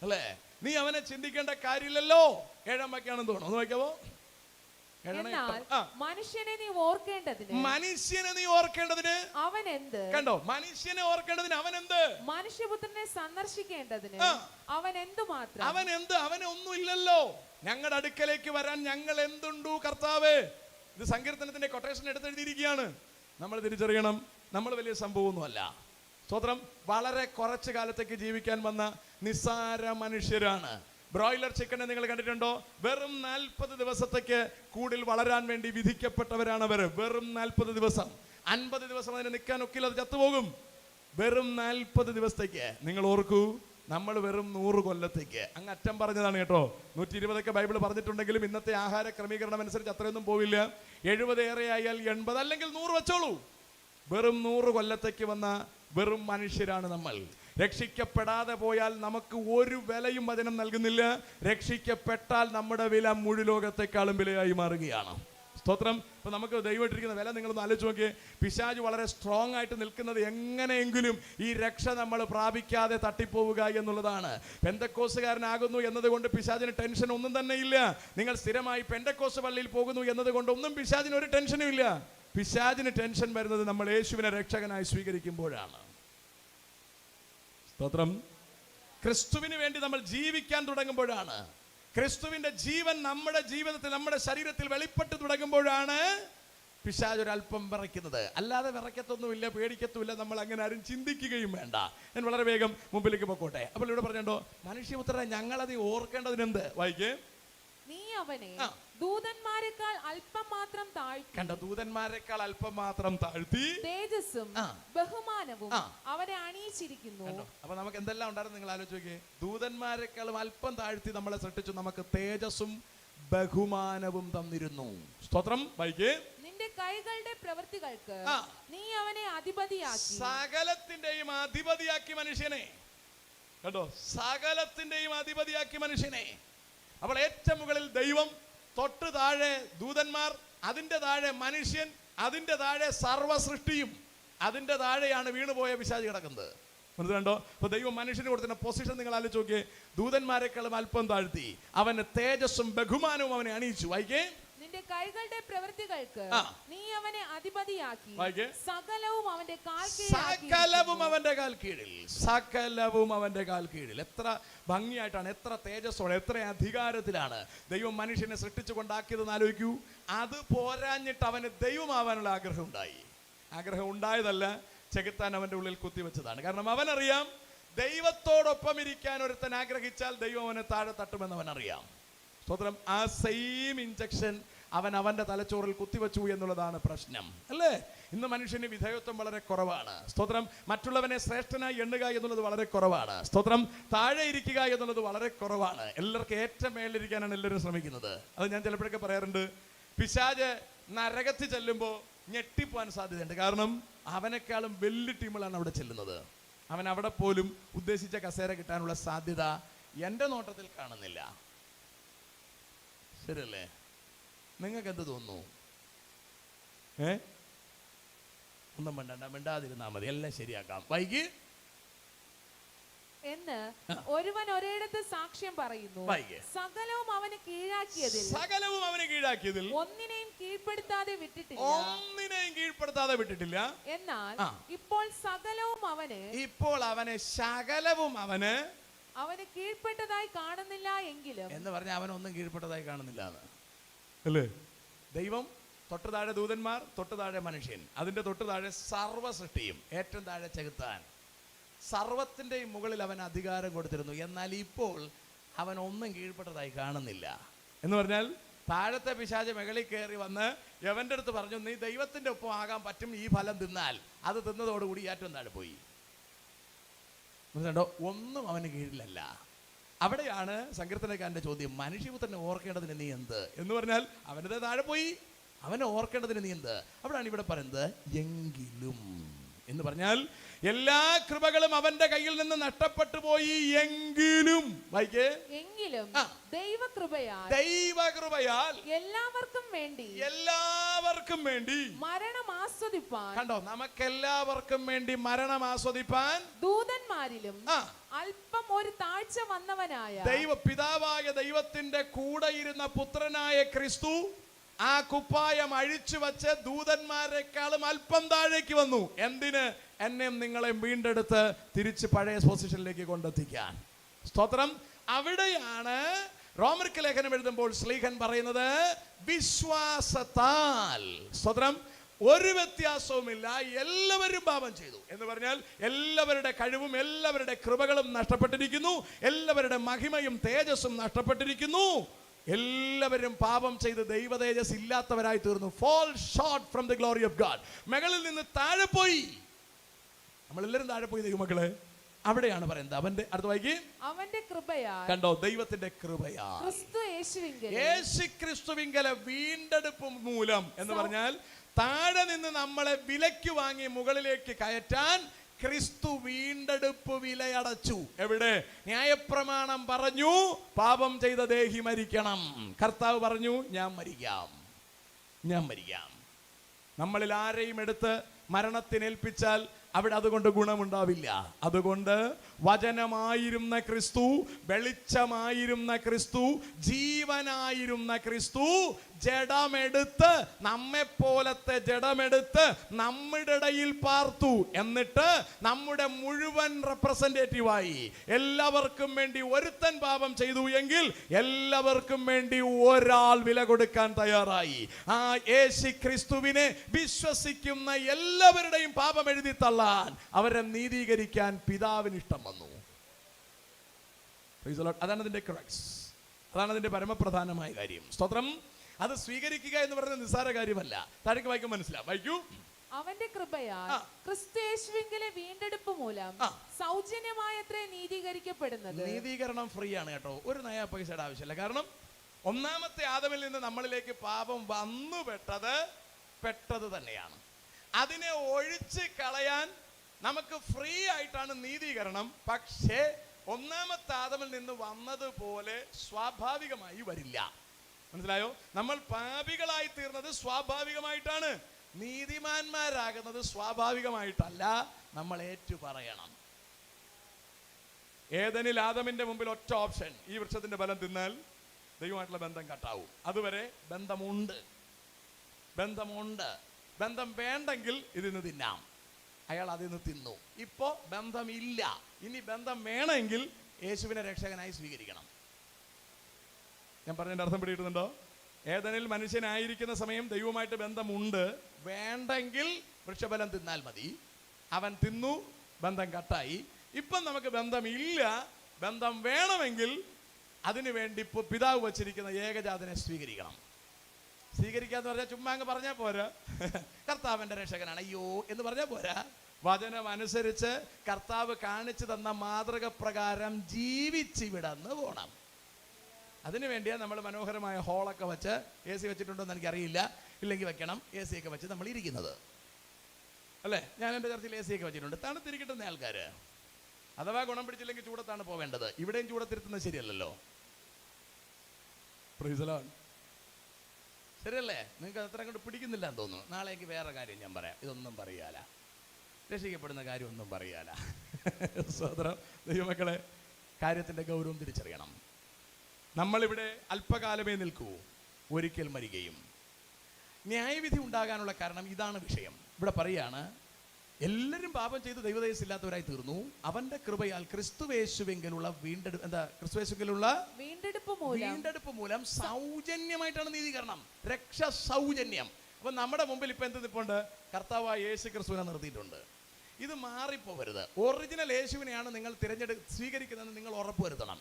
അല്ലേ, നീ അവനെ ചിന്തിക്കേണ്ട കാര്യമില്ലല്ലോ. 7-ാം വാക്യാണെന്ന് തോന്നുന്നു. ഒന്ന് വായിക്കാവോ? മനുഷ്യനെ നീ ഓർക്കേണ്ടതിന്, മനുഷ്യനെ നീ ഓർക്കേണ്ടതിന് അവൻ എന്ത്? കണ്ടോ, മനുഷ്യനെ ഓർക്കേണ്ടതിന് അവൻ എന്ത്? മനുഷ്യപുത്രനെ സന്ദർശിക്കേണ്ടതിന് അവൻ എന്തു മാത്രം? അവൻ എന്ത്? അവന് ഒന്നുമില്ലല്ലോ. ഞങ്ങളുടെ അടുക്കലേക്ക് വരാൻ ഞങ്ങൾ എന്തുണ്ടു കർത്താവേ? ഇത് സങ്കീർത്തനത്തിന്റെ കൊട്ടേഷൻ എടുത്തെഴുതിയിരിക്കുകയാണ്. നമ്മൾ തിരിച്ചറിയണം, നമ്മൾ വലിയ സംഭവമൊന്നുമല്ല. സ്തോത്രം, വളരെ കുറച്ചു കാലത്തേക്ക് ജീവിക്കാൻ വന്ന നിസ്സാര മനുഷ്യരാണ്. ബ്രോയിലർ ചിക്കനെ നിങ്ങൾ കണ്ടിട്ടുണ്ടോ? വെറും 40 ദിവസത്തേക്ക് കൂടിൽ വളരാൻ വേണ്ടി വിധിക്കപ്പെട്ടവരാണ് അവർ. വെറും 40 ദിവസം. 50 ദിവസം അതിന് നിൽക്കാൻ ഒക്കില്ല, അത് ചത്തുപോകും. വെറും 40 ദിവസത്തേക്ക്. നിങ്ങൾ ഓർക്കൂ, നമ്മൾ വെറും 100 കൊല്ലത്തേക്ക്. അങ്ങ് അറ്റം പറഞ്ഞതാണ് കേട്ടോ. 120 ബൈബിൾ പറഞ്ഞിട്ടുണ്ടെങ്കിലും ഇന്നത്തെ ആഹാര ക്രമീകരണം അനുസരിച്ച് അത്രയൊന്നും പോവില്ല. 70 ഏറെ ആയാൽ 80, അല്ലെങ്കിൽ 100 വെച്ചോളൂ. വെറും 100 കൊല്ലത്തേക്ക് വന്ന വെറും മനുഷ്യരാണ് നമ്മൾ. രക്ഷിക്കപ്പെടാതെ പോയാൽ നമുക്ക് ഒരു വിലയും വചനം നൽകുന്നില്ല. രക്ഷിക്കപ്പെട്ടാൽ നമ്മുടെ വില മുഴുലോകത്തെക്കാളും വിലയായി മാറുകയാണ്. സ്തോത്രം. ഇപ്പൊ നമുക്ക് ദൈവമായിട്ടിരിക്കുന്ന വില നിങ്ങളൊന്ന് ആലോചിച്ച് നോക്കിയേ. പിശാച് വളരെ സ്ട്രോങ് ആയിട്ട് നിൽക്കുന്നത് എങ്ങനെയെങ്കിലും ഈ രക്ഷ നമ്മൾ പ്രാപിക്കാതെ തട്ടിപ്പോവുക എന്നുള്ളതാണ്. പെന്തക്കോസുകാരനാകുന്നു എന്നതുകൊണ്ട് പിശാചിന് ടെൻഷൻ ഒന്നും തന്നെ ഇല്ല. നിങ്ങൾ സ്ഥിരമായി പെന്തക്കോസ് പള്ളിയിൽ പോകുന്നു എന്നതുകൊണ്ട് ഒന്നും പിശാചിന് ഒരു ടെൻഷനും ഇല്ല. പിശാചിന് ടെൻഷൻ വരുന്നത് നമ്മൾ യേശുവിനെ രക്ഷകനായി സ്വീകരിക്കുമ്പോഴാണ്. സ്തോത്രം. ക്രിസ്തുവിന് വേണ്ടി നമ്മൾ ജീവിക്കാൻ തുടങ്ങുമ്പോഴാണ്, ക്രിസ്തുവിന്റെ ജീവൻ നമ്മുടെ ജീവിതത്തിൽ, നമ്മുടെ ശരീരത്തിൽ വെളിപ്പെട്ട് തുടങ്ങുമ്പോഴാണ് പിശാച് ഒരല്പം വിറയ്ക്കുന്നത്. അല്ലാതെ വിറയ്ക്കത്തൊന്നുമില്ല, പേടിക്കത്തുമില്ല. നമ്മൾ അങ്ങനെ ആരും ചിന്തിക്കുകയും വേണ്ട. ഞാൻ വളരെ വേഗം മുമ്പിലേക്ക് പോയിക്കോട്ടെ. അപ്പോൾ ഇവിടെ പറഞ്ഞോ, മനുഷ്യപുത്രനെ ഞങ്ങളത് ഓർക്കേണ്ടതിനെന്ത്? വായിക്കേ, നീ അവനെ ദൂതന്മാരെക്കാൾ അല്പം മാത്രം താഴ്ത്തി. കണ്ട, ദൂതന്മാരെക്കാൾ അല്പം മാത്രം താഴ്ത്തി തേജസ്സും ബഹുമാനവും അവനെ അണിയിച്ചിരിക്കുന്നു. അപ്പൊ നമുക്ക് എന്തെല്ലാം ഉണ്ടായിരുന്നു നിങ്ങൾ ആലോചിച്ച് നോക്കിയേ. ദൂതന്മാരെക്കാളും അല്പം താഴ്ത്തി നമ്മളെ സൃഷ്ടിച്ചു. നമുക്ക് തേജസ്സും ബഹുമാനവും തന്നിരുന്നു. സ്തോത്രം. വായിക്കേ, നിന്റെ കൈകളുടെ പ്രവൃത്തികൾക്ക് നീ അവനെ അധിപതിയാക്കി. സകലത്തിന്റെയും അധിപതിയാക്കി മനുഷ്യനെ. കണ്ടോ, സകലത്തിന്റെയും അധിപതിയാക്കി മനുഷ്യനെ. അപ്പോൾ ഏറ്റവും മുകളിൽ ദൈവം, തൊട്ട് താഴെ ദൂതന്മാർ, അതിന്റെ താഴെ മനുഷ്യൻ, അതിന്റെ താഴെ സർവ്വ സൃഷ്ടിയും, അതിന്റെ താഴെയാണ് വീണുപോയ പിശാച് കിടക്കുന്നത്. മനസ്സിലുണ്ടോ? അപ്പൊ ദൈവം മനുഷ്യന് കൊടുക്കുന്ന പൊസിഷൻ നിങ്ങൾ ആലോചിച്ച് നോക്കിയേ. ദൂതന്മാരെക്കാളും അല്പം താഴ്ത്തി, അവന് തേജസ്സും ബഹുമാനവും അവനെ അണിയിച്ചു. വായിക്കേ, നിന്റെ കൈകളുടെ പ്രവൃത്തികൾക്ക് നീ അവനെ അധിപതിയാക്കി. സകലവും അവന്റെ കാൽ കീഴിൽ. സകലവും അവന്റെ കാൽ കീഴിൽ. സകലവും അവന്റെ കാൽ കീഴിൽ. എത്ര ഭംഗിയായിട്ടാണ്, എത്ര തേജസ്സോടെ, എത്ര അധികാരത്തിലാണ് ദൈവം മനുഷ്യനെ സൃഷ്ടിച്ചു കൊണ്ടാക്കിയതെന്ന് ആലോചിക്കൂ. അത് പോരാഞ്ഞിട്ട് അവന് ദൈവമാവാനുള്ള ആഗ്രഹം ഉണ്ടായി. ആഗ്രഹം ഉണ്ടായതല്ല, ചെകുത്താൻ അവന്റെ ഉള്ളിൽ കുത്തിവെച്ചതാണ്. കാരണം അവനറിയാം ദൈവത്തോടൊപ്പം ഇരിക്കാൻ ഒരുത്തൻ ആഗ്രഹിച്ചാൽ ദൈവം അവനെ താഴെ തട്ടുമെന്ന് അവൻ അറിയാം. സ്തോത്രം. ആ സെയിം ഇഞ്ചക്ഷൻ അവൻ അവന്റെ തലച്ചോറിൽ കുത്തിവെച്ചു എന്നുള്ളതാണ് പ്രശ്നം, അല്ലേ? ഇന്ന് മനുഷ്യന് വിധേയത്വം വളരെ കുറവാണ്. സ്തോത്രം. മറ്റുള്ളവനെ ശ്രേഷ്ഠനായി എണ്ണുക എന്നുള്ളത് വളരെ കുറവാണ്. സ്തോത്രം. താഴെ ഇരിക്കുക എന്നുള്ളത് വളരെ കുറവാണ്. എല്ലാവർക്കും ഏറ്റവും മേളിലിരിക്കാനാണ് എല്ലാവരും ശ്രമിക്കുന്നത്. അത് ഞാൻ ചിലപ്പോഴൊക്കെ പറയാറുണ്ട്. പിശാച് നരകത്തിൽ ചെല്ലുമ്പോൾ ഞെട്ടിപ്പോവാൻ സാധ്യതയുണ്ട്. കാരണം അവനേക്കാളും വലിയ ടീമുകളാണ് അവിടെ ചെല്ലുന്നത്. അവൻ അവിടെ പോലും ഉദ്ദേശിച്ച കസേര കിട്ടാനുള്ള സാധ്യത എൻ്റെ നോട്ടത്തിൽ കാണുന്നില്ല. ശരിയല്ലേ? നിങ്ങൾക്ക് എന്ത് തോന്നുന്നു? ഒന്നും മിണ്ടാതിരുന്നാ മതി, എല്ലാം ശരിയാക്കാം. വൈകി എന്ന് ഒരുവൻ ഒരിടത്ത് സാക്ഷ്യം പറയുന്നു. സകലവും അവന് കീഴാക്കിയതിൽ ഒന്നിനെയും കീഴ്പ്പെടുത്താതെ വിട്ടിട്ടില്ല. എന്നാൽ ഇപ്പോൾ സകലവും അവന് കീഴ്പ്പെട്ടതായി കാണുന്നില്ല എങ്കിലും എന്ന് പറഞ്ഞാൽ അവനൊന്നും കീഴ്പ്പെട്ടതായി കാണുന്നില്ല അല്ലേ? ദൈവം, തൊട്ട് താഴെ ദൂതന്മാർ, തൊട്ട് താഴെ മനുഷ്യൻ, അതിന്റെ തൊട്ട് താഴെ സർവ്വ സൃഷ്ടിയും, ഏറ്റവും താഴെ ചെകുത്താൻ, സർവത്തിൻ്റെയും മുകളിൽ അവൻ അധികാരം കൊടുത്തിരുന്നു. എന്നാൽ ഇപ്പോൾ അവൻ ഒന്നും കീഴ്പ്പെട്ടതായി കാണുന്നില്ല. എന്ന് പറഞ്ഞാൽ താഴത്തെ പിശാച് മുകളിൽ കയറി വന്ന് യവന്റെ അടുത്ത് പറഞ്ഞു, നീ ദൈവത്തിന്റെ ഒപ്പം ആകാൻ പറ്റും ഈ ഫലം തിന്നാൽ. അത് തിന്നതോടുകൂടി ഏറ്റവും താഴെ പോയി. ഒന്നും അവന് കീഴിലല്ല. അവിടെയാണ് സങ്കീർത്തനക്കാരന്റെ ചോദ്യം, മനുഷ്യപുത്രനെ ഓർക്കേണ്ടതിന് നീ എന്ത് എന്ന് പറഞ്ഞാൽ അവനത് താഴെ പോയി, അവനെ ഓർക്കേണ്ടതിന് നീ എന്ത്. അവിടെയാണ് ഇവിടെ പറയുന്നത് എങ്കിലും എന്ന് പറഞ്ഞാൽ എല്ലാ കൃപകളും അവന്റെ കയ്യിൽ നിന്ന് നഷ്ടപ്പെട്ടു പോയി. എങ്കിലും ദൈവകൃപയാൽ എല്ലാവർക്കും വേണ്ടി മരണം ആസ്വദിപ്പാൻ, കണ്ടോ, നമുക്കെല്ലാവർക്കും വേണ്ടി മരണം ആസ്വദിപ്പാൻ ദൂതന്മാരിലും അല്പം ഒരു താഴ്ച വന്നവനായ പിതാവായ ദൈവത്തിന്റെ കൂടെ ഇരുന്ന പുത്രനായ ക്രിസ്തു ആ കുപ്പായം അഴിച്ചു വച്ച് ദൂതന്മാരെക്കാളും അല്പം താഴേക്ക് വന്നു. എന്തിന്? എന്നെയും നിങ്ങളെയും വീണ്ടെടുത്ത് തിരിച്ച് പഴയ പൊസിഷനിലേക്ക് കൊണ്ടെത്തിക്കാൻ. സ്തോത്രം. അവിടെയാണ് റോമർക്ക് ലേഖനം എഴുതുമ്പോൾ ശ്ലീഹൻ പറയുന്നത് വിശ്വാസത്താൽ. സ്തോത്രം. ഒരു വ്യത്യാസവുമില്ല, എല്ലാവരും പാപം ചെയ്തു എന്ന് പറഞ്ഞാൽ എല്ലാവരുടെ കഴിവും എല്ലാവരുടെ കൃപകളും നഷ്ടപ്പെട്ടിരിക്കുന്നു, എല്ലാവരുടെ മഹിമയും തേജസ്സും നഷ്ടപ്പെട്ടിരിക്കുന്നു. എല്ലാവരും പാപം ചെയ്ത് ദൈവ തേജസ് ഇല്ലാത്തവരായി തീർന്നു. fall short from the glory of God. മുകളിൽ നിന്ന് താഴെ പോയി. നമ്മളെല്ലാവരും താഴെ പോയി ദൈവമക്കളെ. അവിടെയാണ് പറയുന്നത് അവന്റെ അടുത്ത വായിക്ക്, അവന്റെ കൃപയാൽ. കണ്ടോ, ദൈവത്തിന്റെ കൃപയാൽ യേശുക്രിസ്തുവിങ്കലെ വീണ്ടെടുപ്പ് മൂലം എന്ന് പറഞ്ഞാൽ താഴെ നിന്ന് നമ്മളെ വിലയ്ക്ക് വാങ്ങി മുകളിലേക്ക് കയറ്റാൻ ക്രിസ്തു വീണ്ടെടുപ്പ് വിലയടച്ചു. എവിടെ? ന്യായപ്രമാണം പറഞ്ഞു പാപം ചെയ്ത ദേഹി മരിക്കണം. കർത്താവ് പറഞ്ഞു ഞാൻ മരിക്കാം. നമ്മളിൽ ആരെയും എടുത്ത് മരണത്തിനേൽപ്പിച്ചാൽ അവിടെ അതുകൊണ്ട് ഗുണമുണ്ടാവില്ല. അതുകൊണ്ട് വചനമായിരുന്ന ക്രിസ്തു, വെളിച്ചമായിരുന്ന ക്രിസ്തു, ജീവനായിരുന്ന ക്രിസ്തു ജഡമെടുത്ത്, നമ്മെപ്പോലത്തെ ജഡമെടുത്ത് നമ്മുടെ ഇടയിൽ പാർത്തു. എന്നിട്ട് നമ്മുടെ മുഴുവൻ റെപ്രസെന്റേറ്റീവായി എല്ലാവർക്കും വേണ്ടി ഒരുത്തൻ പാപം ചെയ്തു എങ്കിൽ എല്ലാവർക്കും വേണ്ടി ഒരാൾ വില കൊടുക്കാൻ തയ്യാറായി. ആ യേശു ക്രിസ്തുവിനെ വിശ്വസിക്കുന്ന എല്ലാവരുടെയും പാപം എഴുതി തള്ളാൻ, അവരെ നീതീകരിക്കാൻ പിതാവിന് ഇഷ്ടം വന്നു. അതാണ് അതിന്റെ ക്രക്സ്, അതാണ് അതിന്റെ പരമപ്രധാനമായ കാര്യം. സ്തോത്രം. അത് സ്വീകരിക്കുക എന്ന് പറയുന്നത് നിസ്സാര കാര്യമല്ല. താഴേക്ക് വായിക്കും, മനസ്സിലാവും. വായിക്കൂ. അവന്റെ കൃപയാൽ ക്രിസ്തുയേശുവിങ്കലെ വീണ്ടെടുപ്പ് മൂലം സൗജന്യമായത്രേ നീതീകരിക്കപ്പെടുന്നത്. നീതീകരണം ഫ്രീ ആണ് കേട്ടോ, ഒരു നയാ പൈസയുടെ ആവശ്യമില്ല. കാരണം ഒന്നാമത്തെ ആദമിൽ നിന്ന് നമ്മളിലേക്ക് പാപം വന്നു പെട്ടത് തന്നെയാണ്. അതിനെ ഒഴിച്ച് കളയാൻ നമുക്ക് ഫ്രീ ആയിട്ടാണ് നീതീകരണം. പക്ഷേ ഒന്നാമത്തെ ആദമിൽ നിന്ന് വന്നതുപോലെ സ്വാഭാവികമായി വരില്ല. മനസ്സിലായോ? നമ്മൾ പാപികളായി തീർന്നത് സ്വാഭാവികമായിട്ടാണ്. നീതിമാന്മാരാകുന്നത് സ്വാഭാവികമായിട്ടല്ല. നമ്മൾ ഏറ്റു പറയണം. ഏദനിൽ ആദമിന്റെ മുമ്പിൽ ഒറ്റ ഓപ്ഷൻ, ഈ വൃക്ഷത്തിന്റെ ഫലം തിന്നാൽ ദൈവമായിട്ടുള്ള ബന്ധം കട്ടാവും. അതുവരെ ബന്ധമുണ്ട്. ബന്ധം വേണ്ടെങ്കിൽ ഇതിന്ന് തിന്നാം. അയാൾ അതിന്ന് തിന്നു. ഇപ്പോ ബന്ധമില്ല. ഇനി ബന്ധം വേണമെങ്കിൽ യേശുവിനെ രക്ഷകനായി സ്വീകരിക്കണം. ഞാൻ പറഞ്ഞതിന്റെ അർത്ഥം പിടികിട്ടുന്നുണ്ടോ? ഏദനിൽ മനുഷ്യനായിരിക്കുന്ന സമയം ദൈവമായിട്ട് ബന്ധമുണ്ട്. വേണ്ടെങ്കിൽ വൃക്ഷഫലം തിന്നാൽ മതി. അവൻ തിന്നു, ബന്ധം കട്ടായി. ഇപ്പം നമുക്ക് ബന്ധമില്ല, ബന്ധം വേണമെങ്കിൽ അതിനു വേണ്ടി ഇപ്പോൾ പിതാവ് വച്ചിരിക്കുന്ന ഏകജാതനെ സ്വീകരിക്കണം. സ്വീകരിക്കാന്ന് പറഞ്ഞാൽ ചുമ്മാ അങ്ങ് പറഞ്ഞാൽ പോരാ, കർത്താവിൻ്റെ രക്ഷകനാണ് അയ്യോ എന്ന് പറഞ്ഞാൽ പോരാ. വചനം അനുസരിച്ച് കർത്താവ് കാണിച്ചു തന്ന മാതൃക പ്രകാരം ജീവിച്ചിവിടന്ന് പോകണം. അതിനു വേണ്ടിയാണ് നമ്മൾ മനോഹരമായ ഹോളൊക്കെ വെച്ച്, AC വെച്ചിട്ടുണ്ടോ എന്ന് എനിക്കറിയില്ല, ഇല്ലെങ്കിൽ വെക്കണം, AC ഒക്കെ വെച്ച് നമ്മൾ ഇരിക്കുന്നത് അല്ലേ. ഞാൻ എൻ്റെ ചർച്ചിൽ AC ഒക്കെ വെച്ചിട്ടുണ്ട്, തണുത്തിരിക്കട്ടുന്ന ആൾക്കാർ. അഥവാ ഗുണം പിടിച്ചില്ലെങ്കിൽ ചൂടത്താണ് പോവേണ്ടത്. ഇവിടെയും ചൂടത്തിരുത്തുന്നത് ശരിയല്ലല്ലോ. ശരിയല്ലേ? നിങ്ങൾക്ക് അത്ര അങ്ങോട്ട് പിടിക്കുന്നില്ല എന്ന് തോന്നുന്നു. നാളേക്ക് വേറെ കാര്യം ഞാൻ പറയാം. ഇതൊന്നും പറയാല, രക്ഷിക്കപ്പെടുന്ന കാര്യമൊന്നും പറയാല. സഹോദരം, ദൈവമക്കളെ, കാര്യത്തിൻ്റെ ഗൗരവം തിരിച്ചറിയണം. നമ്മളിവിടെ അല്പകാലമേ നിൽക്കൂ, ഒരിക്കൽ മരികയും. ന്യായവിധി ഉണ്ടാകാനുള്ള കാരണം ഇതാണ് വിഷയം. ഇവിടെ പറയാണ്, എല്ലാവരും പാപം ചെയ്ത് ദൈവതേജസ്സില്ലാത്തവരായി തീർന്നു, അവന്റെ കൃപയാൽ ക്രിസ്തുവേശുവിലുള്ള വീണ്ടെടുപ്പ് മൂലം സൗജന്യമായിട്ടാണ് നീതീകരണം, രക്ഷ സൗജന്യം. അപ്പൊ നമ്മുടെ മുമ്പിൽ ഇപ്പൊ എന്ത് നിൽപ്പുണ്ട്? കർത്താവായ യേശു ക്രിസ്തുവിനെ നിർത്തിയിട്ടുണ്ട്. ഇത് മാറിപ്പോവരുത്. ഒറിജിനൽ യേശുവിനെയാണ് നിങ്ങൾ സ്വീകരിക്കുന്നതെന്ന് നിങ്ങൾ ഉറപ്പുവരുത്തണം.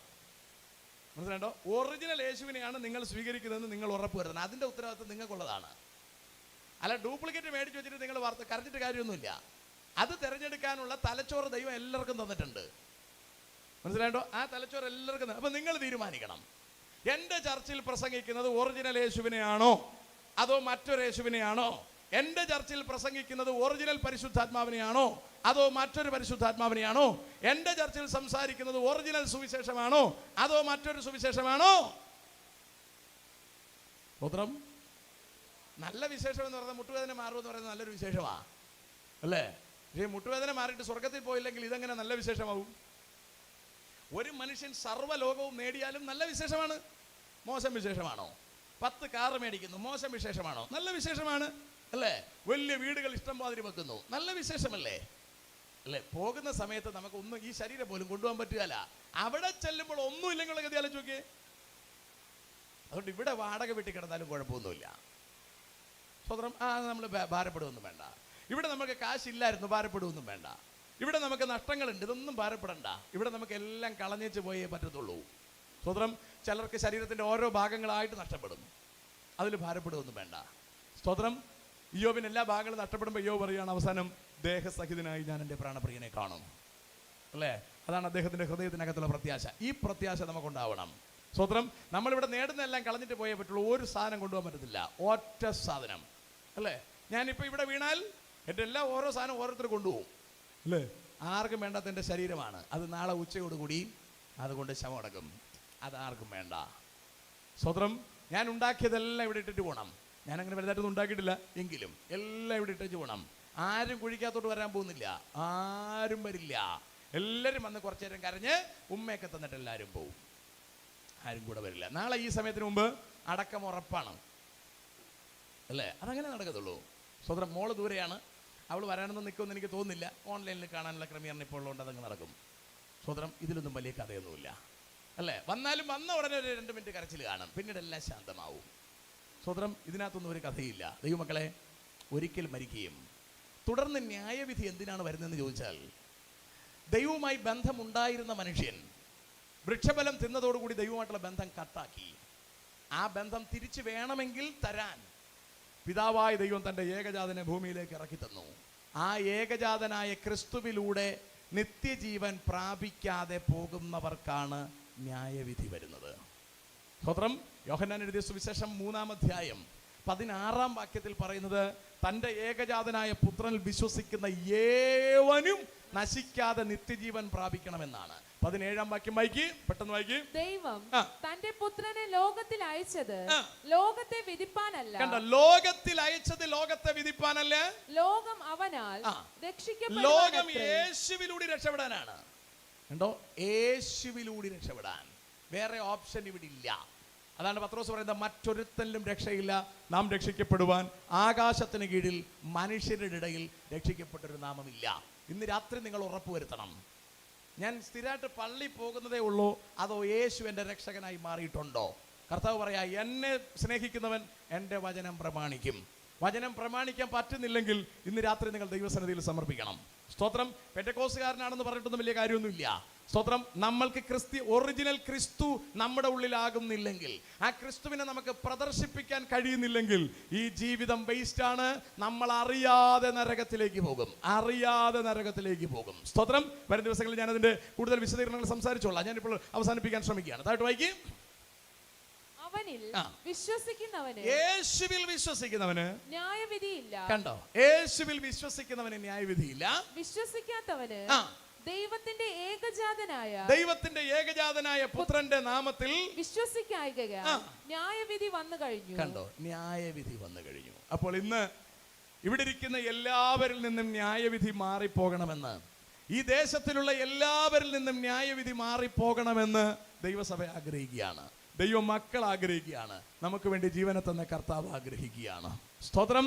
മനസ്സിലായോ? ഒറിജിനൽ യേശുവിനെയാണ് നിങ്ങൾ സ്വീകരിക്കുന്നതെന്ന് നിങ്ങൾ ഉറപ്പുവരുത്തണം. അതിന്റെ ഉത്തരവാദിത്വം നിങ്ങൾക്കുള്ളതാണ്. അല്ല ഡ്യൂപ്ലിക്കേറ്റ് മേടിച്ച് വെച്ചിട്ട് നിങ്ങൾ കരഞ്ഞിട്ട് കാര്യമൊന്നുമില്ല. അത് തിരഞ്ഞെടുക്കാനുള്ള തലച്ചോറ് ദൈവം എല്ലാവർക്കും തന്നിട്ടുണ്ട്. മനസ്സിലായോ? ആ തലച്ചോറ് എല്ലാവർക്കും. അപ്പൊ നിങ്ങൾ തീരുമാനിക്കണം, എൻ്റെ ചർച്ചിൽ പ്രസംഗിക്കുന്നത് ഒറിജിനൽ യേശുവിനെയാണോ അതോ മറ്റൊരു യേശുവിനെയാണോ? എൻ്റെ ചർച്ചിൽ പ്രസംഗിക്കുന്നത് ഒറിജിനൽ പരിശുദ്ധാത്മാവിനെയാണോ അതോ മറ്റൊരു പരിശുദ്ധാത്മാവിനെയാണോ? എൻ്റെ ചർച്ചിൽ സംസാരിക്കുന്നത് ഒറിജിനൽ സുവിശേഷമാണോ അതോ മറ്റൊരു സുവിശേഷമാണോ? സ്തോത്രം. നല്ല വിശേഷം എന്ന് പറയുന്നത് മുട്ടുവേദന മാറുമെന്ന് പറയുന്നത് നല്ലൊരു വിശേഷമാണ് അല്ലേ? പക്ഷേ മുട്ടുവേദന മാറിയിട്ട് സ്വർഗത്തിൽ പോയില്ലെങ്കിൽ ഇതെങ്ങനെ നല്ല വിശേഷമാവും? ഒരു മനുഷ്യൻ സർവ്വലോകവും നേടിയാലും നല്ല വിശേഷമാണ്. മോശം വിശേഷമാണോ? 10 കാറ് മേടിക്കുന്നു, മോശം വിശേഷമാണോ? നല്ല വിശേഷമാണ് അല്ലേ? വലിയ വീടുകൾ ഇഷ്ടം മാതിരി വെക്കുന്നു, നല്ല വിശേഷമല്ലേ? അല്ലേ? പോകുന്ന സമയത്ത് നമുക്ക് ഒന്നും ഈ ശരീരം പോലും കൊണ്ടുപോകാൻ പറ്റുകയില്ല. അവിടെ ചെല്ലുമ്പോൾ ഒന്നും ഇല്ലെന്നുള്ള ഗതി ആലോചിച്ച് നോക്കിയേ. അതുകൊണ്ട് ഇവിടെ വാടക വീട്ടിൽ കിടന്നാലും കുഴപ്പമൊന്നുമില്ല. സ്വതന്ത്രം നമ്മൾ ഭാരപ്പെടുകയൊന്നും വേണ്ട. ഇവിടെ നമുക്ക് കാശില്ലായിരുന്നു, ഭാരപ്പെടുകയൊന്നും വേണ്ട. ഇവിടെ നമുക്ക് നഷ്ടങ്ങളുണ്ട്, ഇതൊന്നും ഭാരപ്പെടണ്ട. ഇവിടെ നമുക്ക് എല്ലാം കളഞ്ഞേച്ച് പോയേ പറ്റത്തുള്ളൂ. സ്തോത്രം. ചിലർക്ക് ശരീരത്തിൻ്റെ ഓരോ ഭാഗങ്ങളായിട്ട് നഷ്ടപ്പെടും, അതിൽ ഭാരപ്പെടുകയൊന്നും വേണ്ട. സ്തോത്രം. ഇയ്യോബിന് എല്ലാ ഭാഗങ്ങളും നഷ്ടപ്പെടുമ്പോൾ ഇയ്യോബ് പറയുകയാണ് അവസാനം, ദേഹസഹിതനായി ഞാൻ എൻ്റെ പ്രാണപ്രിയനെ കാണും അല്ലേ? അതാണ് അദ്ദേഹത്തിൻ്റെ ഹൃദയത്തിനകത്തുള്ള പ്രത്യാശ. ഈ പ്രത്യാശ നമുക്കുണ്ടാവണം. സ്തോത്രം. നമ്മളിവിടെ നേടുന്നതെല്ലാം കളഞ്ഞിട്ട് പോയേ പറ്റുള്ളൂ. ഒരു സാധനം കൊണ്ടുപോകാൻ പറ്റത്തില്ല, ഒറ്റ സാധനം അല്ലേ? ഞാനിപ്പോൾ ഇവിടെ വീണാൽ എൻ്റെ എല്ലാ ഓരോ സാധനം ഓരോരുത്തർ കൊണ്ടുപോകും അല്ലേ? ആർക്കും വേണ്ടാത്ത എൻ്റെ ശരീരമാണ്. അത് നാളെ ഉച്ചയോടുകൂടി അതുകൊണ്ട് ശവമടക്കും. അതാർക്കും വേണ്ട. സ്തോത്രം. ഞാൻ ഉണ്ടാക്കിയതെല്ലാം ഇവിടെ ഇട്ടിട്ട് പോകണം. ഞാനങ്ങനെ വലുതായിട്ടൊന്നും ഉണ്ടാക്കിയിട്ടില്ല, എങ്കിലും എല്ലാം ഇവിടെ ഇട്ടിട്ട് പോകണം. ആരും കുഴിക്കകത്തോട്ട് വരാൻ പോകുന്നില്ല, ആരും വരില്ല. എല്ലാവരും വന്ന് കുറച്ചു നേരം കരഞ്ഞ് ഉമ്മയൊക്കെ തന്നിട്ട് എല്ലാവരും പോവും, ആരും കൂടെ വരില്ല. നാളെ ഈ സമയത്തിന് മുമ്പ് അടക്കം ഉറപ്പാണ് അല്ലേ? അതങ്ങനെ നടക്കത്തുള്ളൂ. സ്വതന്ത്രം. മോള് ദൂരെയാണ്, അവൾ വരാനൊന്നും നിൽക്കുമെന്ന് എനിക്ക് തോന്നുന്നില്ല. ഓൺലൈനിൽ കാണാനുള്ള ക്രമീകരണം ഇപ്പോൾ ഉള്ളതുകൊണ്ട് അതങ്ങ് നടക്കും. സ്വതന്ത്രം. ഇതിലൊന്നും വലിയ കഥയൊന്നുമില്ല അല്ലേ? വന്നാലും വന്ന ഉടനെ ഒരു 2 മിനിറ്റ് കരച്ചിൽ കാണും, പിന്നീട് എല്ലാം ശാന്തമാവും. സ്വതന്ത്രം. ഇതിനകത്തൊന്നും ഒരു കഥയില്ല. ദൈവമക്കളെ, ഒരിക്കൽ മരിക്കുകയും തുടർന്ന് ന്യായവിധി എന്തിനാണ് വരുന്നതെന്ന് ചോദിച്ചാൽ, ദൈവവുമായി ബന്ധമുണ്ടായിരുന്ന മനുഷ്യൻ വൃക്ഷഫലം തിന്നതോടുകൂടി ദൈവമായിട്ടുള്ള ബന്ധം കട്ടാക്കി. ആ ബന്ധം തിരിച്ചു വേണമെങ്കിൽ തരാൻ പിതാവായ ദൈവം തൻ്റെ ഏകജാതനെ ഭൂമിയിലേക്ക് ഇറക്കി തന്നു. ആ ഏകജാതനായ ക്രിസ്തുവിലൂടെ നിത്യജീവൻ പ്രാപിക്കാതെ പോകുന്നവർക്കാണ് ന്യായവിധി വരുന്നത്. സ്തോത്രം. യോഹന്നാൻ എഴുതിയ സുവിശേഷം 3-ാം അധ്യായം 16-ാം വാക്യത്തിൽ പറയുന്നത്, തൻ്റെ ഏകജാതനായ പുത്രനിൽ വിശ്വസിക്കുന്ന ഏവനും നശിക്കാതെ നിത്യജീവൻ പ്രാപിക്കണമെന്നാണ്. 17-ാം വാക്യം വായിക്ക്, പെട്ടെന്ന് വായിക്ക്. ദൈവം തന്റെ പുത്രനെ ലോകത്തിൽ അയച്ചത് ലോകത്തെ വിധിപ്പാനല്ല. കണ്ടോ? ലോകത്തിൽ അയച്ചത് ലോകത്തെ വിധിപ്പാനല്ല, ലോകം അവനാൽ ലോകം യേശുവിലൂടെ രക്ഷപ്പെടാനാണ്. കണ്ടോ? യേശുവിലൂടെ രക്ഷപ്പെടാൻ വേറെ ഓപ്ഷൻ ഇവിടെ ഇല്ല. അതാണ് പത്രോസ് പറയുന്നത്, മറ്റൊരുത്തനിലും രക്ഷയില്ല, നാം രക്ഷിക്കപ്പെടുവാൻ ആകാശത്തിന് കീഴിൽ മനുഷ്യരുടെ ഇടയിൽ രക്ഷിക്കപ്പെട്ടൊരു നാമമില്ല. ഇന്ന് രാത്രി നിങ്ങൾ ഉറപ്പുവരുത്തണം, ഞാൻ സ്ഥിരമായിട്ട് പള്ളി പോകുന്നതേ ഉള്ളൂ അതോ യേശു എൻ്റെ രക്ഷകനായി മാറിയിട്ടുണ്ടോ? കർത്താവ് പറയാ, എന്നെ സ്നേഹിക്കുന്നവൻ എൻ്റെ വചനം പ്രമാണിക്കും. വചനം പ്രമാണിക്കാൻ പറ്റുന്നില്ലെങ്കിൽ ഇന്ന് രാത്രി നിങ്ങൾ ദൈവസന്നിധിയിൽ സമർപ്പിക്കണം. സ്തോത്രം. പെന്തക്കോസ്തുകാരനാണെന്ന് പറഞ്ഞിട്ടൊന്നും വലിയ കാര്യമൊന്നുമില്ല. സ്തോത്രം. നമ്മൾക്ക് ഒറിജിനൽ ക്രിസ്തു നമ്മുടെ ഉള്ളിലാകുന്നില്ലെങ്കിൽ, ആ ക്രിസ്തുവിനെ നമുക്ക് പ്രദർശിപ്പിക്കാൻ കഴിയുന്നില്ലെങ്കിൽ ഈ ജീവിതം വേസ്റ്റ് ആണ്. നമ്മൾ അറിയാതെ നരകത്തിലേക്ക് പോകും. സ്തോത്രം. വരും ദിവസങ്ങളിൽ ഞാൻ അതിന്റെ കൂടുതൽ വിശദീകരണങ്ങൾ സംസാരിച്ചോളാം. ഞാനിപ്പോൾ അവസാനിപ്പിക്കാൻ ശ്രമിക്കുകയാണ്. താഴോട്ട് വായിക്കും. അവനിൽ വിശ്വസിക്കുന്നവന്, യേശുവിൽ വിശ്വസിക്കുന്നവന് ന്യായവിധിയില്ല. കണ്ടോ? യേശുവിൽ വിശ്വസിക്കുന്നവന് ന്യായവിധിയില്ല. വിശ്വസിക്കാത്തവന് ദൈവത്തിന്റെ ഏകജാതനായ പുത്രന്റെ നാമത്തിൽ വിശ്വസിക്കായികയാൽ ന്യായവിധി വന്നു കഴിഞ്ഞു. കണ്ടോ? ന്യായവിധി വന്നു കഴിഞ്ഞു. അപ്പോൾ ഇന്ന് ഇവിടെ ഇരിക്കുന്ന എല്ലാവരിൽ നിന്നും ന്യായവിധി മാറിപ്പോകണമെന്ന്, ഈ ദേശത്തിലുള്ള എല്ലാവരിൽ നിന്നും ന്യായവിധി മാറിപ്പോകണമെന്ന് ദൈവസഭ ആഗ്രഹിക്കുകയാണ്. ദൈവ മക്കൾ ആഗ്രഹിക്കുകയാണ്. നമുക്ക് വേണ്ടി ജീവനെ തന്ന കർത്താവ് ആഗ്രഹിക്കുകയാണ്. സ്തോത്രം.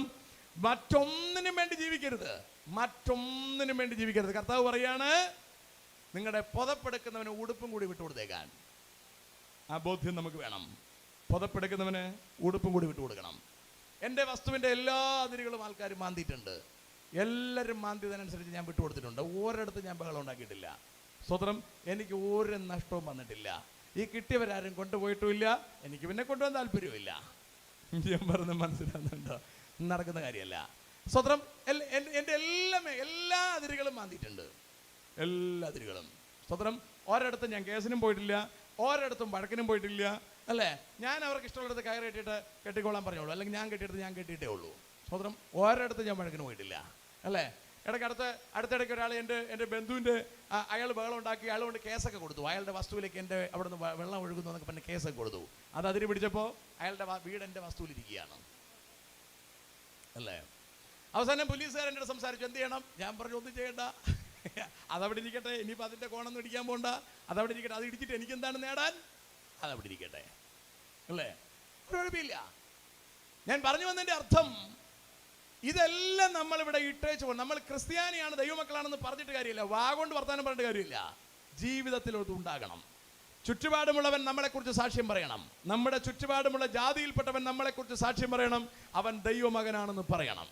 മറ്റൊന്നിനും വേണ്ടി ജീവിക്കരുത്. കർത്താവ് പറയാണ്, നിങ്ങളുടെ പുതപ്പെടുക്കുന്നവന് ഉടുപ്പും കൂടി വിട്ടുകൊടുത്തേക്കാൻ. ആ ബോധ്യം നമുക്ക് വേണം. പുതപ്പെടുക്കുന്നവന് ഉടുപ്പും കൂടി വിട്ടുകൊടുക്കണം. എൻ്റെ വസ്തുവിൻ്റെ എല്ലാ അതിരുകളും ആൾക്കാർ മാന്തിയിട്ടുണ്ട്. എല്ലാവരും മാന്തിയതിനനുസരിച്ച് ഞാൻ വിട്ടുകൊടുത്തിട്ടുണ്ട്. ഒരിടത്ത് ഞാൻ ബഹളം ഉണ്ടാക്കിയിട്ടില്ല. സ്തോത്രം. എനിക്ക് ഒരു നഷ്ടവും വന്നിട്ടില്ല. ഈ കിട്ടിയവരാരും കൊണ്ടുപോയിട്ടുമില്ല. എനിക്ക് പിന്നെ കൊണ്ടുപോകാൻ താല്പര്യമില്ല. ഞാൻ പറഞ്ഞ് മനസ്സിലാകുന്നുണ്ടോ? നടക്കുന്ന കാര്യമല്ല. സ്തോത്രം. എൻ്റെ എല്ലാ അതിരുകളും മാന്തിയിട്ടുണ്ട്. എല്ലാ അതിരുകളും. സ്തോത്രം. ഒരിടത്തും ഞാൻ കേസിനും പോയിട്ടില്ല, ഒരിടത്തും വഴക്കിനും പോയിട്ടില്ല. അല്ലേ? ഞാൻ അവർക്ക് ഇഷ്ടമുള്ളത് കയറി കെട്ടിയിട്ട് കെട്ടിക്കോളാൻ പറഞ്ഞോളൂ, അല്ലെങ്കിൽ ഞാൻ കെട്ടിയിട്ടേ ഉള്ളൂ. സ്തോത്രം. ഒരിടത്തും ഞാൻ വഴക്കിന് പോയിട്ടില്ല. അല്ലേ? അടുത്തിടയ്ക്ക് ഒരാൾ എൻ്റെ ബന്ധുവിൻ്റെ അയാൾ ബഹളം ഉണ്ടാക്കി, അയാൾ കൊണ്ട് കേസൊക്കെ കൊടുത്തു. അയാളുടെ വസ്തുവിലേക്ക് അവിടെ നിന്ന് വെള്ളം ഒഴുകുന്നു എന്നൊക്കെ പറഞ്ഞ് കേസൊക്കെ കൊടുത്തു. അത് അതിന് പിടിച്ചപ്പോൾ അയാളുടെ വീട് എൻ്റെ വസ്തുവിലിരിക്കുകയാണ്. അല്ലേ? അവസാനം പോലീസുകാരൻ എന്നോട് സംസാരിച്ചു, എന്ത് ചെയ്യണം? ഞാൻ പറഞ്ഞു, ഒന്നും ചെയ്യണ്ട, അതവിടെ ഇരിക്കട്ടെ. ഇനിയിപ്പോൾ അതിൻ്റെ കോണൊന്നും ഇടിക്കാൻ പോകണ്ട, അതവിടെ ഇരിക്കട്ടെ. അത് ഇടിച്ചിട്ട് എനിക്കെന്താണ് നേടാൻ? അതവിടെ ഇരിക്കട്ടെ. അല്ലേ? ഒരു കുഴപ്പമില്ല. ഞാൻ പറഞ്ഞു വന്നതിൻ്റെ അർത്ഥം, ഇതെല്ലാം നമ്മളിവിടെ ഇട്ടേച്ച് പോകണം. നമ്മൾ ക്രിസ്ത്യാനിയാണ്, ദൈവമക്കളാണെന്ന് പറഞ്ഞിട്ട് കാര്യമില്ല, വാഗോണ്ട് വർത്താനം പറഞ്ഞിട്ട് കാര്യമില്ല. ജീവിതത്തിൽ അത് ഉണ്ടാകണം. ചുറ്റുപാടുമുള്ളവൻ നമ്മളെക്കുറിച്ച് സാക്ഷ്യം പറയണം. നമ്മുടെ ചുറ്റുപാടുമുള്ള ജാതിയിൽപ്പെട്ടവൻ നമ്മളെക്കുറിച്ച് സാക്ഷ്യം പറയണം. അവൻ ദൈവമകനാണെന്ന് പറയണം.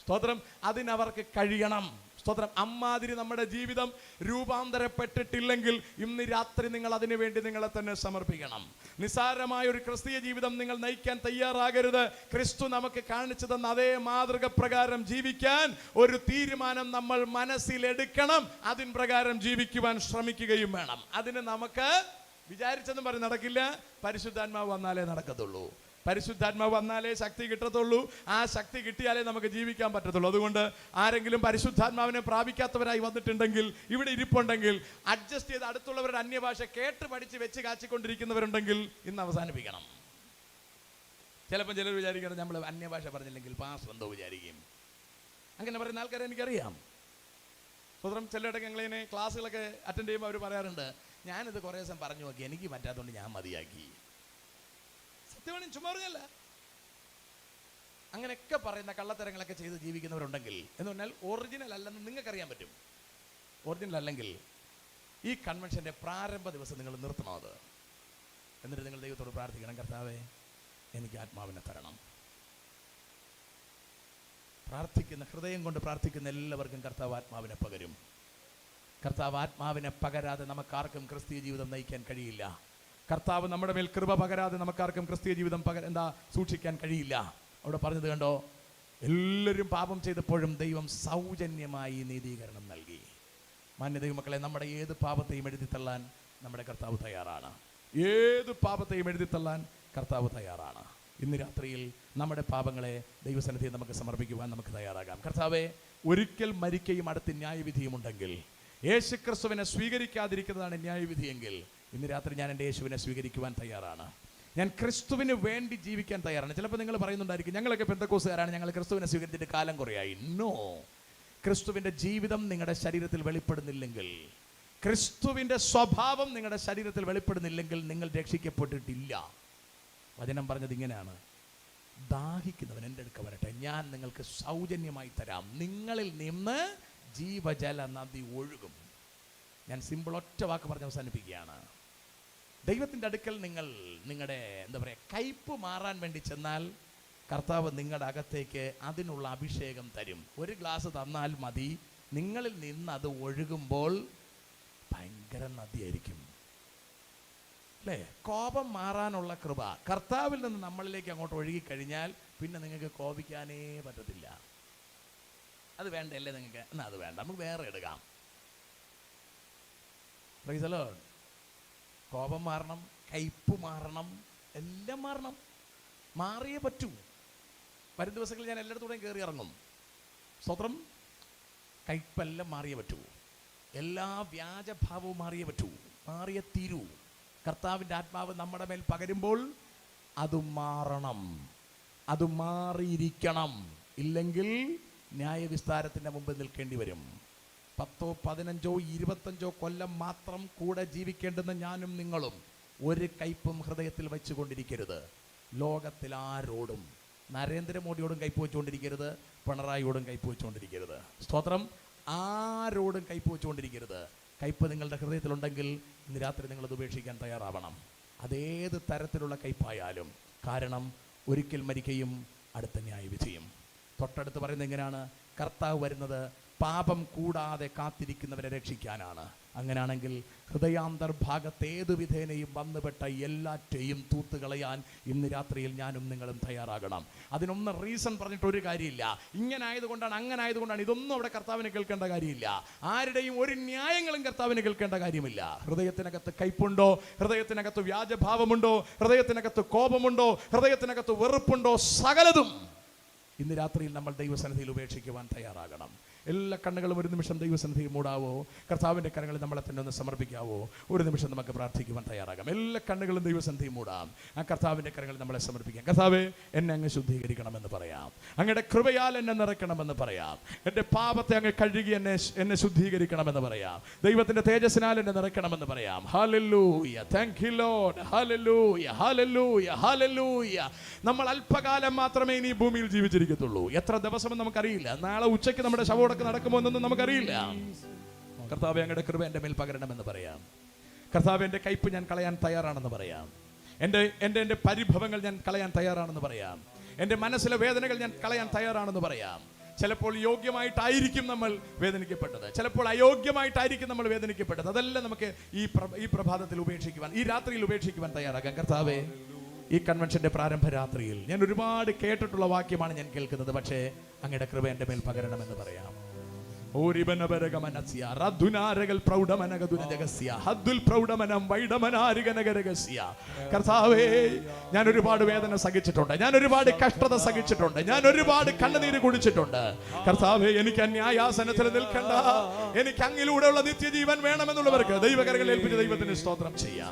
സ്തോത്രം. അതിനവർക്ക് കഴിയണം. സ്തോത്രം. അമ്മാതിരി നമ്മുടെ ജീവിതം രൂപാന്തരപ്പെട്ടിട്ടില്ലെങ്കിൽ ഇന്ന് രാത്രി നിങ്ങൾ അതിനു വേണ്ടി നിങ്ങളെ തന്നെ സമർപ്പിക്കണം. നിസ്സാരമായ ഒരു ക്രിസ്തീയ ജീവിതം നിങ്ങൾ നയിക്കാൻ തയ്യാറാകരുത്. ക്രിസ്തു നമുക്ക് കാണിച്ചു തന്ന അതേ മാതൃക പ്രകാരം ജീവിക്കാൻ ഒരു തീരുമാനം നമ്മൾ മനസ്സിലെടുക്കണം. അതിൻ പ്രകാരം ജീവിക്കുവാൻ ശ്രമിക്കുകയും വേണം. അതിന് നമുക്ക് വിചാരിച്ചെന്നും പറഞ്ഞ് നടക്കില്ല. പരിശുദ്ധാത്മാവ് വന്നാലേ നടക്കത്തുള്ളൂ. പരിശുദ്ധാത്മാവ് വന്നാലേ ശക്തി കിട്ടത്തുള്ളൂ. ആ ശക്തി കിട്ടിയാലേ നമുക്ക് ജീവിക്കാൻ പറ്റത്തുള്ളൂ. അതുകൊണ്ട് ആരെങ്കിലും പരിശുദ്ധാത്മാവിനെ പ്രാപിക്കാത്തവരായി വന്നിട്ടുണ്ടെങ്കിൽ, ഇവിടെ ഇരിപ്പുണ്ടെങ്കിൽ, അഡ്ജസ്റ്റ് ചെയ്ത് അടുത്തുള്ളവരുടെ അന്യഭാഷ കേട്ട് പഠിച്ച് വെച്ച് കാച്ചിക്കൊണ്ടിരിക്കുന്നവരുണ്ടെങ്കിൽ ഇന്ന് അവസാനിപ്പിക്കണം. ചിലപ്പോൾ ചിലർ വിചാരിക്കണം, നമ്മൾ അന്യഭാഷ പറഞ്ഞില്ലെങ്കിൽ പാസ്റ്റർ എന്തോ വിചാരിക്കും. അങ്ങനെ പറയുന്ന ആൾക്കാരെ എനിക്കറിയാം. സ്വതന്ത്രം. ചിലയിടയ്ക്ക് ഞങ്ങളിങ്ങനെ ക്ലാസ്സുകളൊക്കെ അറ്റൻഡ് ചെയ്യുമ്പോൾ അവർ പറയാറുണ്ട്, ഞാനിത് കുറേ ദിവസം പറഞ്ഞു നോക്കി, എനിക്ക് പറ്റാത്തതുകൊണ്ട് ഞാൻ മതിയാക്കി. സത്യമാണ്, ചുമ്മാ പറഞ്ഞല്ല. അങ്ങനെയൊക്കെ പറയുന്ന കള്ളത്തരങ്ങളൊക്കെ ചെയ്ത് ജീവിക്കുന്നവരുണ്ടെങ്കിൽ, എന്ന് പറഞ്ഞാൽ ഒറിജിനൽ അല്ലെന്ന് നിങ്ങൾക്കറിയാൻ പറ്റും. ഒറിജിനൽ അല്ലെങ്കിൽ ഈ കൺവെൻഷൻ്റെ പ്രാരംഭ ദിവസം നിങ്ങൾ നിർത്തണം അത്. എന്നിട്ട് നിങ്ങൾ ദൈവത്തോട് പ്രാർത്ഥിക്കണം, കർത്താവേ എനിക്ക് ആത്മാവിനെ തരണം. പ്രാർത്ഥിക്കുന്ന, ഹൃദയം കൊണ്ട് പ്രാർത്ഥിക്കുന്ന എല്ലാവർക്കും കർത്താവ് ആത്മാവിനെ പകരും. കർത്താവ് ആത്മാവിനെ പകരാതെ നമുക്കാർക്കും ക്രിസ്തീയ ജീവിതം നയിക്കാൻ കഴിയില്ല. കർത്താവ് നമ്മുടെ മേൽ കൃപ പകരാതെ നമുക്കാർക്കും ക്രിസ്തീയ ജീവിതം സൂക്ഷിക്കാൻ കഴിയില്ല. അവിടെ പറഞ്ഞത് കണ്ടോ, എല്ലാവരും പാപം ചെയ്തപ്പോഴും ദൈവം സൗജന്യമായി നീതീകരണം നൽകി. മാന്യ ദൈവമക്കളെ, നമ്മുടെ ഏത് പാപത്തെയും എഴുതിത്തള്ളാൻ നമ്മുടെ കർത്താവ് തയ്യാറാണ്. ഏത് പാപത്തെയും എഴുതിത്തള്ളാൻ കർത്താവ് തയ്യാറാണ്. ഇന്ന് രാത്രിയിൽ നമ്മുടെ പാപങ്ങളെ ദൈവസന്നിധിയിൽ നമുക്ക് സമർപ്പിക്കുവാൻ നമുക്ക് തയ്യാറാകാം. കർത്താവെ, ഒരിക്കൽ മരിക്കയും അടുത്ത് ന്യായവിധിയും ഉണ്ടെങ്കിൽ, യേശുക്രിസ്തുവിനെ സ്വീകരിക്കാതിരിക്കുന്നതാണ് ന്യായവിധിയെങ്കിൽ, ഇന്ന് രാത്രി ഞാൻ എൻ്റെ യേശുവിനെ സ്വീകരിക്കുവാൻ തയ്യാറാണ്. ഞാൻ ക്രിസ്തുവിന് വേണ്ടി ജീവിക്കാൻ തയ്യാറാണ്. ചിലപ്പോൾ നിങ്ങൾ പറയുന്നുണ്ടായിരിക്കും, ഞങ്ങളൊക്കെ പെന്തക്കോസ്തുകാരാണ്, ഞങ്ങൾ ക്രിസ്തുവിനെ സ്വീകരിച്ചിട്ട് കാലം കുറയായി. നോ, ക്രിസ്തുവിൻ്റെ ജീവിതം നിങ്ങളുടെ ശരീരത്തിൽ വെളിപ്പെടുന്നില്ലെങ്കിൽ, ക്രിസ്തുവിൻ്റെ സ്വഭാവം നിങ്ങളുടെ ശരീരത്തിൽ വെളിപ്പെടുന്നില്ലെങ്കിൽ നിങ്ങൾ രക്ഷിക്കപ്പെട്ടിട്ടില്ല. വചനം പറഞ്ഞത് ഇങ്ങനെയാണ്, ദാഹിക്കുന്നവൻ എൻ്റെ അടുക്ക വരട്ടെ, ഞാൻ നിങ്ങൾക്ക് സൗജന്യമായി തരാം, നിങ്ങളിൽ നിന്ന് ജീവജല നദി ഒഴുകും. ഞാൻ സിമ്പിൾ ഒറ്റ വാക്ക് പറഞ്ഞ് അവസാനിപ്പിക്കുകയാണ്. ദൈവത്തിൻ്റെ അടുക്കൽ നിങ്ങൾ നിങ്ങളുടെ കയ്പ് മാറാൻ വേണ്ടി ചെന്നാൽ കർത്താവ് നിങ്ങളുടെ അകത്തേക്ക് അതിനുള്ള അഭിഷേകം തരും. ഒരു ഗ്ലാസ് തന്നാൽ മതി, നിങ്ങളിൽ നിന്ന് അത് ഒഴുകുമ്പോൾ ഭയങ്കര നദിയായിരിക്കും അല്ലേ? കോപം മാറാനുള്ള കൃപ കർത്താവിൽ നിന്ന് നമ്മളിലേക്ക് അങ്ങോട്ട് ഒഴുകിക്കഴിഞ്ഞാൽ പിന്നെ നിങ്ങൾക്ക് കോപിക്കാനേ പറ്റത്തില്ല. അത് വേണ്ടല്ലേ നിങ്ങൾക്ക്? എന്നാൽ അത് വേണ്ട, നമുക്ക് വേറെ എടുക്കാം. Price the Lord. കോപം മാറണം, കയ്പ് മാറണം, എല്ലാം മാറണം. മാറിയേ പറ്റൂ. വരും ദിവസങ്ങളിൽ ഞാൻ എല്ലായിടത്തൂടെയും കയറി ഇറങ്ങും. സ്തോത്രം. കയ്പെല്ലാം മാറിയേ പറ്റൂ. എല്ലാ വ്യാജഭാവവും മാറിയേ പറ്റൂ. മാറിയേ തീരൂ. കർത്താവിൻ്റെ ആത്മാവ് നമ്മുടെ മേൽ പകരുമ്പോൾ അത് മാറണം, അത് മാറിയിരിക്കണം. ഇല്ലെങ്കിൽ ന്യായവിസ്താരത്തിൻ്റെ മുമ്പിൽ നിൽക്കേണ്ടി വരും. 10, 15, 25 കൊല്ലം മാത്രം കൂടെ ജീവിക്കേണ്ടുന്ന ഞാനും നിങ്ങളും ഒരു കയ്പും ഹൃദയത്തിൽ വെച്ചുകൊണ്ടിരിക്കരുത്. ലോകത്തിൽ ആരോടും, നരേന്ദ്രമോദിയോടും കയ്പ് വെച്ചുകൊണ്ടിരിക്കരുത്, പിണറായിയോടും കയ്പ് വെച്ചുകൊണ്ടിരിക്കരുത്. സ്തോത്രം. ആരോടും കയ്പ് വെച്ചുകൊണ്ടിരിക്കരുത്. കയ്പ് നിങ്ങളുടെ ഹൃദയത്തിലുണ്ടെങ്കിൽ ഇന്ന് രാത്രി നിങ്ങളത് ഉപേക്ഷിക്കാൻ തയ്യാറാവണം. അതേത് തരത്തിലുള്ള കയ്പായാലും. കാരണം ഒരിക്കൽ മരിക്കുകയും അടുത്ത ന്യായവിധിയും. തൊട്ടടുത്ത് പറയുന്നത് എങ്ങനെയാണ്? കർത്താവ് വരുന്നത് പാപം കൂടാതെ കാത്തിരിക്കുന്നവരെ രക്ഷിക്കാനാണ്. അങ്ങനെയാണെങ്കിൽ ഹൃദയാന്തർഭാഗത്ത് ഏതു വിധേനയും വന്നുപെട്ട എല്ലാറ്റെയും തൂത്തുകളയാൻ ഇന്ന് രാത്രിയിൽ ഞാനും നിങ്ങളും തയ്യാറാകണം. അതിനൊന്നും റീസൺ പറഞ്ഞിട്ട് ഒരു കാര്യമില്ല. ഇങ്ങനെ ആയതുകൊണ്ടാണ്, അങ്ങനെ ആയതുകൊണ്ടാണ്, ഇതൊന്നും അവിടെ കർത്താവിന് കേൾക്കേണ്ട കാര്യമില്ല. ആരുടെയും ഒരു ന്യായങ്ങളും കർത്താവിന് കേൾക്കേണ്ട കാര്യമില്ല. ഹൃദയത്തിനകത്ത് കയ്പുണ്ടോ, ഹൃദയത്തിനകത്ത് വ്യാജഭാവമുണ്ടോ, ഹൃദയത്തിനകത്ത് കോപമുണ്ടോ, ഹൃദയത്തിനകത്ത് വെറുപ്പുണ്ടോ, സകലതും ഇന്ന് രാത്രിയിൽ നമ്മൾ ദൈവസന്നിധിയിൽ ഉപേക്ഷിക്കുവാൻ തയ്യാറാകണം. എല്ലാ കണ്ണുകളും ഒരു നിമിഷം ദൈവസന്നിധിയിൽ മൂടാവോ? കർത്താവിൻ്റെ കരങ്ങളിൽ നമ്മളെ തന്നെ ഒന്ന് സമർപ്പിക്കാവോ? ഒരു നിമിഷം നമുക്ക് പ്രാർത്ഥിക്കുവാൻ തയ്യാറാകാം. എല്ലാ കണ്ണുകളും ദൈവസന്നിധിയിൽ മൂടാം. ആ കർത്താവിൻ്റെ കരങ്ങളിൽ നമ്മളെ സമർപ്പിക്കാം. കർത്താവേ, എന്നെ അങ്ങ് ശുദ്ധീകരിക്കണമെന്ന് പറയാം. അങ്ങയുടെ കൃപയാൽ എന്നെ നിറയ്ക്കണമെന്ന് പറയാം. എൻ്റെ പാപത്തെ അങ്ങ് കഴുകി എന്നെ ശുദ്ധീകരിക്കണമെന്ന് പറയാം. ദൈവത്തിൻ്റെ തേജസ്സിനാൽ എന്നെ നിറയ്ക്കണമെന്ന് പറയാം. Hallelujah, thank you Lord. Hallelujah, hallelujah, hallelujah. നമ്മൾ അല്പകാലം മാത്രമേ ഇനി ഭൂമിയിൽ ജീവിച്ചിരിക്കത്തുള്ളൂ. എത്ര ദിവസമെന്ന് നമുക്കറിയില്ല. നാളെ ഉച്ചയ്ക്ക് നമ്മുടെ ശവോടൊക്കെ നടക്കുമോ എന്നൊന്നും നമുക്കറിയില്ല. കർത്താവേ, അങ്ങയുടെ കൃപ എൻ്റെ മേൽ പകരണമെന്ന് പറയാം. കർത്താവേ, എൻ്റെ കയ്പ് ഞാൻ കളയാൻ തയ്യാറാണെന്ന് പറയാം. എൻ്റെ പരിഭവങ്ങൾ ഞാൻ കളയാൻ തയ്യാറാണെന്ന് പറയാം. എൻ്റെ മനസ്സിലെ വേദനകൾ ഞാൻ കളയാൻ തയ്യാറാണെന്ന് പറയാം. ചിലപ്പോൾ യോഗ്യമായിട്ടായിരിക്കും നമ്മൾ വേദനിക്കപ്പെട്ടത്, ചിലപ്പോൾ അയോഗ്യമായിട്ടായിരിക്കും നമ്മൾ വേദനിക്കപ്പെട്ടത്. അതെല്ലാം നമുക്ക് ഈ പ്രഭാതത്തിൽ ഉപേക്ഷിക്കുവാൻ, ഈ രാത്രിയിൽ ഉപേക്ഷിക്കുവാൻ തയ്യാറാക്കാം. കർത്താവേ, ഈ കൺവെൻഷന്റെ പ്രാരംഭ രാത്രിയിൽ ഞാൻ ഒരുപാട് കേട്ടിട്ടുള്ള വാക്യമാണ് ഞാൻ കേൾക്കുന്നത്. പക്ഷേ അങ്ങയുടെ കൃപ എൻ്റെ മേൽ പകരണമെന്ന് പറയാം. കർത്താവേ, ഞാൻ ഒരുപാട് വേദന സഹിച്ചിട്ടുണ്ട്, ഞാൻ ഒരുപാട് കഷ്ടത സഹിച്ചിട്ടുണ്ട്, ഞാൻ ഒരുപാട് കണ്ണുനീര് കുടിച്ചിട്ടുണ്ട്. കർത്താവേ, എനിക്ക് ന്യായാസനത്തിൽ നിൽക്കണ്ട, എനിക്ക് അങ്ങിലൂടെയുള്ള നിത്യജീവൻ വേണമെന്നുള്ളവർക്ക് ദൈവകരങ്ങളിൽ ഏൽപ്പിച്ച് ദൈവത്തിന് സ്തോത്രം ചെയ്യാം.